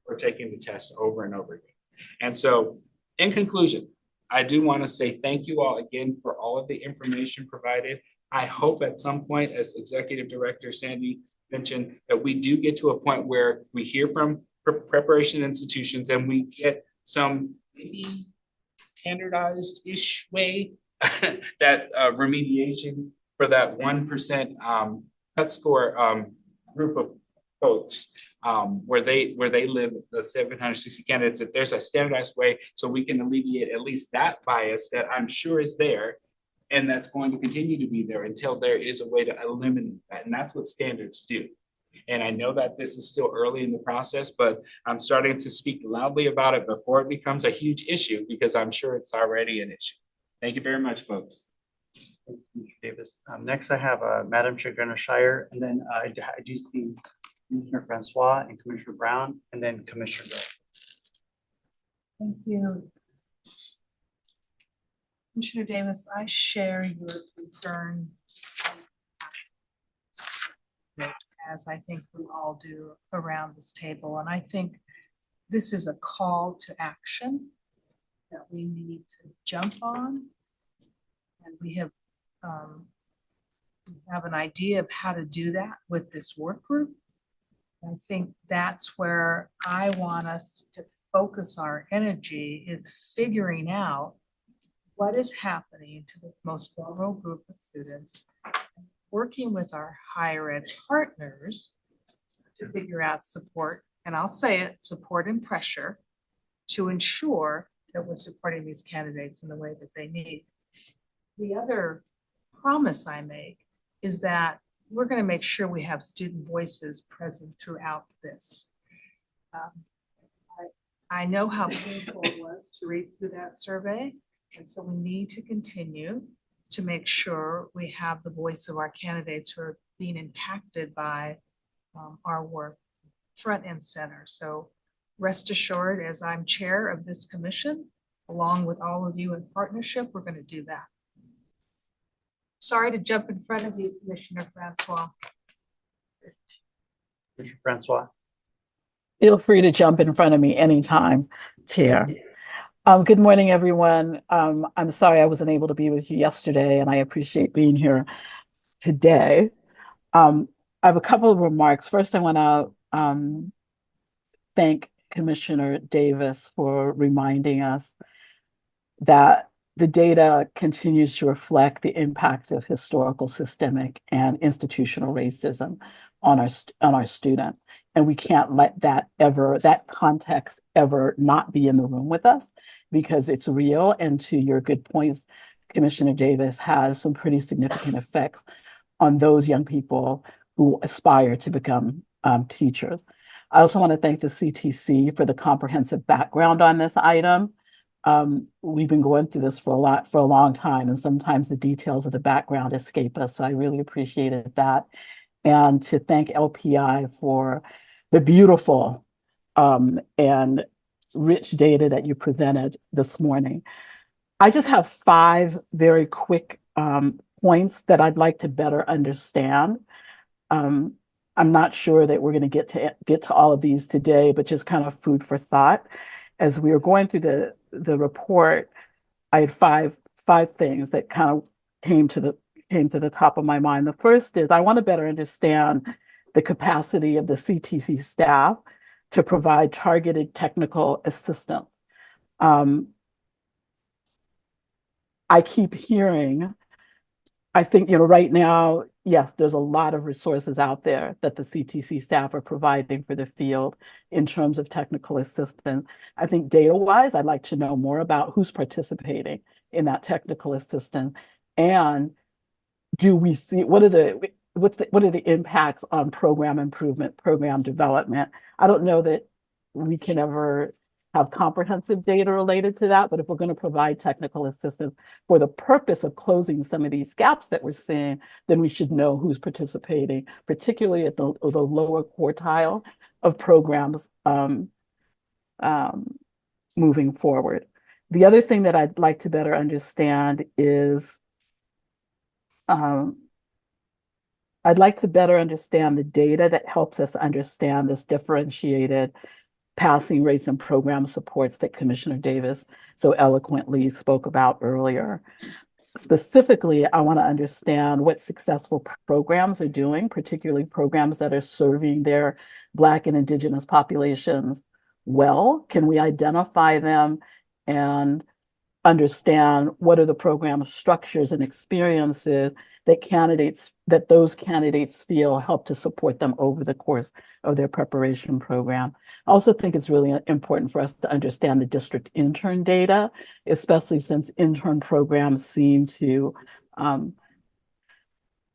we're taking the test over and over again. And so in conclusion, I do want to say thank you all again for all of the information provided. I hope at some point, as Executive Director Sandy mentioned that we do get to a point where we hear from preparation institutions and we get some maybe standardized-ish way that remediation for that 1% cut score group of folks where they live, the 760 candidates, if there's a standardized way so we can alleviate at least that bias that I'm sure is there and that's going to continue to be there until there is a way to eliminate that. And that's what standards do. And I know that this is still early in the process, but I'm starting to speak loudly about it before it becomes a huge issue because I'm sure it's already an issue. Thank you very much, folks. Thank you, Mr. Davis. Next I have Madam Chair Shire, and then I do see Commissioner Francois and Commissioner Brown, and then Commissioner Gray. Thank you. Commissioner Davis, I share your concern, as I think we all do around this table. And I think this is a call to action that we need to jump on. And we have an idea of how to do that with this work group. I think that's where I want us to focus our energy, is figuring out what is happening to this most vulnerable group of students, working with our higher ed partners to figure out support, and I'll say it, support and pressure to ensure that we're supporting these candidates in the way that they need. The other promise I make is that we're going to make sure we have student voices present throughout this. I know how painful it was to read through that survey, and so we need to continue to make sure we have the voice of our candidates who are being impacted by our work front and center. So rest assured, as I'm chair of this commission, along with all of you in partnership, we're going to do that. Sorry to jump in front of you, Commissioner Francois. Commissioner Francois. Feel free to jump in front of me anytime, Chair. Good morning, everyone. I'm sorry I wasn't able to be with you yesterday, and I appreciate being here today. I have a couple of remarks. First, I want to thank Commissioner Davis for reminding us that the data continues to reflect the impact of historical, systemic, and institutional racism on our students. And we can't let that context ever not be in the room with us, because it's real. And to your good points, Commissioner Davis, has some pretty significant effects on those young people who aspire to become teachers. I also want to thank the CTC for the comprehensive background on this item. We've been going through this for a long time, and sometimes the details of the background escape us. So I really appreciated that. And to thank LPI for the beautiful and rich data that you presented this morning. I just have 5 very quick points that I'd like to better understand. I'm not sure that we're going to get to all of these today, but just kind of food for thought. As we were going through the report, I had five things that kind of came to the top of my mind. The first is I want to better understand the capacity of the CTC staff to provide targeted technical assistance. I keep hearing, I think, right now, yes, there's a lot of resources out there that the CTC staff are providing for the field in terms of technical assistance. I think data-wise, I'd like to know more about who's participating in that technical assistance, and do we see what are the impacts on program improvement, program development? I don't know that we can ever have comprehensive data related to that, but if we're going to provide technical assistance for the purpose of closing some of these gaps that we're seeing, then we should know who's participating, particularly at the lower quartile of programs moving forward. The other thing that I'd like to better understand is I'd like to better understand the data that helps us understand this differentiated passing rates and program supports that Commissioner Davis so eloquently spoke about earlier. specifically, I want to understand what successful programs are doing, particularly programs that are serving their Black and Indigenous populations well. Can we identify them and understand what are the program structures and experiences that those candidates feel help to support them over the course of their preparation program. I also think it's really important for us to understand the district intern data, especially since intern programs seem to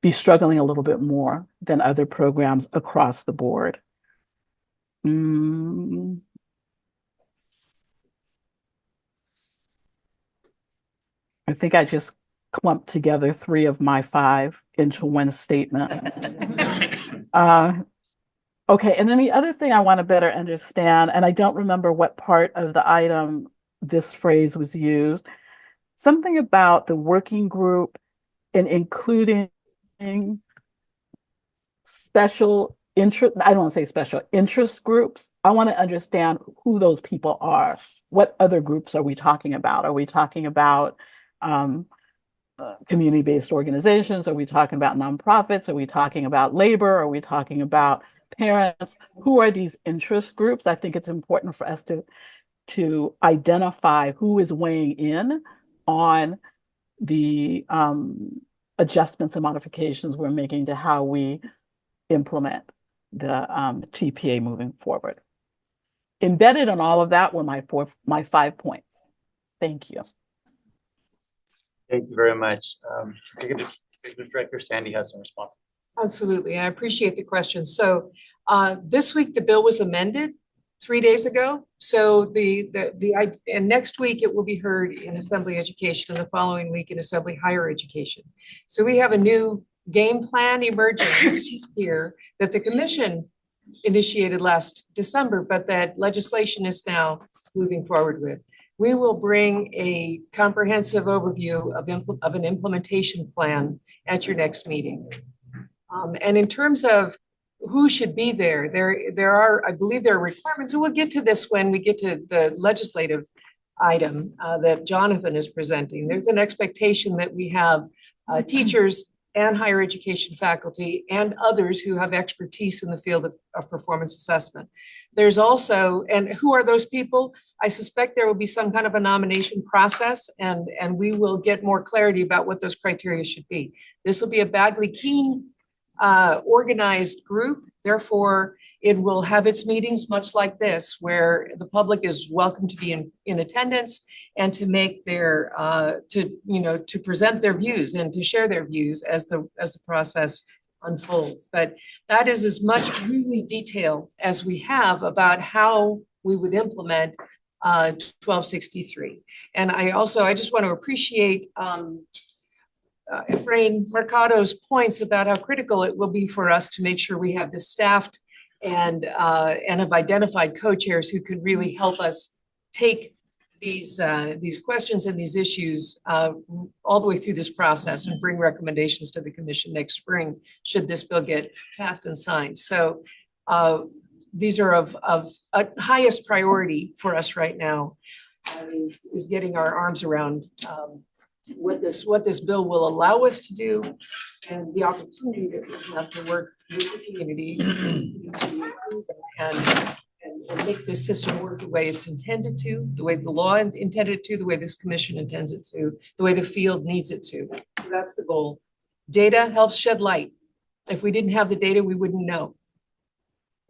be struggling a little bit more than other programs across the board. I think I just clumped together 3 of my 5 into one statement. Okay, and then the other thing I want to better understand, and I don't remember what part of the item this phrase was used, something about the working group and including special interest, I don't want to say special interest groups. I want to understand who those people are. What other groups are we talking about? Are we talking about community-based organizations? Are we talking about nonprofits? Are we talking about labor? Are we talking about parents? Who are these interest groups? I think it's important for us to identify who is weighing in on the adjustments and modifications we're making to how we implement the TPA moving forward. Embedded in all of that were my 5 points. Thank you. Thank you very much. Executive Director Sandy has some response. Absolutely. I appreciate the question. So this week, the bill was amended 3 days ago. So and next week it will be heard in Assembly Education, and the following week in Assembly Higher Education. So we have a new game plan emerging here that the commission initiated last December, but that legislation is now moving forward with. We will bring a comprehensive overview of an implementation plan at your next meeting. And in terms of who should be there, I believe there are requirements, and we'll get to this when we get to the legislative item that Jonathan is presenting. There's an expectation that we have teachers and higher education faculty and others who have expertise in the field of performance assessment. There's also, and who are those people? I suspect there will be some kind of a nomination process, and we will get more clarity about what those criteria should be. This will be a Bagley-Keene organized group. Therefore, it will have its meetings much like this, where the public is welcome to be in attendance and to make their, to present their views and to share their views as the process unfolds. But that is as much really detail as we have about how we would implement 1263. And I just want to appreciate Efrain Mercado's points about how critical it will be for us to make sure we have this staffed and have identified co-chairs who could really help us take these questions and these issues all the way through this process and bring recommendations to the commission next spring should this bill get passed and signed. So these are of highest priority for us right now, is getting our arms around what this bill will allow us to do and the opportunity that we have to work with the community and make this system work the way it's intended to, the way the law intended to, the way this commission intends it to, the way the field needs it to. So that's the goal. Data helps shed light. If we didn't have the data, we wouldn't know.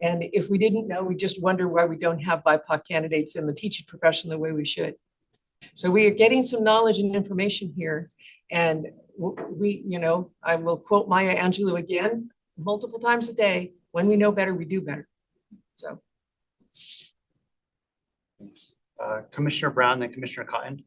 And if we didn't know, we just wonder why we don't have BIPOC candidates in the teaching profession the way we should. So we are getting some knowledge and information here. And I will quote Maya Angelou again, multiple times a day, when we know better, we do better. So. Commissioner Brown, then Commissioner Cotton.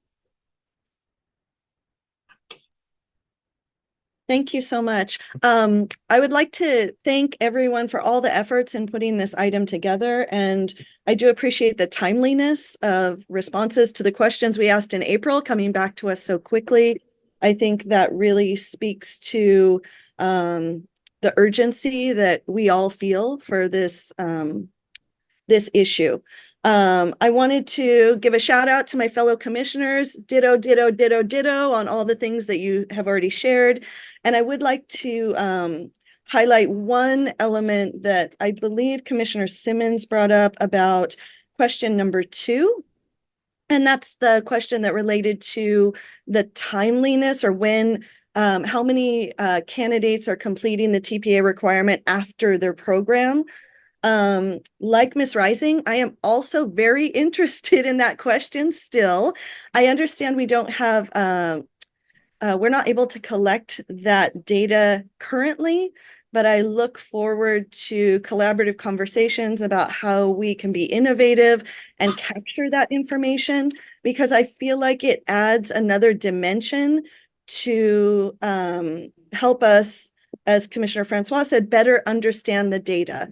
Thank you so much. I would like to thank everyone for all the efforts in putting this item together. And I do appreciate the timeliness of responses to the questions we asked in April coming back to us so quickly. I think that really speaks to the urgency that we all feel for this issue. I wanted to give a shout out to my fellow commissioners, ditto, ditto, ditto, ditto on all the things that you have already shared. And I would like to highlight one element that I believe Commissioner Simmons brought up about question number 2. And that's the question that related to the timeliness or when, how many candidates are completing the TPA requirement after their program. Like Ms. Rising, I am also very interested in that question still. I understand we don't have, we're not able to collect that data currently, but I look forward to collaborative conversations about how we can be innovative and capture that information, because I feel like it adds another dimension to help us, as Commissioner Francois said, better understand the data.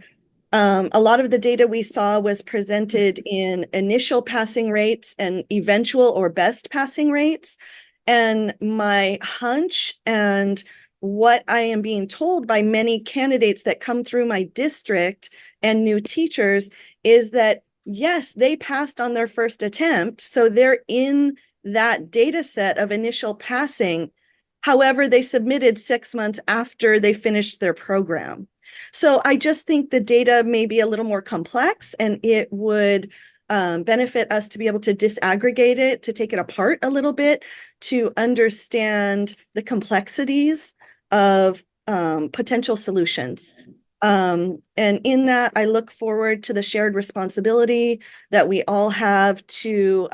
A lot of the data we saw was presented in initial passing rates and eventual or best passing rates. And my hunch and what I am being told by many candidates that come through my district and new teachers is that, yes, they passed on their first attempt. So they're in that data set of initial passing. However, they submitted 6 months after they finished their program. So I just think the data may be a little more complex, and it would benefit us to be able to disaggregate it, to take it apart a little bit, to understand the complexities of potential solutions. And in that, I look forward to the shared responsibility that we all have to,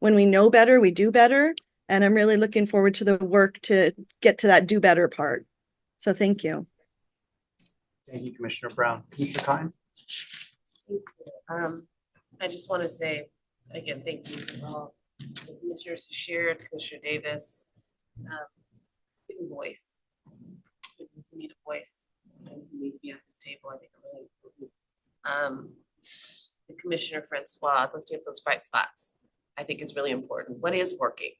when we know better, we do better. And I'm really looking forward to the work to get to that do better part. So thank you. Thank you, Commissioner Brown. Commissioner Kine? I just want to say, again, thank you to all the commissioners who shared, Commissioner Davis, giving voice. We need a voice, and we need to be at this table, I think are really important. The Commissioner Francois lifting up those bright spots, I think is really important. What is working?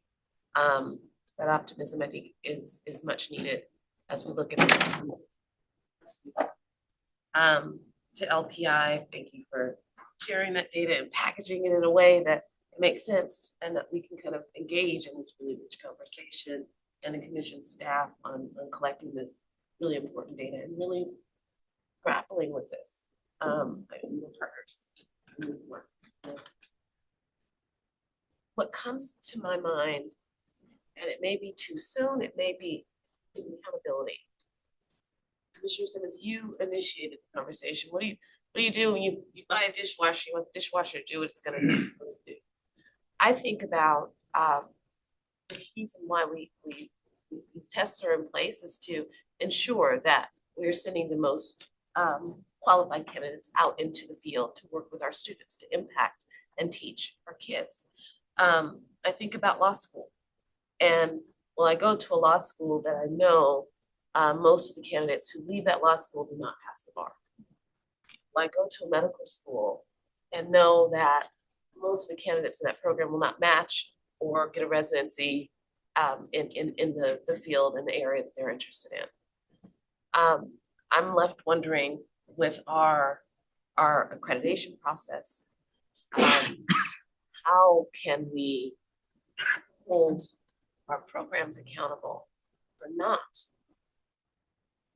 That optimism, I think, is much needed as we look at the to LPI, thank you for sharing that data and packaging it in a way that makes sense and that we can kind of engage in this really rich conversation, and the commission staff on collecting this really important data and really grappling with this. With partners in this work. What comes to my mind, and it may be too soon, it may be accountability. Commissioner Simmons, you initiated the conversation. What do you do when you buy a dishwasher? You want the dishwasher to do what it's going to be supposed to do. I think about the reason why these tests are in place is to ensure that we're sending the most qualified candidates out into the field to work with our students to impact and teach our kids. I think about law school, and well, I go to a law school that I know most of the candidates who leave that law school do not pass the bar. I go to a medical school and know that most of the candidates in that program will not match or get a residency in the field and the area that they're interested in. I'm left wondering with our accreditation process, how can we hold our programs accountable for not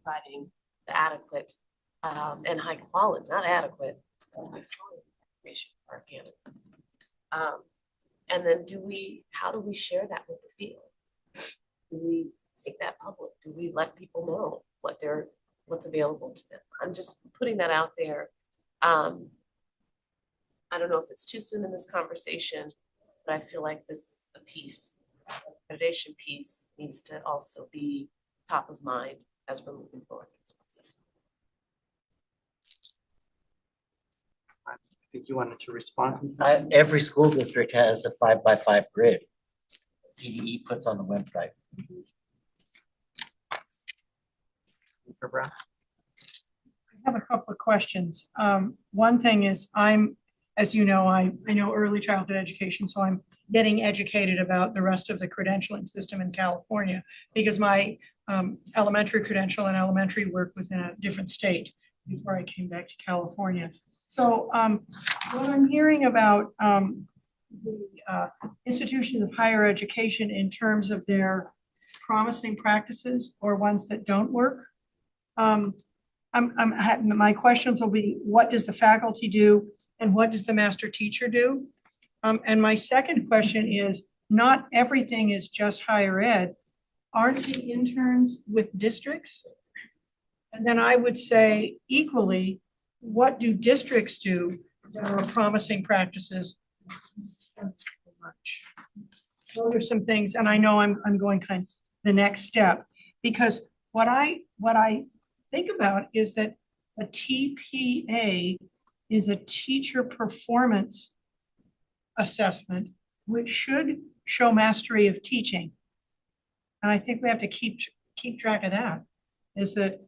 providing the adequate and high quality, not adequate, but high quality information for our candidates. And then how do we share that with the field? Do we make that public? Do we let people know what's available to them? I'm just putting that out there. I don't know if it's too soon in this conversation, but I feel like this is a piece, accreditation piece needs to also be top of mind as we're moving forward in this process. I think you wanted to respond. Every school district has a 5x5 grid TDE puts on the website. Mr. Brown? I have a couple of questions. One thing is as you know, I know early childhood education, so I'm getting educated about the rest of the credentialing system in California because my elementary credential and elementary work was in a different state. before I came back to California. So what I'm hearing about the institutions of higher education in terms of their promising practices or ones that don't work. My questions will be, what does the faculty do and what does the master teacher do? And my second question is, not everything is just higher ed. Aren't the interns with districts? And then I would say equally, what do districts do that are promising practices? Those are some things, and I know I'm going kind of the next step, because what I think about is that a TPA is a teacher performance assessment, which should show mastery of teaching. And I think we have to keep track of that, is that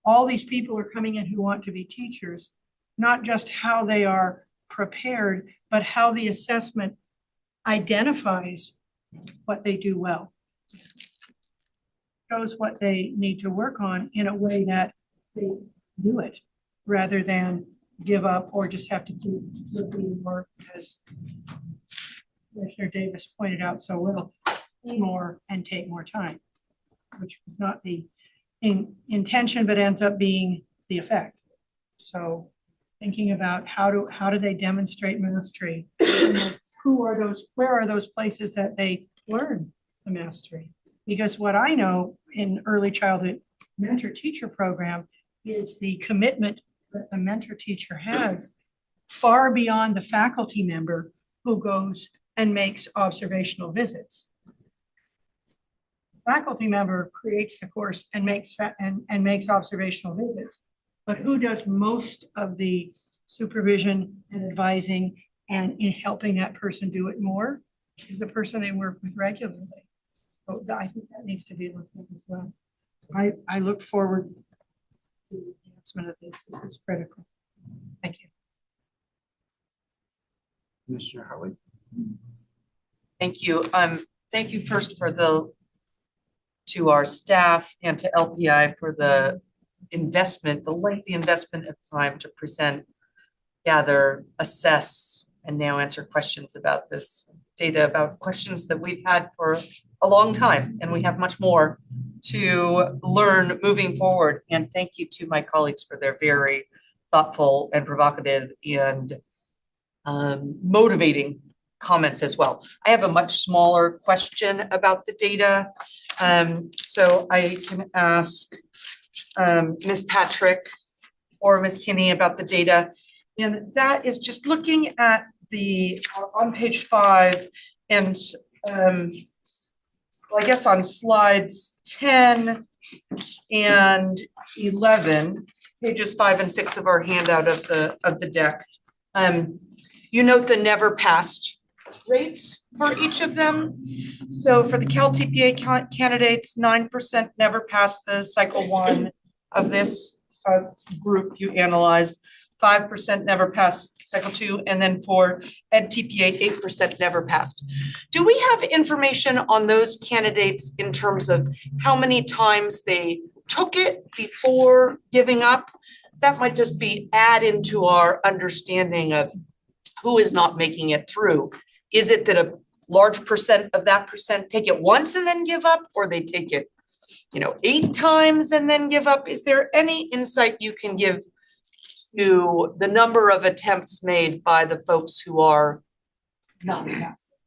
all these people are coming in who want to be teachers, not just how they are prepared, but how the assessment identifies what they do well. Shows what they need to work on in a way that they do it, rather than give up or just have to do more, as Commissioner Davis pointed out so well, more and take more time, which was not the intention, but ends up being the effect. So thinking about how do they demonstrate mastery? Where are those places that they learn the mastery? Because what I know in early childhood mentor teacher program is the commitment that the mentor teacher has far beyond the faculty member who goes and makes observational visits. Faculty member creates the course and makes observational visits, but who does most of the supervision and advising and in helping that person do it more is the person they work with regularly. So I think that needs to be looked at as well. I look forward to the advancement of this. This is critical. Thank you. Commissioner Howard. Thank you. Thank you first to our staff and to LPI for the lengthy investment of time to present, gather, assess, and now answer questions about this data, about questions that we've had for a long time, and we have much more to learn moving forward. And thank you to my colleagues for their very thoughtful and provocative and motivating comments as well. I have a much smaller question about the data. So I can ask Ms. Patrick or Ms. Kinney about the data. And that is just looking at on page 5 and well, I guess on slides 10 and 11, pages 5 and 6 of our handout of the deck. You note the never passed rates for each of them. So for the Cal TPA candidates, 9% never passed the cycle 1 of this group you analyzed, 5% never passed cycle 2, and then for Ed TPA, 8% never passed. Do we have information on those candidates in terms of how many times they took it before giving up? That might just be add into our understanding of who is not making it through. Is it that a large percent of that percent take it once and then give up, or they take it, 8 times and then give up? Is there any insight you can give to the number of attempts made by the folks who are not passing?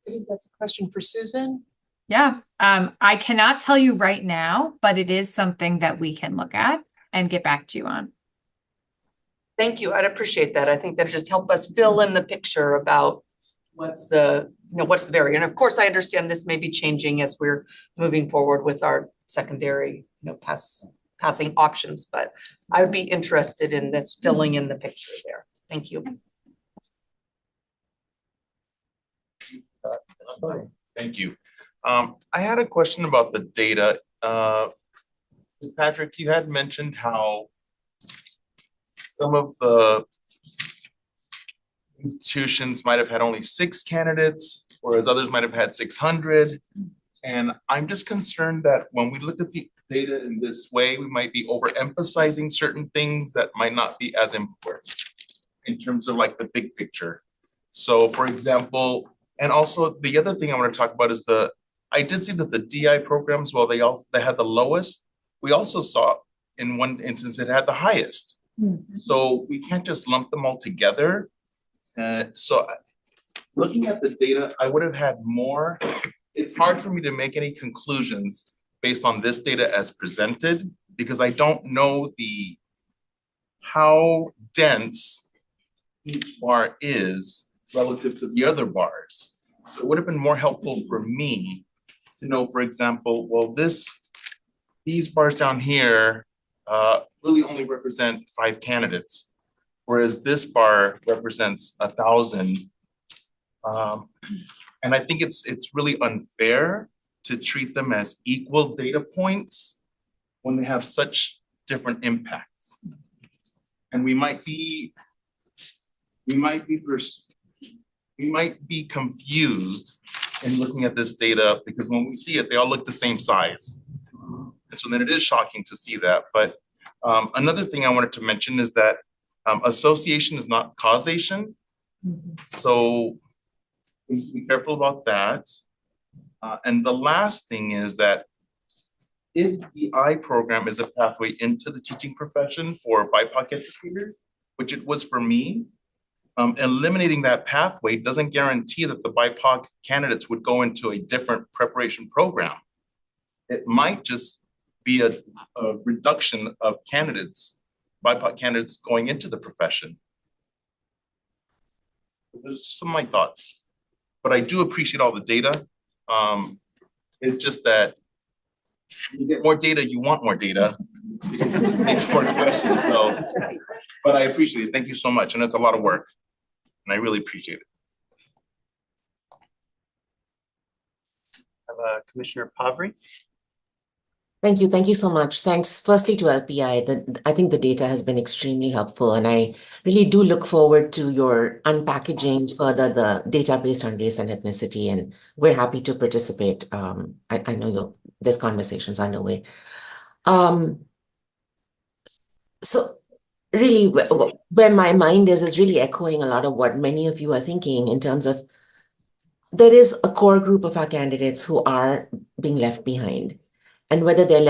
I think that's a question for Susan. Yeah, I cannot tell you right now, but it is something that we can look at and get back to you on. Thank you. I'd appreciate that. I think that just help us fill in the picture about what's the variant. And of course, I understand this may be changing as we're moving forward with our secondary, passing options, but I would be interested in this filling in the picture there. Thank you. Thank you. I had a question about the data. Ms. Patrick, you had mentioned how some of the institutions might have had only 6 candidates, whereas others might have had 600. And I'm just concerned that when we look at the data in this way, we might be overemphasizing certain things that might not be as important in terms of like the big picture. So for example, and also the other thing I want to talk about is I did see that the DI programs, while they had the lowest, we also saw in one instance it had the highest. So we can't just lump them all together. So looking at the data, I would have had more. It's hard for me to make any conclusions based on this data as presented because I don't know how dense each bar is relative to the other bars. So it would have been more helpful for me to know, for example, well, these bars down here really only represent 5 candidates, whereas this bar represents 1,000. And I think it's really unfair to treat them as equal data points when they have such different impacts. And we might be confused in looking at this data because when we see it, they all look the same size. And so then it is shocking to see that. But another thing I wanted to mention is that association is not causation. So we need to be careful about that. And the last thing is that if the I program is a pathway into the teaching profession for BIPOC educators, which it was for me, eliminating that pathway doesn't guarantee that the BIPOC candidates would go into a different preparation program. It might just be a reduction of candidates, BIPOC candidates going into the profession. Those are some of my thoughts, but I do appreciate all the data. It's just that you get more data, you want more data. It makes more questions, so, but I appreciate it. Thank you so much, and it's a lot of work, and I really appreciate it. Commissioner Pavri. Thank you. Thank you so much. Thanks firstly to LPI. I think the data has been extremely helpful, and I really do look forward to your unpackaging further the data based on race and ethnicity, and we're happy to participate. I know there's conversations underway. So really where my mind is really echoing a lot of what many of you are thinking in terms of there is a core group of our candidates who are being left behind. And whether they're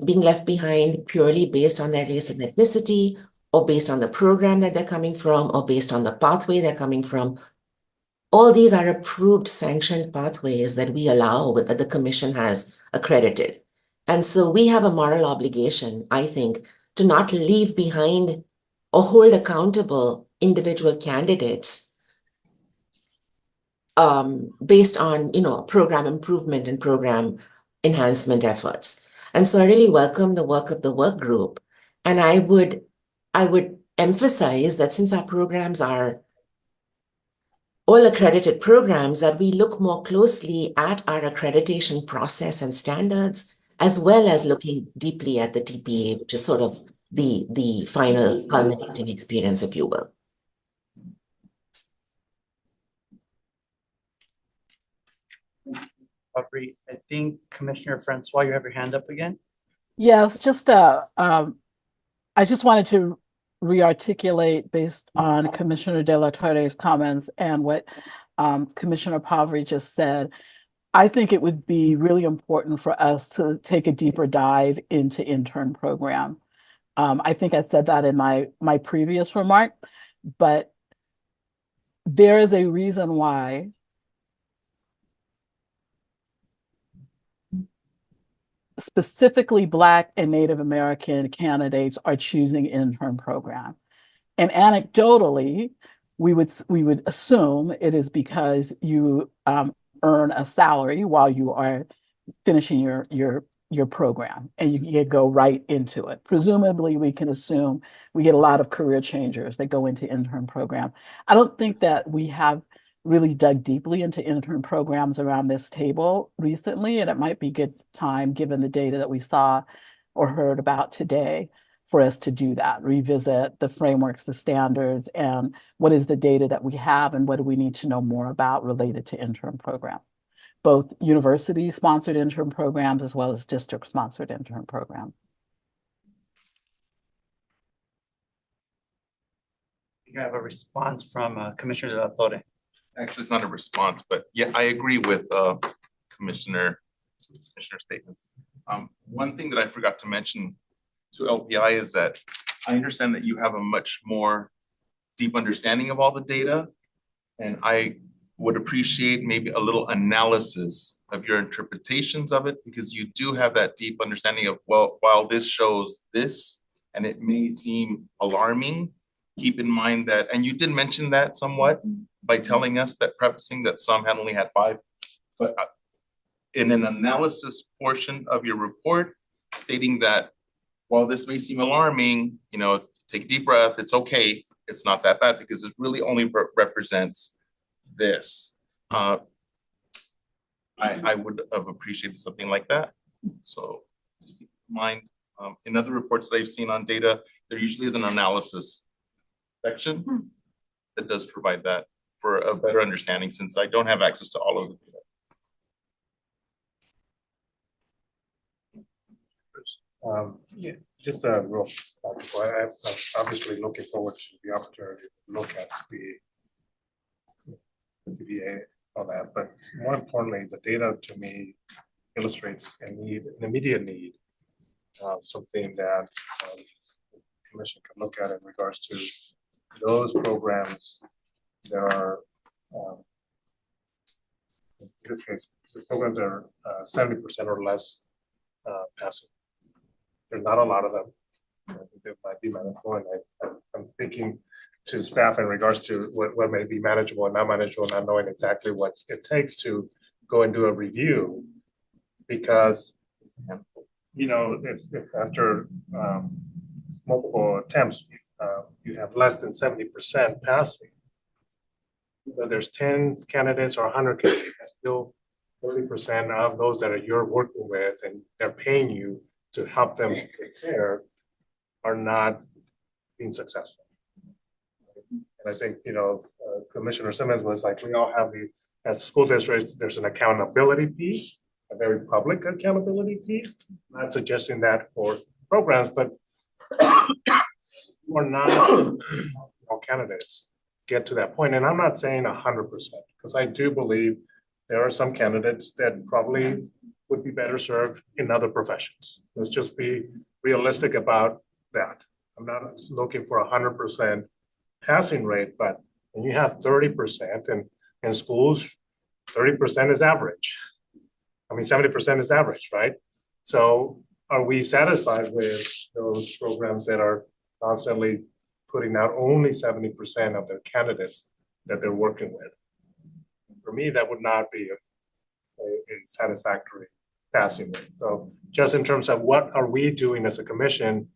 being left behind purely based on their race and ethnicity, or based on the program that they're coming from, or based on the pathway they're coming from, all these are approved, sanctioned pathways that we allow, that the commission has accredited. And so we have a moral obligation, I think, to not leave behind or hold accountable individual candidates based on, program improvement and program enhancement efforts. And so I really welcome the work of the work group. And I would emphasize that since our programs are all accredited programs, that we look more closely at our accreditation process and standards, as well as looking deeply at the TPA, which is sort of the final culminating experience, if you will. Aubrey, I think Commissioner Francois, you have your hand up again. Yes, just I just wanted to re-articulate based on Commissioner De La Torre's comments and what Commissioner Pavri just said. I think it would be really important for us to take a deeper dive into intern program. I think I said that in my previous remark, but there is a reason why specifically Black and Native American candidates are choosing intern program. And anecdotally, we would assume it is because you earn a salary while you are finishing your program, and you go right into it. Presumably, we can assume we get a lot of career changers that go into intern program. I don't think that we have really dug deeply into intern programs around this table recently, and it might be good time, given the data that we saw or heard about today, for us to do that, revisit the frameworks, the standards, and what is the data that we have and what do we need to know more about related to intern program. both university-sponsored intern programs as well as district-sponsored intern programs. You have a response from Commissioner De La Torre. Actually, it's not a response, but yeah, I agree with Commissioner statements. One thing that I forgot to mention to LPI is that I understand that you have a much more deep understanding of all the data. And I would appreciate maybe a little analysis of your interpretations of it, because you do have that deep understanding of, well, while this shows this, and it may seem alarming, keep in mind that, and you did mention that somewhat by telling us that, prefacing that some had only had 5, but in an analysis portion of your report, stating that while this may seem alarming, you know, take a deep breath, it's okay, it's not that bad, because it really only represents this. I would have appreciated something like that. So just keep in mind, in other reports that I've seen on data, there usually is an analysis section that does provide that for a better understanding, since I don't have access to all of the data. Yeah, just a real, I'm obviously looking forward to the opportunity to look at the VA on that, but more importantly, the data to me illustrates a need, an immediate need, something that the commission can look at in regards to those programs that are, in this case, the programs are 70% or less passing. There's not a lot of them. There might be manageable, and I'm thinking to staff in regards to what may be manageable and not manageable, not knowing exactly what it takes to go and do a review, because you know, if after multiple attempts you have less than 70% passing, there's 10 candidates or 100 candidates, still 30% of those that you're working with and they're paying you to help them prepare are not being successful. And I think, you know, Commissioner Simmons was like, we all have as school districts, there's an accountability piece, a very public accountability piece. Not suggesting that for programs, but we're not all candidates get to that point. And I'm not saying 100%, because I do believe there are some candidates that probably would be better served in other professions. Let's just be realistic about that. I'm not looking for 100% passing rate, but when you have 30%, and in schools, 30% is average. I mean, 70% is average, right? So are we satisfied with those programs that are constantly putting out only 70% of their candidates that they're working with? For me, that would not be a satisfactory passing rate. So just in terms of what are we doing as a commission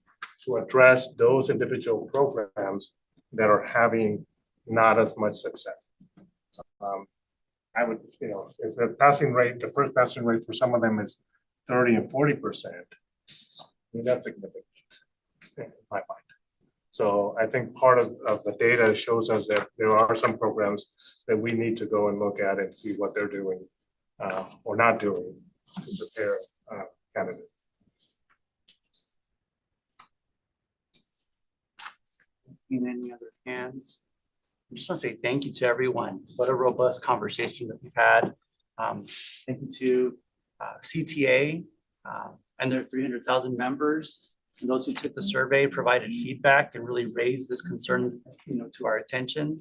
to address those individual programs that are having not as much success. I would, you know, if the passing rate, the first passing rate for some of them is 30 and 40%, I mean, that's significant in my mind. So I think part of the data shows us that there are some programs that we need to go and look at and see what they're doing or not doing to prepare candidates. Any other hands? I just want to say thank you to everyone. What a robust conversation that we've had. Thank you to CTA and their 300,000 members, and those who took the survey, provided feedback, and really raised this concern, you know, to our attention.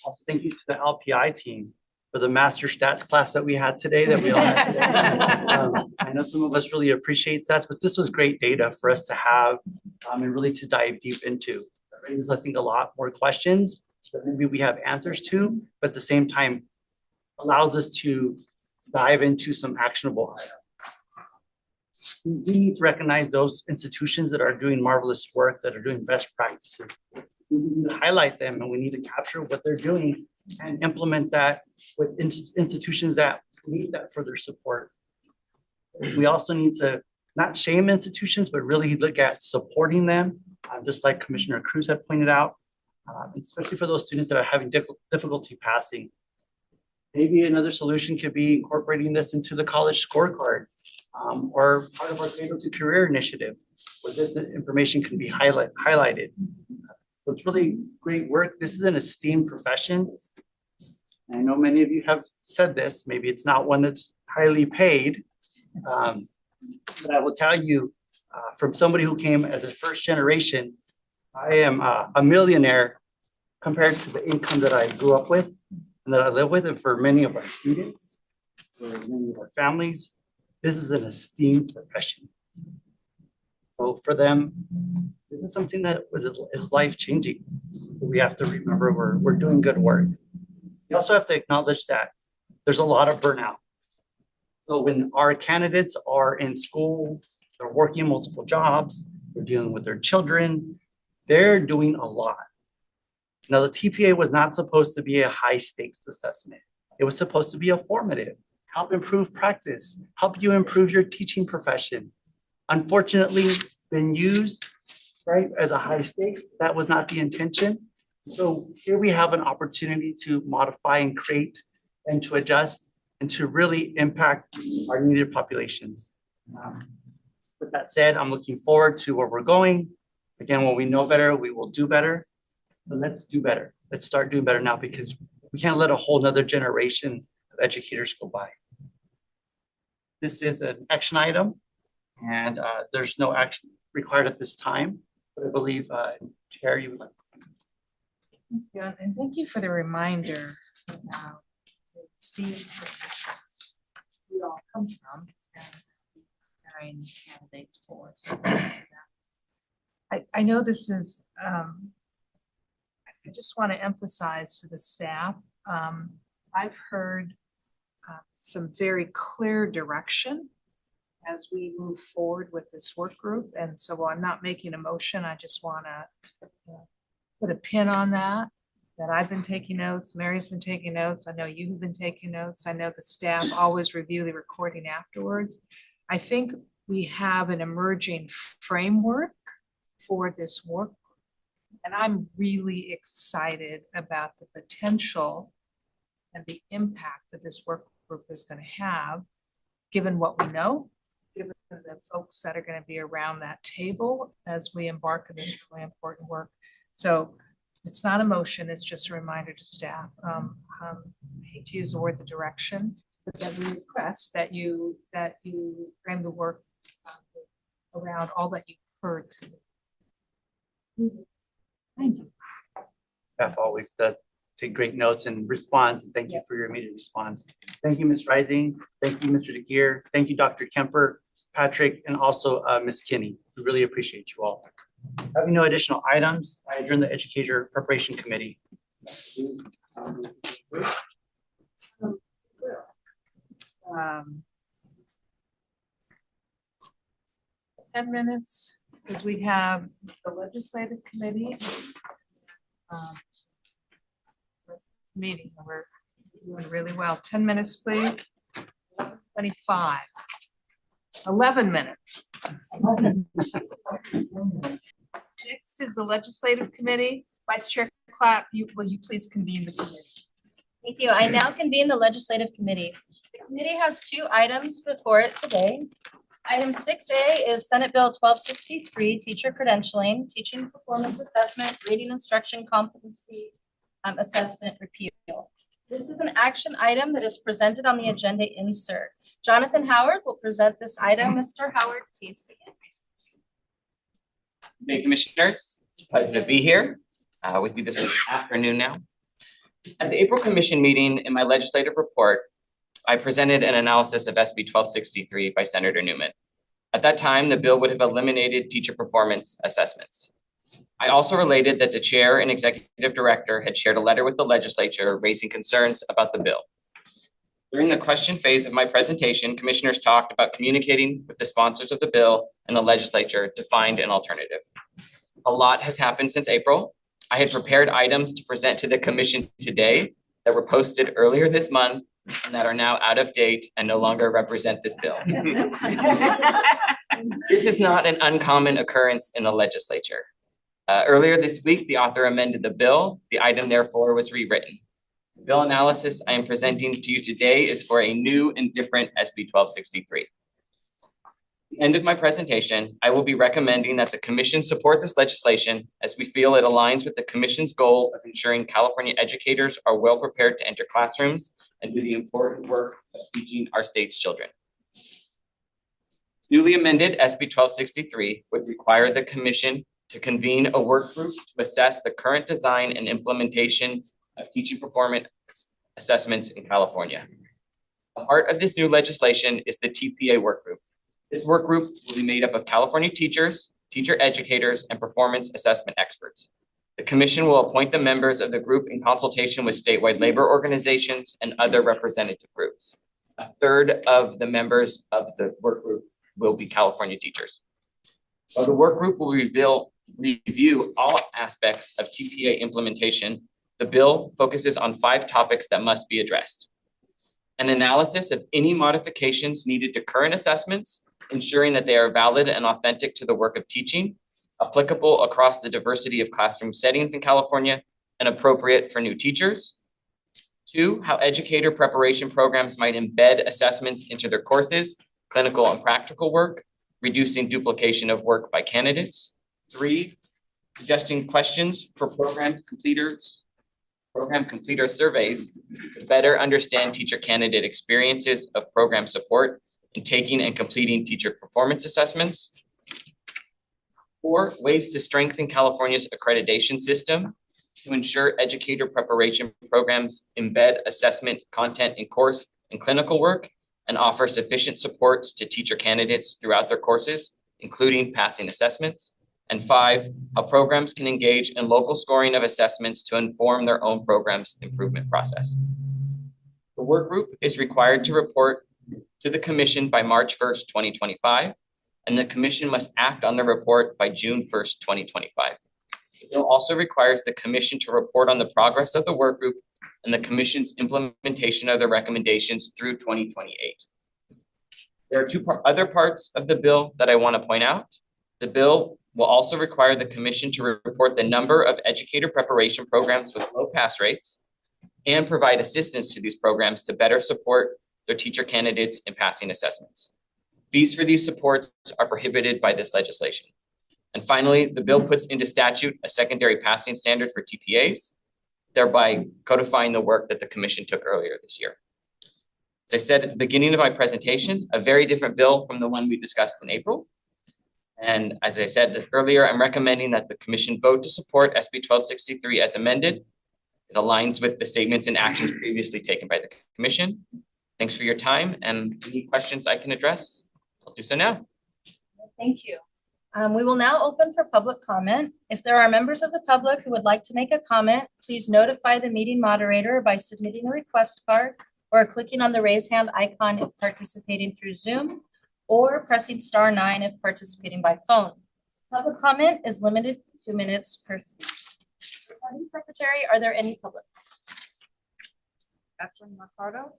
Also, thank you to the LPI team for the master stats class that we had today. That we all had today. I know some of us really appreciate stats, but this was great data for us to have and really to dive deep into. It raises, I think, a lot more questions that maybe we have answers to, but at the same time allows us to dive into some actionable items. We need to recognize those institutions that are doing marvelous work, that are doing best practices. We need to highlight them, and we need to capture what they're doing and implement that with institutions that need that further support. We also need to not shame institutions, but really look at supporting them, just like Commissioner Cruz had pointed out, especially for those students that are having difficulty passing. Maybe another solution could be incorporating this into the college scorecard, or part of our Cradle to Career initiative, where this information can be highlighted. So it's really great work. This is an esteemed profession. I know many of you have said this, maybe it's not one that's highly paid. But I will tell you, from somebody who came as a first generation, I am a millionaire compared to the income that I grew up with and that I live with. And for many of our students, for many of our families, this is an esteemed profession. So for them, this is something that is life-changing. So we have to remember we're doing good work. We also have to acknowledge that there's a lot of burnout. So when our candidates are in school, they're working multiple jobs, they're dealing with their children, they're doing a lot. Now, the TPA was not supposed to be a high-stakes assessment. It was supposed to be a formative, help improve practice, help you improve your teaching profession. Unfortunately, it's been used, right, as a high stakes. That was not the intention. So here we have an opportunity to modify and create and to adjust and to really impact our needed populations. With that said, I'm looking forward to where we're going. Again, when we know better, we will do better. But let's do better. Let's start doing better now, because we can't let a whole nother generation of educators go by. This is an action item, and there's no action required at this time. But I believe, Chair, you would like to. Yeah, and thank you for the reminder about Steve, we all come from and preparing candidates for. So I know this is, I just want to emphasize to the staff, I've heard some very clear direction as we move forward with this work group. And so while I'm not making a motion, I just want to put a pin on that I've been taking notes. Mary's been taking notes. I know you have been taking notes. I know the staff always review the recording afterwards. I think we have an emerging framework for this work. And I'm really excited about the potential and the impact that this work group is going to have, given what we know, given the folks that are going to be around that table as we embark on this really important work. So it's not a motion, it's just a reminder to staff. I hate to use the word the direction, but that we request that you frame the work around all that you've heard today. Thank you. Staff always does take great notes and responds, and thank you for your immediate response. Thank you, Ms. Rising. Thank you, Mr. DeGear. Thank you, Dr. Kemper, Patrick, and also Ms. Kinney. We really appreciate you all. Having no additional items, I adjourn the Educator Preparation Committee. 10 minutes, because we have the Legislative Committee meeting. We're doing really well. 10 minutes, please. 25. 11 minutes. Next is the Legislative Committee. Vice Chair Clapp, will you please convene the committee? Thank you. I now convene the Legislative Committee. The committee has 2 items before it today. Item 6A is Senate Bill 1263, Teacher Credentialing, Teaching Performance Assessment, Reading Instruction Competency Assessment Repeal. This is an action item that is presented on the agenda insert. Jonathan Howard will present this item. Mr. Howard, please begin. Hey, Commissioners, it's a pleasure to be here with you this afternoon now. At the April Commission meeting, in my legislative report, I presented an analysis of SB 1263 by Senator Newman. At that time, the bill would have eliminated teacher performance assessments. I also related that the chair and executive director had shared a letter with the legislature raising concerns about the bill. During the question phase of my presentation, commissioners talked about communicating with the sponsors of the bill and the legislature to find an alternative. A lot has happened since April. I had prepared items to present to the commission today that were posted earlier this month and that are now out of date and no longer represent this bill. This is not an uncommon occurrence in the legislature. Earlier this week, the author amended the bill. The item therefore was rewritten. The bill analysis I am presenting to you today is for a new and different SB 1263. At the end of my presentation, I will be recommending that the commission support this legislation as we feel it aligns with the commission's goal of ensuring California educators are well prepared to enter classrooms and do the important work of teaching our state's children. This newly amended SB 1263 would require the commission to convene a work group to assess the current design and implementation of teaching performance assessments in California. The heart of this new legislation is the TPA work group. This work group will be made up of California teachers, teacher educators, and performance assessment experts. The commission will appoint the members of the group in consultation with statewide labor organizations and other representative groups. A third of the members of the work group will be California teachers. While the work group will review all aspects of TPA implementation, the bill focuses on 5 topics that must be addressed. An analysis of any modifications needed to current assessments, ensuring that they are valid and authentic to the work of teaching, applicable across the diversity of classroom settings in California, and appropriate for new teachers. 2, how educator preparation programs might embed assessments into their courses, clinical and practical work, reducing duplication of work by candidates. 3, suggesting questions for program completer surveys to better understand teacher candidate experiences of program support in taking and completing teacher performance assessments. 4, ways to strengthen California's accreditation system to ensure educator preparation programs embed assessment content in course and clinical work and offer sufficient supports to teacher candidates throughout their courses, including passing assessments. And 5, how programs can engage in local scoring of assessments to inform their own program's improvement process. The work group is required to report to the commission by March 1st, 2025, and the commission must act on the report by June 1st, 2025. The bill also requires the commission to report on the progress of the work group and the commission's implementation of the recommendations through 2028. There are 2 other parts of the bill that I want to point out. The bill will also require the commission to report the number of educator preparation programs with low pass rates and provide assistance to these programs to better support their teacher candidates in passing assessments. Fees for these supports are prohibited by this legislation. And finally, the bill puts into statute a secondary passing standard for TPAs, thereby codifying the work that the commission took earlier this year. As I said at the beginning of my presentation, a very different bill from the one we discussed in April. And as I said earlier, I'm recommending that the commission vote to support SB 1263 as amended. It aligns with the statements and actions previously taken by the commission. Thanks for your time, and any questions I can address, I'll do so now. Thank you. We will now open for public comment. If there are members of the public who would like to make a comment, please notify the meeting moderator by submitting a request card or clicking on the raise hand icon if participating through Zoom, or pressing *9 if participating by phone. Public comment is limited to 2 minutes per speaker. Recording Secretary, are there any public? Catherine Mercado.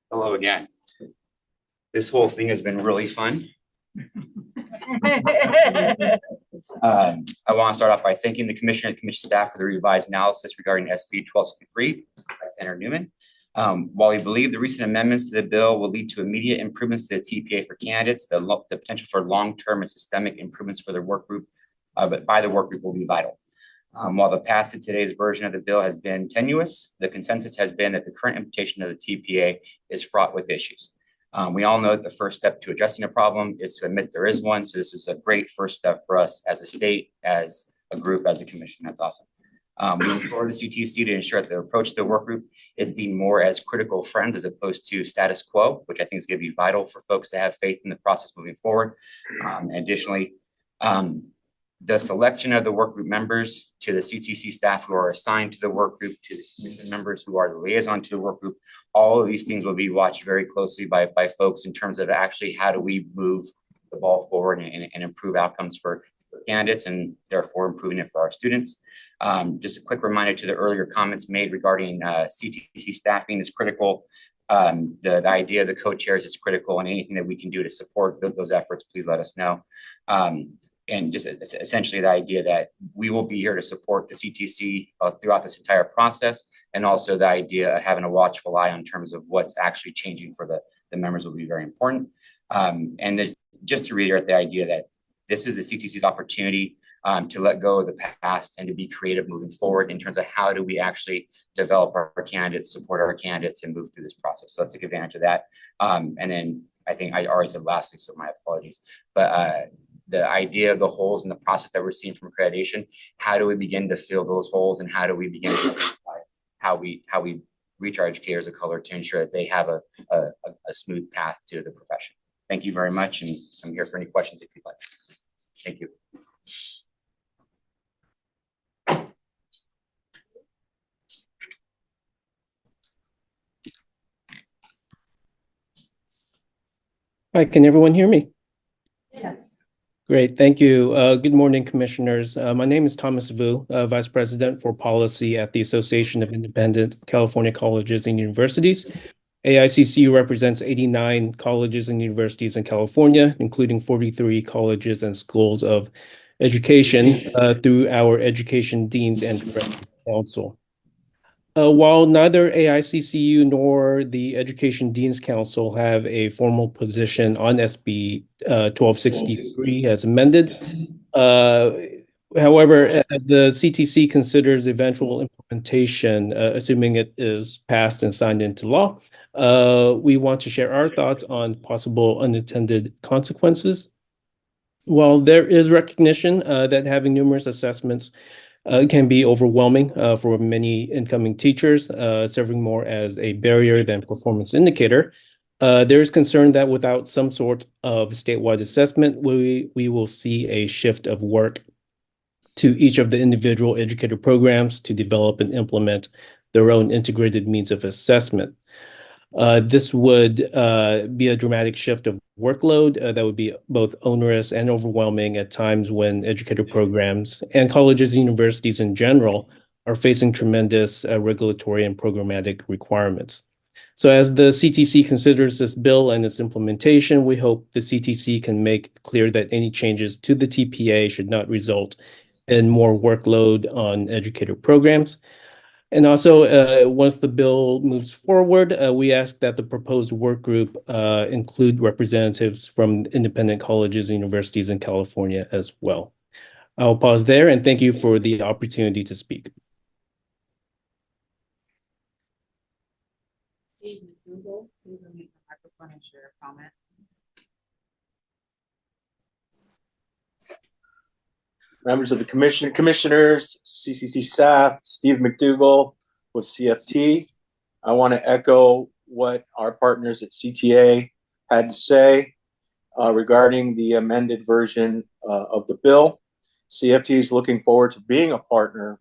Hello again. This whole thing has been really fun. I want to start off by thanking the commissioner and commission staff for the revised analysis regarding SB 1263 by Senator Newman. While we believe the recent amendments to the bill will lead to immediate improvements to the TPA for candidates, the potential for long-term and systemic improvements for the work group, but by the work group will be vital. While the path to today's version of the bill has been tenuous, the consensus has been that the current implementation of the TPA is fraught with issues. We all know that the first step to addressing a problem is to admit there is one. So this is a great first step for us as a state, as a group, as a commission. That's awesome. We look forward to CTC to ensure that the approach to the work group is seen more as critical friends as opposed to status quo, which I think is going to be vital for folks to have faith in the process moving forward. Additionally, the selection of the work group members, to the CTC staff who are assigned to the work group, to the commission members who are the liaison to the work group, all of these things will be watched very closely by folks in terms of actually how do we move the ball forward and improve outcomes for candidates and therefore improving it for our students. Just a quick reminder to the earlier comments made regarding CTC staffing is critical. The idea of the co-chairs is critical, and anything that we can do to support those efforts, please let us know. And just essentially the idea that we will be here to support the CTC throughout this entire process, and also the idea of having a watchful eye in terms of what's actually changing for the members will be very important. Just to reiterate the idea that this is the CTC's opportunity to let go of the past and to be creative moving forward in terms of how do we actually develop our candidates, support our candidates, and move through this process. So let's take advantage of that. And then I think I already said lastly, so my apologies, but the idea of the holes in the process that we're seeing from accreditation, how do we begin to fill those holes, and how do we begin to identify how we reach our educators of color to ensure that they have a smooth path to the profession. Thank you very much, and I'm here for any questions if you'd like. Thank you. Hi, can everyone hear me? Yes. Great, thank you. Good morning, commissioners. My name is Thomas Vu, Vice President for Policy at the Association of Independent California Colleges and Universities. AICCU represents 89 colleges and universities in California, including 43 colleges and schools of education through our Education Deans and Directors Council. While neither AICCU nor the Education Deans Council have a formal position on SB 1263 as amended, however, as the CTC considers eventual implementation, assuming it is passed and signed into law, we want to share our thoughts on possible unintended consequences. While there is recognition that having numerous assessments can be overwhelming for many incoming teachers, serving more as a barrier than performance indicator. There is concern that without some sort of statewide assessment, we will see a shift of work to each of the individual educator programs to develop and implement their own integrated means of assessment. This would be a dramatic shift of workload that would be both onerous and overwhelming at times when educator programs and colleges and universities in general are facing tremendous regulatory and programmatic requirements. So as the CTC considers this bill and its implementation, we hope the CTC can make clear that any changes to the TPA should not result in more workload on educator programs. And also, once the bill moves forward, we ask that the proposed work group include representatives from independent colleges and universities in California as well. I'll pause there and thank you for the opportunity to speak. Please unmute the microphone and share a comment. Members of the commission, commissioners, CCC staff, Steve McDougall with CFT. I want to echo what our partners at CTA had to say regarding the amended version of the bill. CFT is looking forward to being a partner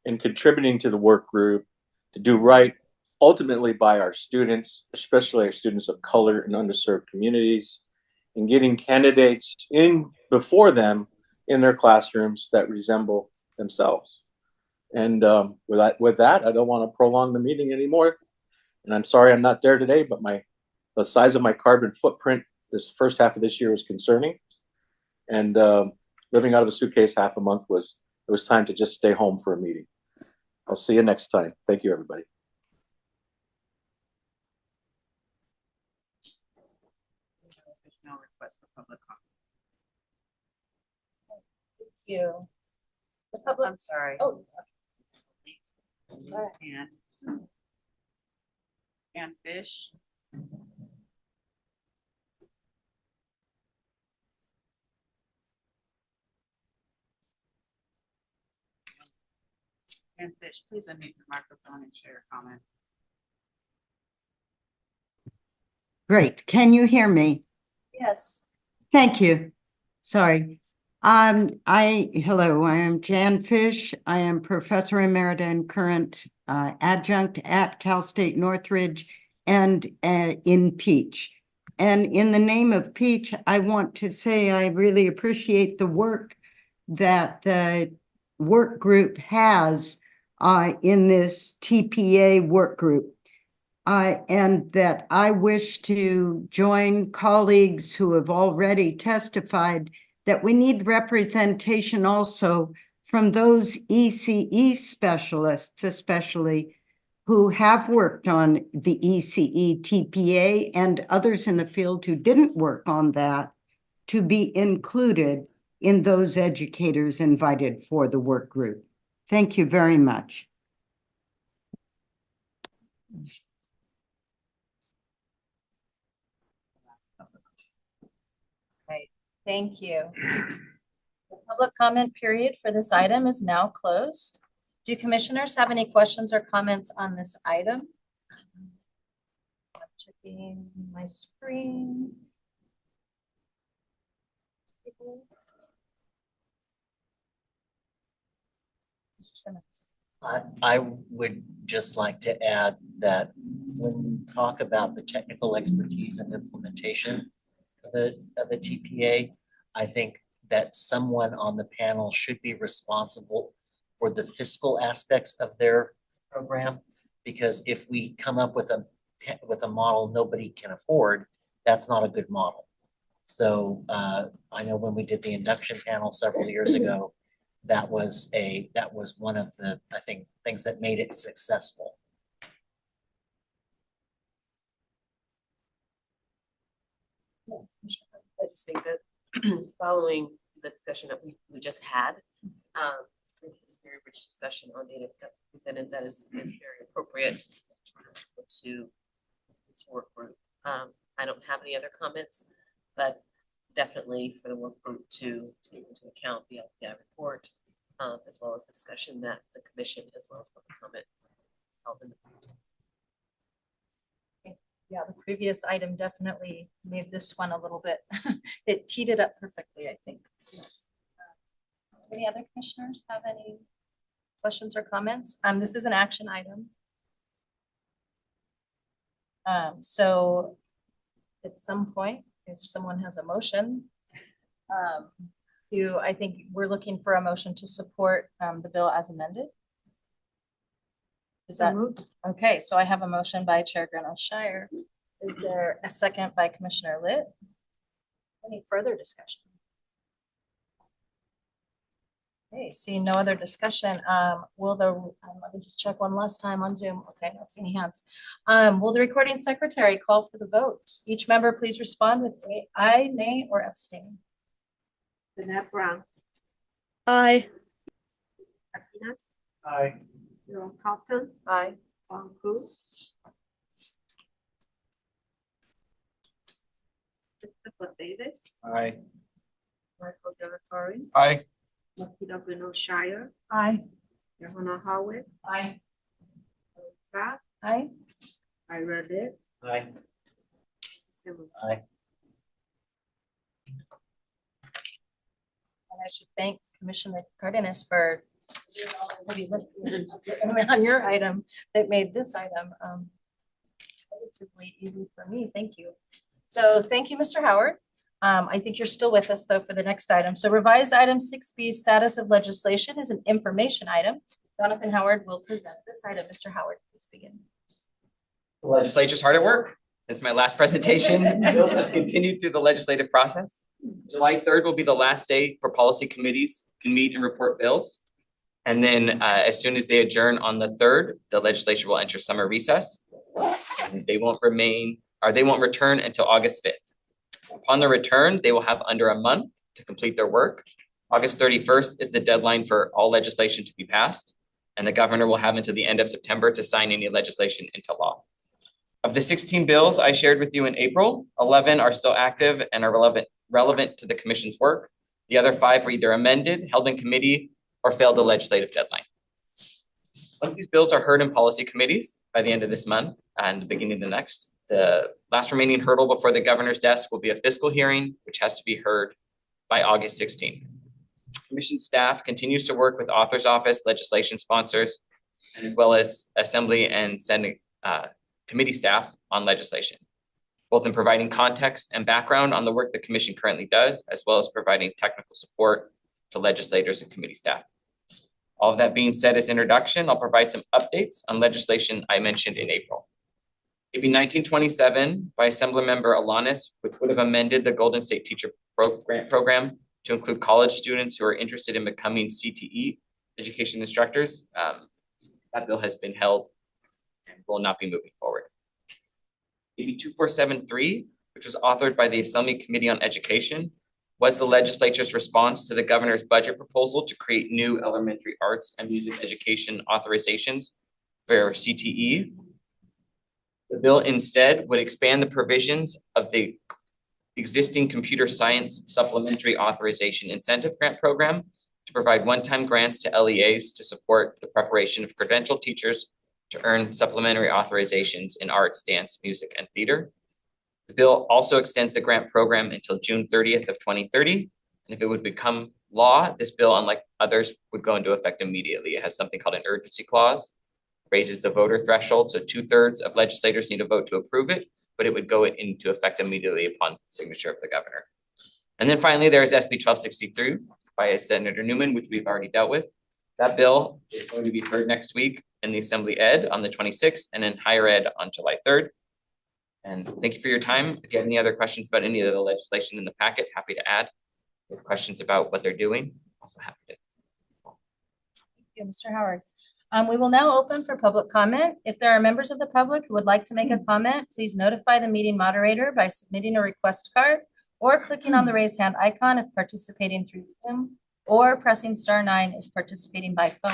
and contributing to the work group to do right ultimately by our students, especially our students of color and underserved communities, and getting candidates in before them in their classrooms that resemble themselves. And with that, I don't want to prolong the meeting anymore. And I'm sorry I'm not there today, but the size of my carbon footprint this first half of this year was concerning. And living out of a suitcase half a month it was time to just stay home for a meeting. I'll see you next time. Thank you, everybody. No request for public comment. You. The public. I'm sorry. Oh. And Fish. And Fish, please unmute your microphone and share a comment. Great. Can you hear me? Yes. Thank you. Sorry. Hello, I am Jan Fish. I am Professor Emerita and current adjunct at Cal State Northridge and in Peach. And in the name of Peach, I want to say I really appreciate the work that the work group has in this TPA work group. and that I wish to join colleagues who have already testified that we need representation also from those ECE specialists, especially who have worked on the ECE TPA and others in the field who didn't work on that, to be included in those educators invited for the work group. Thank you very much. Right, thank you. The public comment period for this item is now closed. Do commissioners have any questions or comments on this item? I'm checking my screen. Mr. Simmons. I would just like to add that when we talk about the technical expertise and implementation of a TPA, I think that someone on the panel should be responsible for the fiscal aspects of their program. Because if we come up with a model nobody can afford, that's not a good model. So I know when we did the induction panel several years ago, that was one of the, I think, things that made it successful. Yes, I just think that following the discussion that we just had, this very rich discussion on data dependent that is very appropriate to this work group. I don't have any other comments, but definitely for the work group to take into account the LPI report, as well as the discussion that the commission, as well as public comment, is held in the. Yeah, the previous item definitely made this one a little bit, it teed it up perfectly, I think. Any other commissioners have any questions or comments? This is an action item. So at some point, if someone has a motion, I think we're looking for a motion to support the bill as amended. Is that moved? Okay, so I have a motion by Chair Granoff-Shire. Is there a second by Commissioner Litt? Any further discussion? Okay, seeing no other discussion, let me just check one last time on Zoom. Okay, not seeing any hands. Will the recording secretary call for the vote? Each member please respond with aye, nay, or abstain. Danette Brown. Aye. Martinez. Aye. Jerome Compton. Aye. Juan Cruz. Christopher Davis. Aye. Michael Delacari. Aye. Makita Granoff-Shire. Aye. Johanna Howard. Aye. Pratt. Aye. Ira Litt. Aye. Simmons. Aye. And I should thank Commissioner Cardenas for on your item that made this item relatively easy for me. Thank you. So thank you, Mr. Howard. I think you're still with us though for the next item. So revised item 6B, status of legislation, is an information item. Jonathan Howard will present this item. Mr. Howard, please begin. The legislature's hard at work. This is my last presentation. Bills have continued through the legislative process. July 3rd will be the last day for policy committees can meet and report bills. And then as soon as they adjourn on the 3rd, the legislature will enter summer recess. And they won't return until August 5th. Upon their return, they will have under a month to complete their work. August 31st is the deadline for all legislation to be passed. And the governor will have until the end of September to sign any legislation into law. Of the 16 bills I shared with you in April, 11 are still active and are relevant to the commission's work. The other 5 were either amended, held in committee, or failed a legislative deadline. Once these bills are heard in policy committees by the end of this month and the beginning of the next, the last remaining hurdle before the governor's desk will be a fiscal hearing, which has to be heard by August 16th. Commission staff continues to work with author's office, legislation sponsors, as well as Assembly and Senate committee staff on legislation, both in providing context and background on the work the commission currently does, as well as providing technical support to legislators and committee staff. All of that being said as introduction, I'll provide some updates on legislation I mentioned in April. AB 1927 by Assemblymember Alanis, which would have amended the Golden State Teacher Grant Program to include college students who are interested in becoming CTE education instructors. That bill has been held and will not be moving forward. AB 2473, which was authored by the Assembly Committee on Education, was the legislature's response to the governor's budget proposal to create new elementary arts and music education authorizations for CTE. The bill instead would expand the provisions of the existing computer science supplementary authorization incentive grant program to provide one-time grants to LEAs to support the preparation of credentialed teachers to earn supplementary authorizations in arts, dance, music, and theater. The bill also extends the grant program until June 30th of 2030. And if it would become law, this bill, unlike others, would go into effect immediately. It has something called an urgency clause, raises the voter threshold, so 2/3 of legislators need to vote to approve it, but it would go into effect immediately upon signature of the governor. And then finally, there is SB 1263 by Senator Newman, which we've already dealt with. That bill is going to be heard next week in the Assembly Ed on the 26th and in Higher Ed on July 3rd. And thank you for your time. If you have any other questions about any of the legislation in the packet, happy to add. If you have questions about what they're doing, also happy to. Thank you, Mr. Howard. We will now open for public comment. If there are members of the public who would like to make a comment, please notify the meeting moderator by submitting a request card or clicking on the raise hand icon if participating through Zoom, or pressing *9 if participating by phone.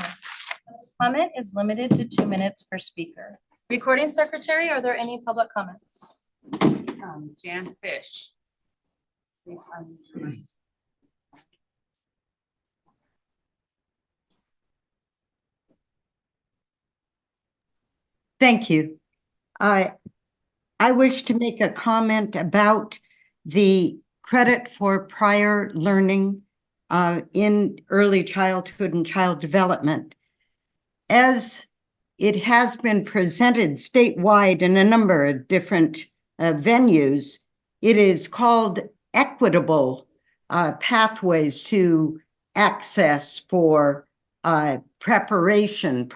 Comment is limited to 2 minutes per speaker. Recording secretary, are there any public comments? Jan Fish. Please unmute. Thank you. I wish to make a comment about the credit for prior learning in early childhood and child development. As it has been presented statewide in a number of different venues, it is called equitable pathways to access for preparation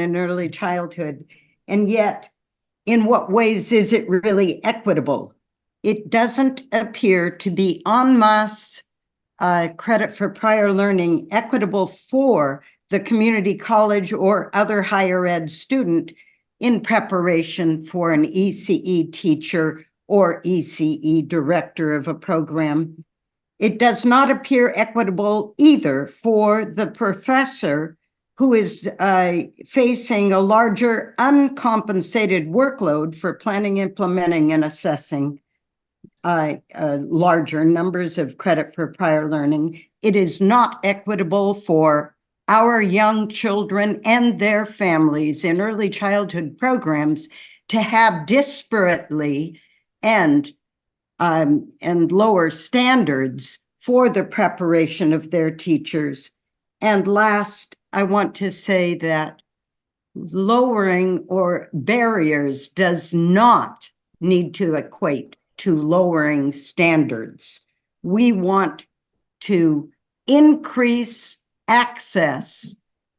in early childhood. And yet, in what ways is it really equitable? It doesn't appear to be en masse credit for prior learning equitable for the community college or other higher ed student in preparation for an ECE teacher or ECE director of a program. It does not appear equitable either for the professor who is facing a larger uncompensated workload for planning, implementing, and assessing larger numbers of credit for prior learning. It is not equitable for our young children and their families in early childhood programs to have disparately and lower standards for the preparation of their teachers. And last, I want to say that lowering or barriers does not need to equate to lowering standards. We want to increase access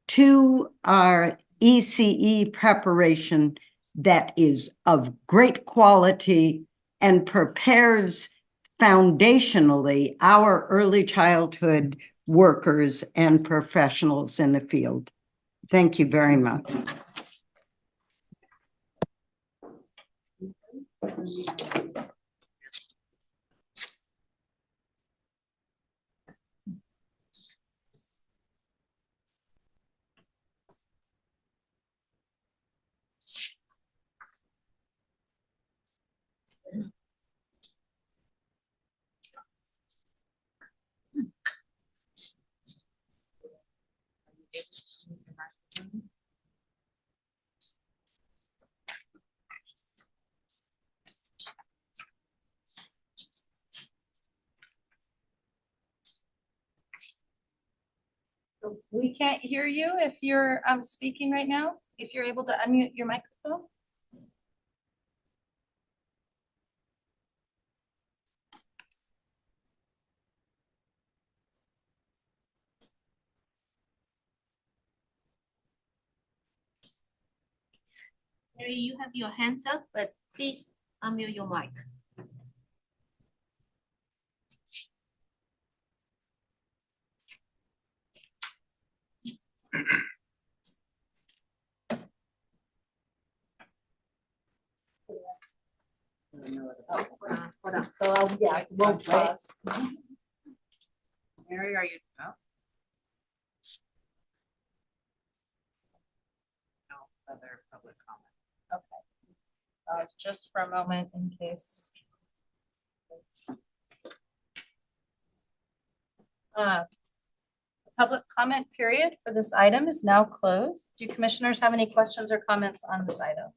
to our ECE preparation that is of great quality and prepares foundationally our early childhood workers and professionals in the field. Thank you very much. We can't hear you if you're speaking right now. If you're able to unmute your microphone. Mary, you have your hands up, but please unmute your mic. Hold on. So yeah, we'll pause. Mary, are you? Oh. No other public comment. Okay. It's just for a moment in case. Public comment period for this item is now closed. Do commissioners have any questions or comments on this item?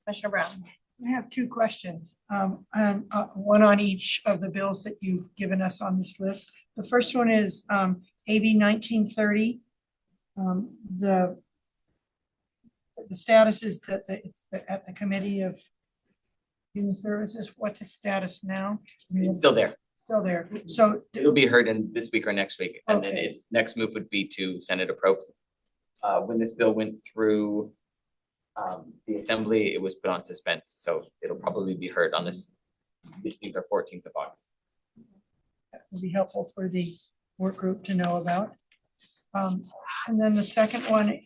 Commissioner Brown. I have two questions, and one on each of the bills that you've given us on this list. The first one is AB 1930. The status is that it's at the Committee of Human Services. What's its status now? It's still there. Still there. So It'll be heard in this week or next week, and then Okay. its next move would be to send it to Pro. When this bill went through the assembly, it was put on suspense, so it'll probably be heard on this 15th or 14th of August. that would be helpful for the work group to know about. And then the second one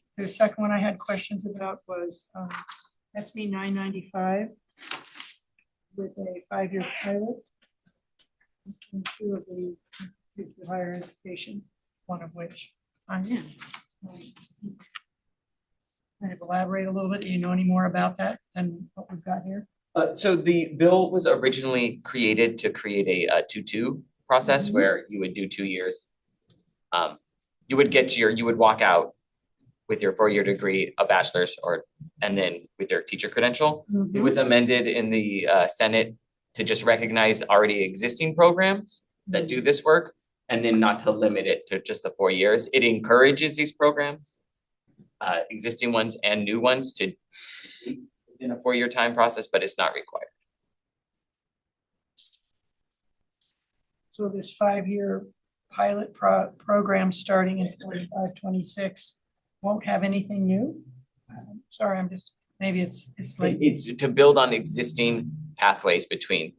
I had questions about was SB 995 with a 5-year pilot. And two of the higher education, one of which I'm in. Kind of elaborate a little bit. Do you know any more about that than what we've got here? So the bill was originally created to create a 2-2 process where you would do 2 years. You would walk out with your 4-year degree, a bachelor's, and then with your teacher credential. It was amended in the Senate to just recognize already existing programs that do this work, and then not to limit it to just the 4 years. It encourages these programs, existing ones and new ones, to in a 4-year time process, but it's not required. So this 5-year pilot program starting in 25-26 won't have anything new? Sorry, maybe it's late. It's to build on existing pathways between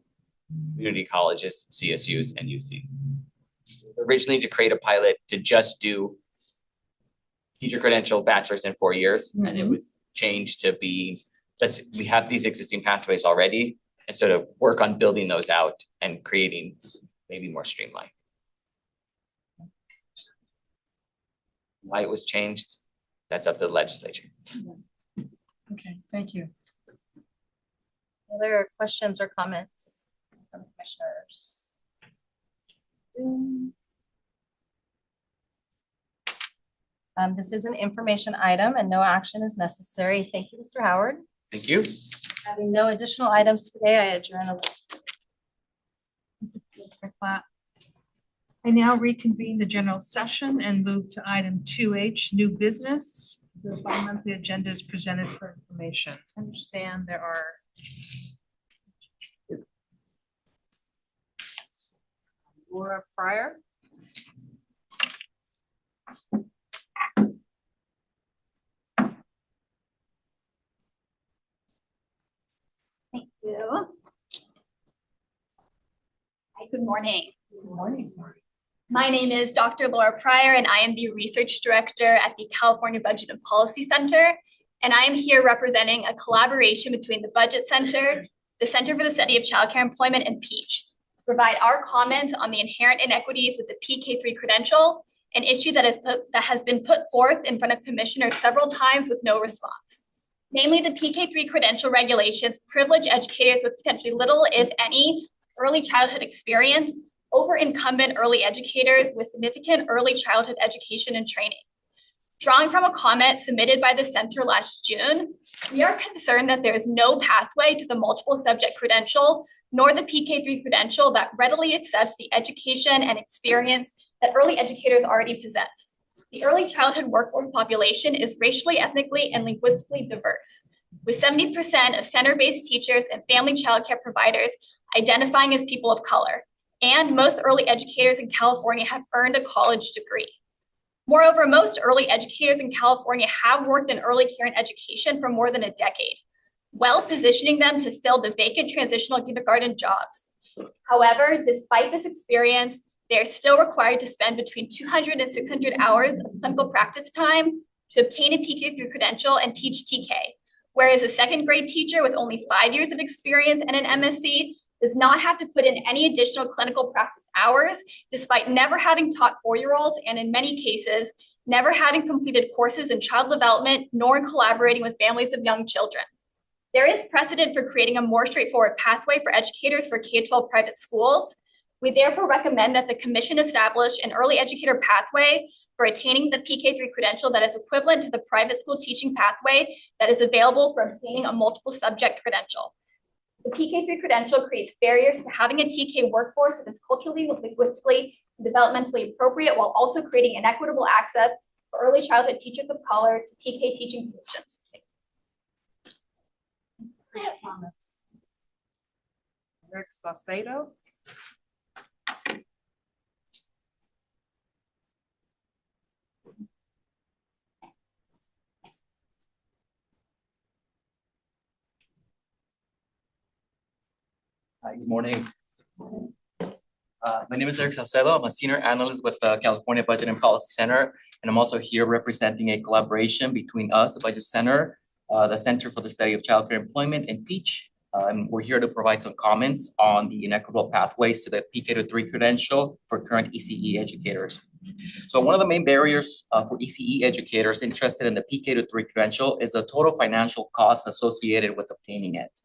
community colleges, CSUs, and UCs. Originally to create a pilot to just do teacher credential bachelor's in 4 years, and it was changed to be, we have these existing pathways already, and so to work on building those out and creating maybe more streamlined. Why it was changed, that's up to the legislature. Okay, thank you. Other questions or comments from commissioners? This is an information item and no action is necessary. Thank you, Mr. Howard. Thank you. Having no additional items today, I adjourn the list. I now reconvene the general session and move to item 2H, new business. The bi-monthly agenda is presented for information. I understand there are Laura Fryer. Thank you. Hi, good morning. Good morning. My name is Dr. Laura Pryor, and I am the Research Director at the California Budget and Policy Center. And I am here representing a collaboration between the Budget Center, the Center for the Study of Childcare Employment, and PEACH to provide our comments on the inherent inequities with the PK3 credential, an issue that has been put forth in front of commissioners several times with no response. Namely, the PK3 credential regulations privilege educators with potentially little, if any, early childhood experience over incumbent early educators with significant early childhood education and training. Drawing from a comment submitted by the center last June, we are concerned that there is no pathway to the multiple subject credential, nor the PK3 credential that readily accepts the education and experience that early educators already possess. The early childhood workforce population is racially, ethnically, and linguistically diverse, with 70% of center-based teachers and family childcare providers identifying as people of color. And most early educators in California have earned a college degree. Moreover, most early educators in California have worked in early care and education for more than a decade, well positioning them to fill the vacant transitional kindergarten jobs. However, despite this experience, they are still required to spend between 200 and 600 hours of clinical practice time to obtain a PK3 credential and teach TK, whereas a second grade teacher with only 5 years of experience and an MSc does not have to put in any additional clinical practice hours, despite never having taught 4-year-olds and in many cases, never having completed courses in child development, nor in collaborating with families of young children. There is precedent for creating a more straightforward pathway for educators for K-12 private schools. We therefore recommend that the commission establish an early educator pathway for attaining the PK3 credential that is equivalent to the private school teaching pathway that is available for obtaining a multiple subject credential. The PK3 credential creates barriers to having a TK workforce that is culturally, linguistically, and developmentally appropriate, while also creating inequitable access for early childhood teachers of color to TK teaching positions. Comments. Eric Saucedo. Hi, good morning. My name is Eric Saucedo. I'm a senior analyst with the California Budget and Policy Center, and I'm also here representing a collaboration between us, the Budget Center, the Center for the Study of Childcare Employment, and PEACH. And we're here to provide some comments on the inequitable pathways to the PK3 credential for current ECE educators. So one of the main barriers for ECE educators interested in the PK3 credential is the total financial cost associated with obtaining it.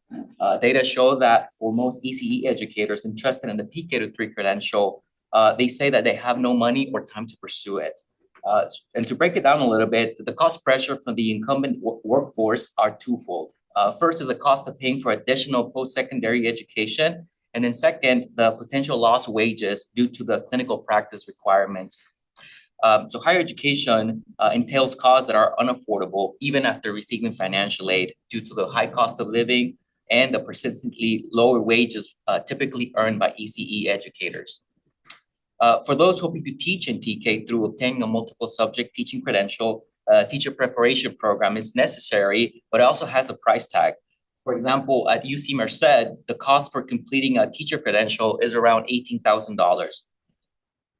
Data show that for most ECE educators interested in the PK3 credential, they say that they have no money or time to pursue it. And to break it down a little bit, the cost pressure from the incumbent workforce are twofold. First is the cost of paying for additional post-secondary education. And then second, the potential loss of wages due to the clinical practice requirement. So higher education entails costs that are unaffordable even after receiving financial aid due to the high cost of living and the persistently lower wages typically earned by ECE educators. For those hoping to teach in TK through obtaining a multiple subject teaching credential, teacher preparation program is necessary, but it also has a price tag. For example, at UC Merced, the cost for completing a teacher credential is around $18,000.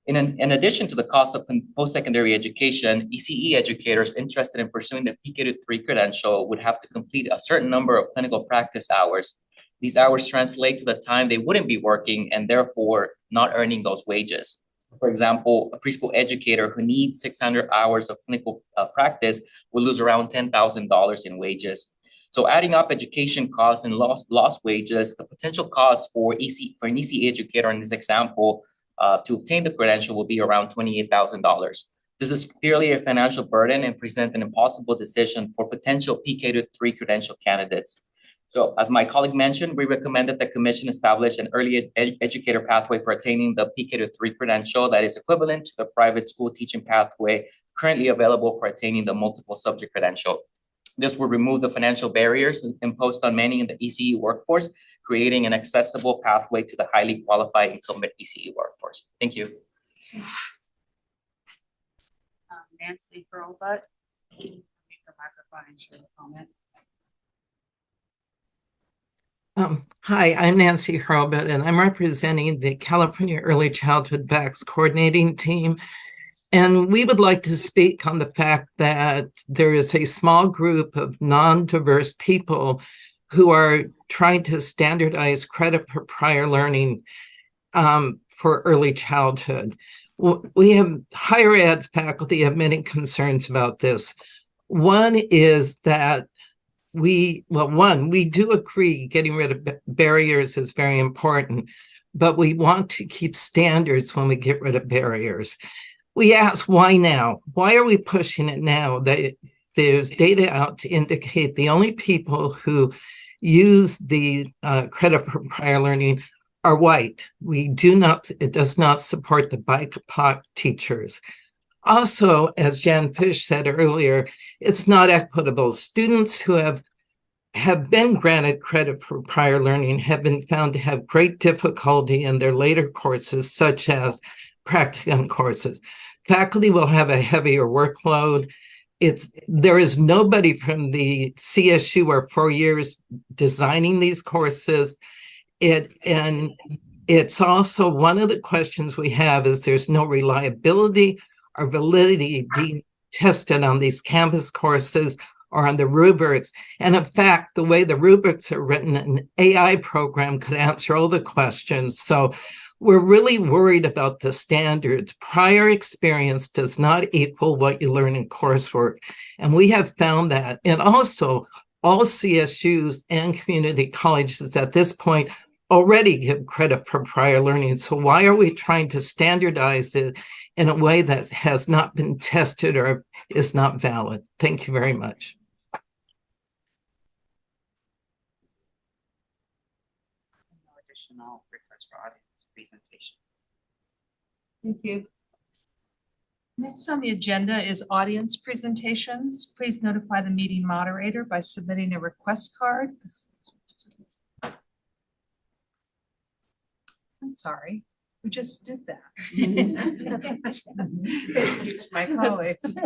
In addition to the cost of post-secondary education, ECE educators interested in pursuing the PK3 credential would have to complete a certain number of clinical practice hours. These hours translate to the time they wouldn't be working and therefore not earning those wages. For example, a preschool educator who needs 600 hours of clinical practice will lose around $10,000 in wages. So adding up education costs and lost wages, the potential cost for an ECE educator in this example to obtain the credential will be around $28,000. This is clearly a financial burden and presents an impossible decision for potential PK3 credential candidates. So as my colleague mentioned, we recommend that the commission establish an early educator pathway for attaining the PK3 credential that is equivalent to the private school teaching pathway currently available for attaining the multiple subject credential. This will remove the financial barriers imposed on many in the ECE workforce, creating an accessible pathway to the highly qualified incumbent ECE workforce. Thank you. Nancy Hurlbut. Make the microphone and share the comment. Hi, I'm Nancy Hurlbut, and I'm representing the California Early Childhood VAX coordinating team. And we would like to speak on the fact that there is a small group of non-diverse people who are trying to standardize credit for prior learning for early childhood. We have higher ed faculty have many concerns about this. One is that we do agree getting rid of barriers is very important, but we want to keep standards when we get rid of barriers. We ask, why now? Why are we pushing it now? There's data out to indicate the only people who use the credit for prior learning are white. It does not support the BIPOC teachers. Also, as Jan Fish said earlier, it's not equitable. Students who have been granted credit for prior learning have been found to have great difficulty in their later courses, such as practicum courses. Faculty will have a heavier workload. There is nobody from the CSU or 4 years designing these courses. And it's also one of the questions we have is there's no reliability or validity being tested on these Canvas courses or on the rubrics. And in fact, the way the rubrics are written, an AI program could answer all the questions. So we're really worried about the standards. Prior experience does not equal what you learn in coursework. And we have found that. And also, all CSUs and community colleges at this point already give credit for prior learning. So why are we trying to standardize it in a way that has not been tested or is not valid? Thank you very much. No additional requests for audience presentation. Thank you. Next on the agenda is audience presentations. Please notify the meeting moderator by submitting a request card. I'm sorry, we just did that. My colleagues.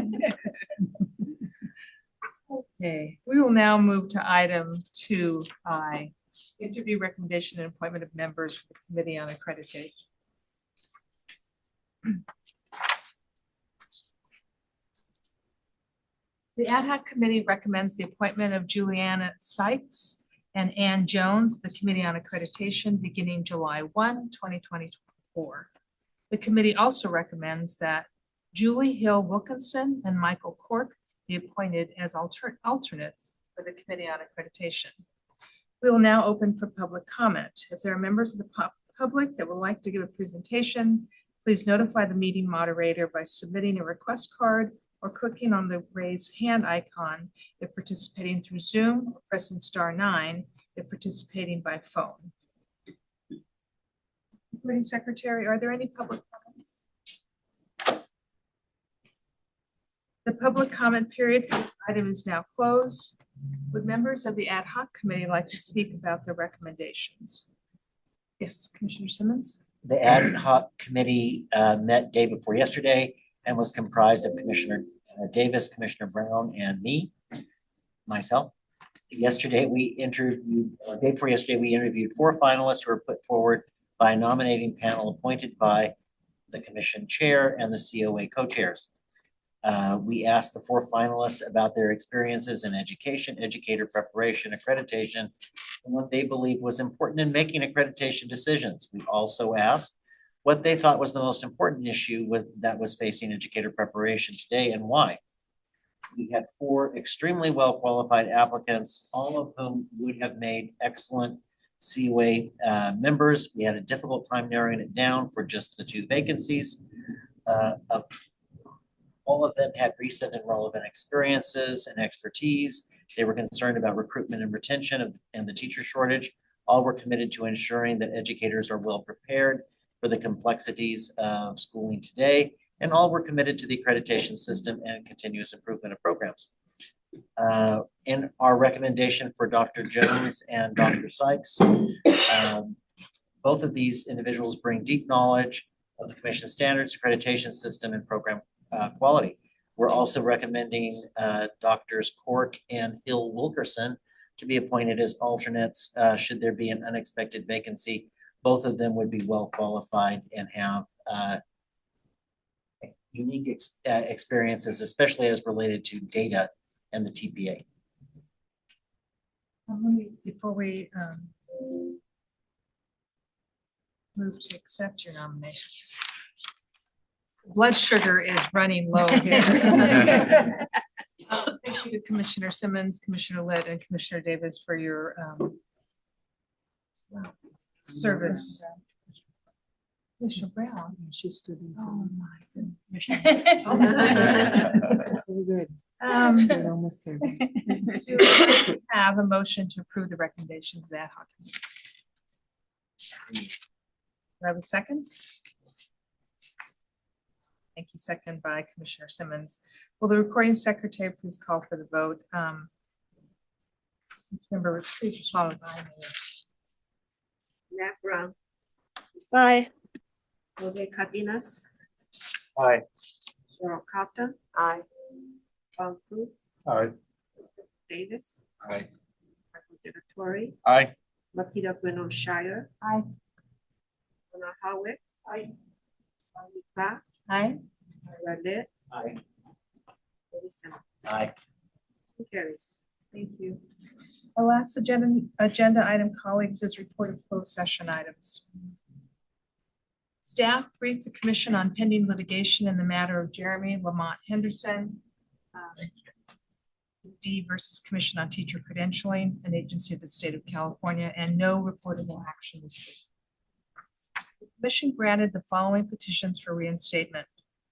Okay, we will now move to item 2I, interview recommendation and appointment of members for the Committee on Accreditation. The ad hoc committee recommends the appointment of Juliana Sykes and Ann Jones, the Committee on Accreditation, beginning July 1, 2024. The committee also recommends that Julie Hill Wilkinson and Michael Cork be appointed as alternates for the Committee on Accreditation. We will now open for public comment. If there are members of the public that would like to give a presentation, please notify the meeting moderator by submitting a request card or clicking on the raise hand icon if participating through Zoom, or pressing *9 if participating by phone. Recording Secretary, are there any public comments? The public comment period for this item is now closed. Would members of the ad hoc committee like to speak about their recommendations? Yes, Commissioner Simmons. The ad hoc committee met day before yesterday and was comprised of Commissioner Davis, Commissioner Brown, and myself. Yesterday, we interviewed, or day before yesterday, we interviewed 4 finalists who were put forward by a nominating panel appointed by the commission chair and the COA co-chairs. We asked the 4 finalists about their experiences in education, educator preparation, accreditation, and what they believed was important in making accreditation decisions. We also asked what they thought was the most important issue that was facing educator preparation today and why. We had 4 extremely well-qualified applicants, all of whom would have made excellent COA members. We had a difficult time narrowing it down for just the 2 vacancies. All of them had recent and relevant experiences and expertise. They were concerned about recruitment and retention and the teacher shortage. All were committed to ensuring that educators are well prepared for the complexities of schooling today, and all were committed to the accreditation system and continuous improvement of programs. In our recommendation for Dr. Jones and Dr. Sykes, both of these individuals bring deep knowledge of the commission standards, accreditation system, and program quality. We're also recommending Drs. Cork and Hill Wilkerson to be appointed as alternates should there be an unexpected vacancy. Both of them would be well qualified and have unique experiences, especially as related to data and the TPA. Before we move to accept your nomination, blood sugar is running low here. Thank you to Commissioner Simmons, Commissioner Litt, and Commissioner Davis for your service. Commissioner Brown. She stood in. Oh my goodness. So good. Almost there. Do we have a motion to approve the recommendation of the ad hoc committee? Do I have a second? Thank you. Second by Commissioner Simmons. Will the recording secretary please call for the vote? Member, please respond by me. Matt Brown. Aye. Jose Cardenas, Aye. Cheryl Capta, Aye. Bob Booth, Aye. Davis, Aye. Michael Delatorre, Aye. Makita Bueno Shire, Aye. Donna Howick. Aye. Bonnie Park, Aye. Ira Lit, Aye. Eddie Simon. Aye. Motion carries. Thank you. Our last agenda item, colleagues, is report of closed session items. Staff briefed the commission on pending litigation in the matter of Jeremy Lamont Henderson, D versus Commission on Teacher Credentialing, an agency of the state of California, and no reportable action was taken. The commission granted the following petitions for reinstatement: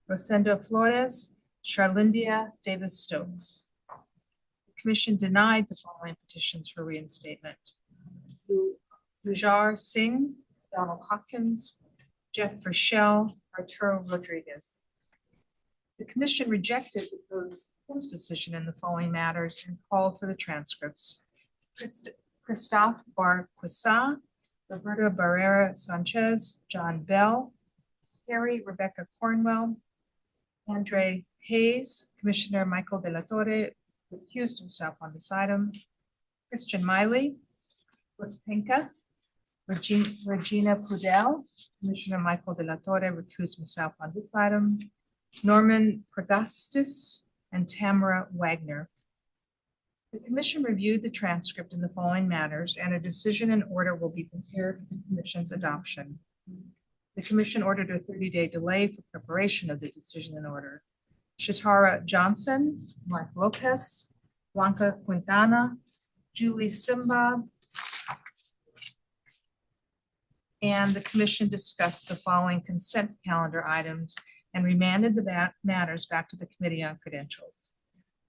Rosendo Flores, Charlindia Davis Stokes. The commission denied the following petitions for reinstatement: Mujar Singh, Donald Hopkins, Jeff Rochelle, Arturo Rodriguez. The commission rejected the proposed decision in the following matters and called for the transcripts. Christophe Barquissa, Roberto Barrera Sanchez, John Bell, Carrie Rebecca Cornwell, Andre Hayes, Commissioner Michael Delatorre recused himself on this item, Christian Miley, Ruth Pinka, Regina Pudell, Commissioner Michael Delatorre recused himself on this item, Norman Pregastis, and Tamara Wagner. The commission reviewed the transcript in the following matters, and a decision and order will be prepared for the commission's adoption. The commission ordered a 30-day delay for preparation of the decision and order. Shatara Johnson, Mike Lopez, Blanca Quintana, Julie Simba, and the commission discussed the following consent calendar items and remanded the matters back to the Committee on Credentials: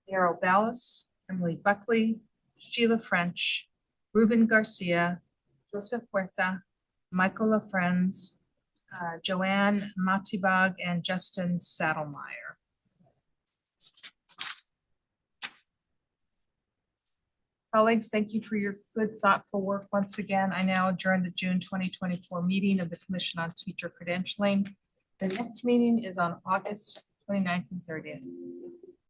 Darrell Ballas, Emily Buckley, Sheila French, Ruben Garcia, Joseph Huerta, Michael LaFrenz, Joanne Matibag, and Justin Saddlemeyer. Colleagues, thank you for your good, thoughtful work once again. I now adjourn the June 2024 meeting of the Commission on Teacher Credentialing. The next meeting is on August 29th and 30th.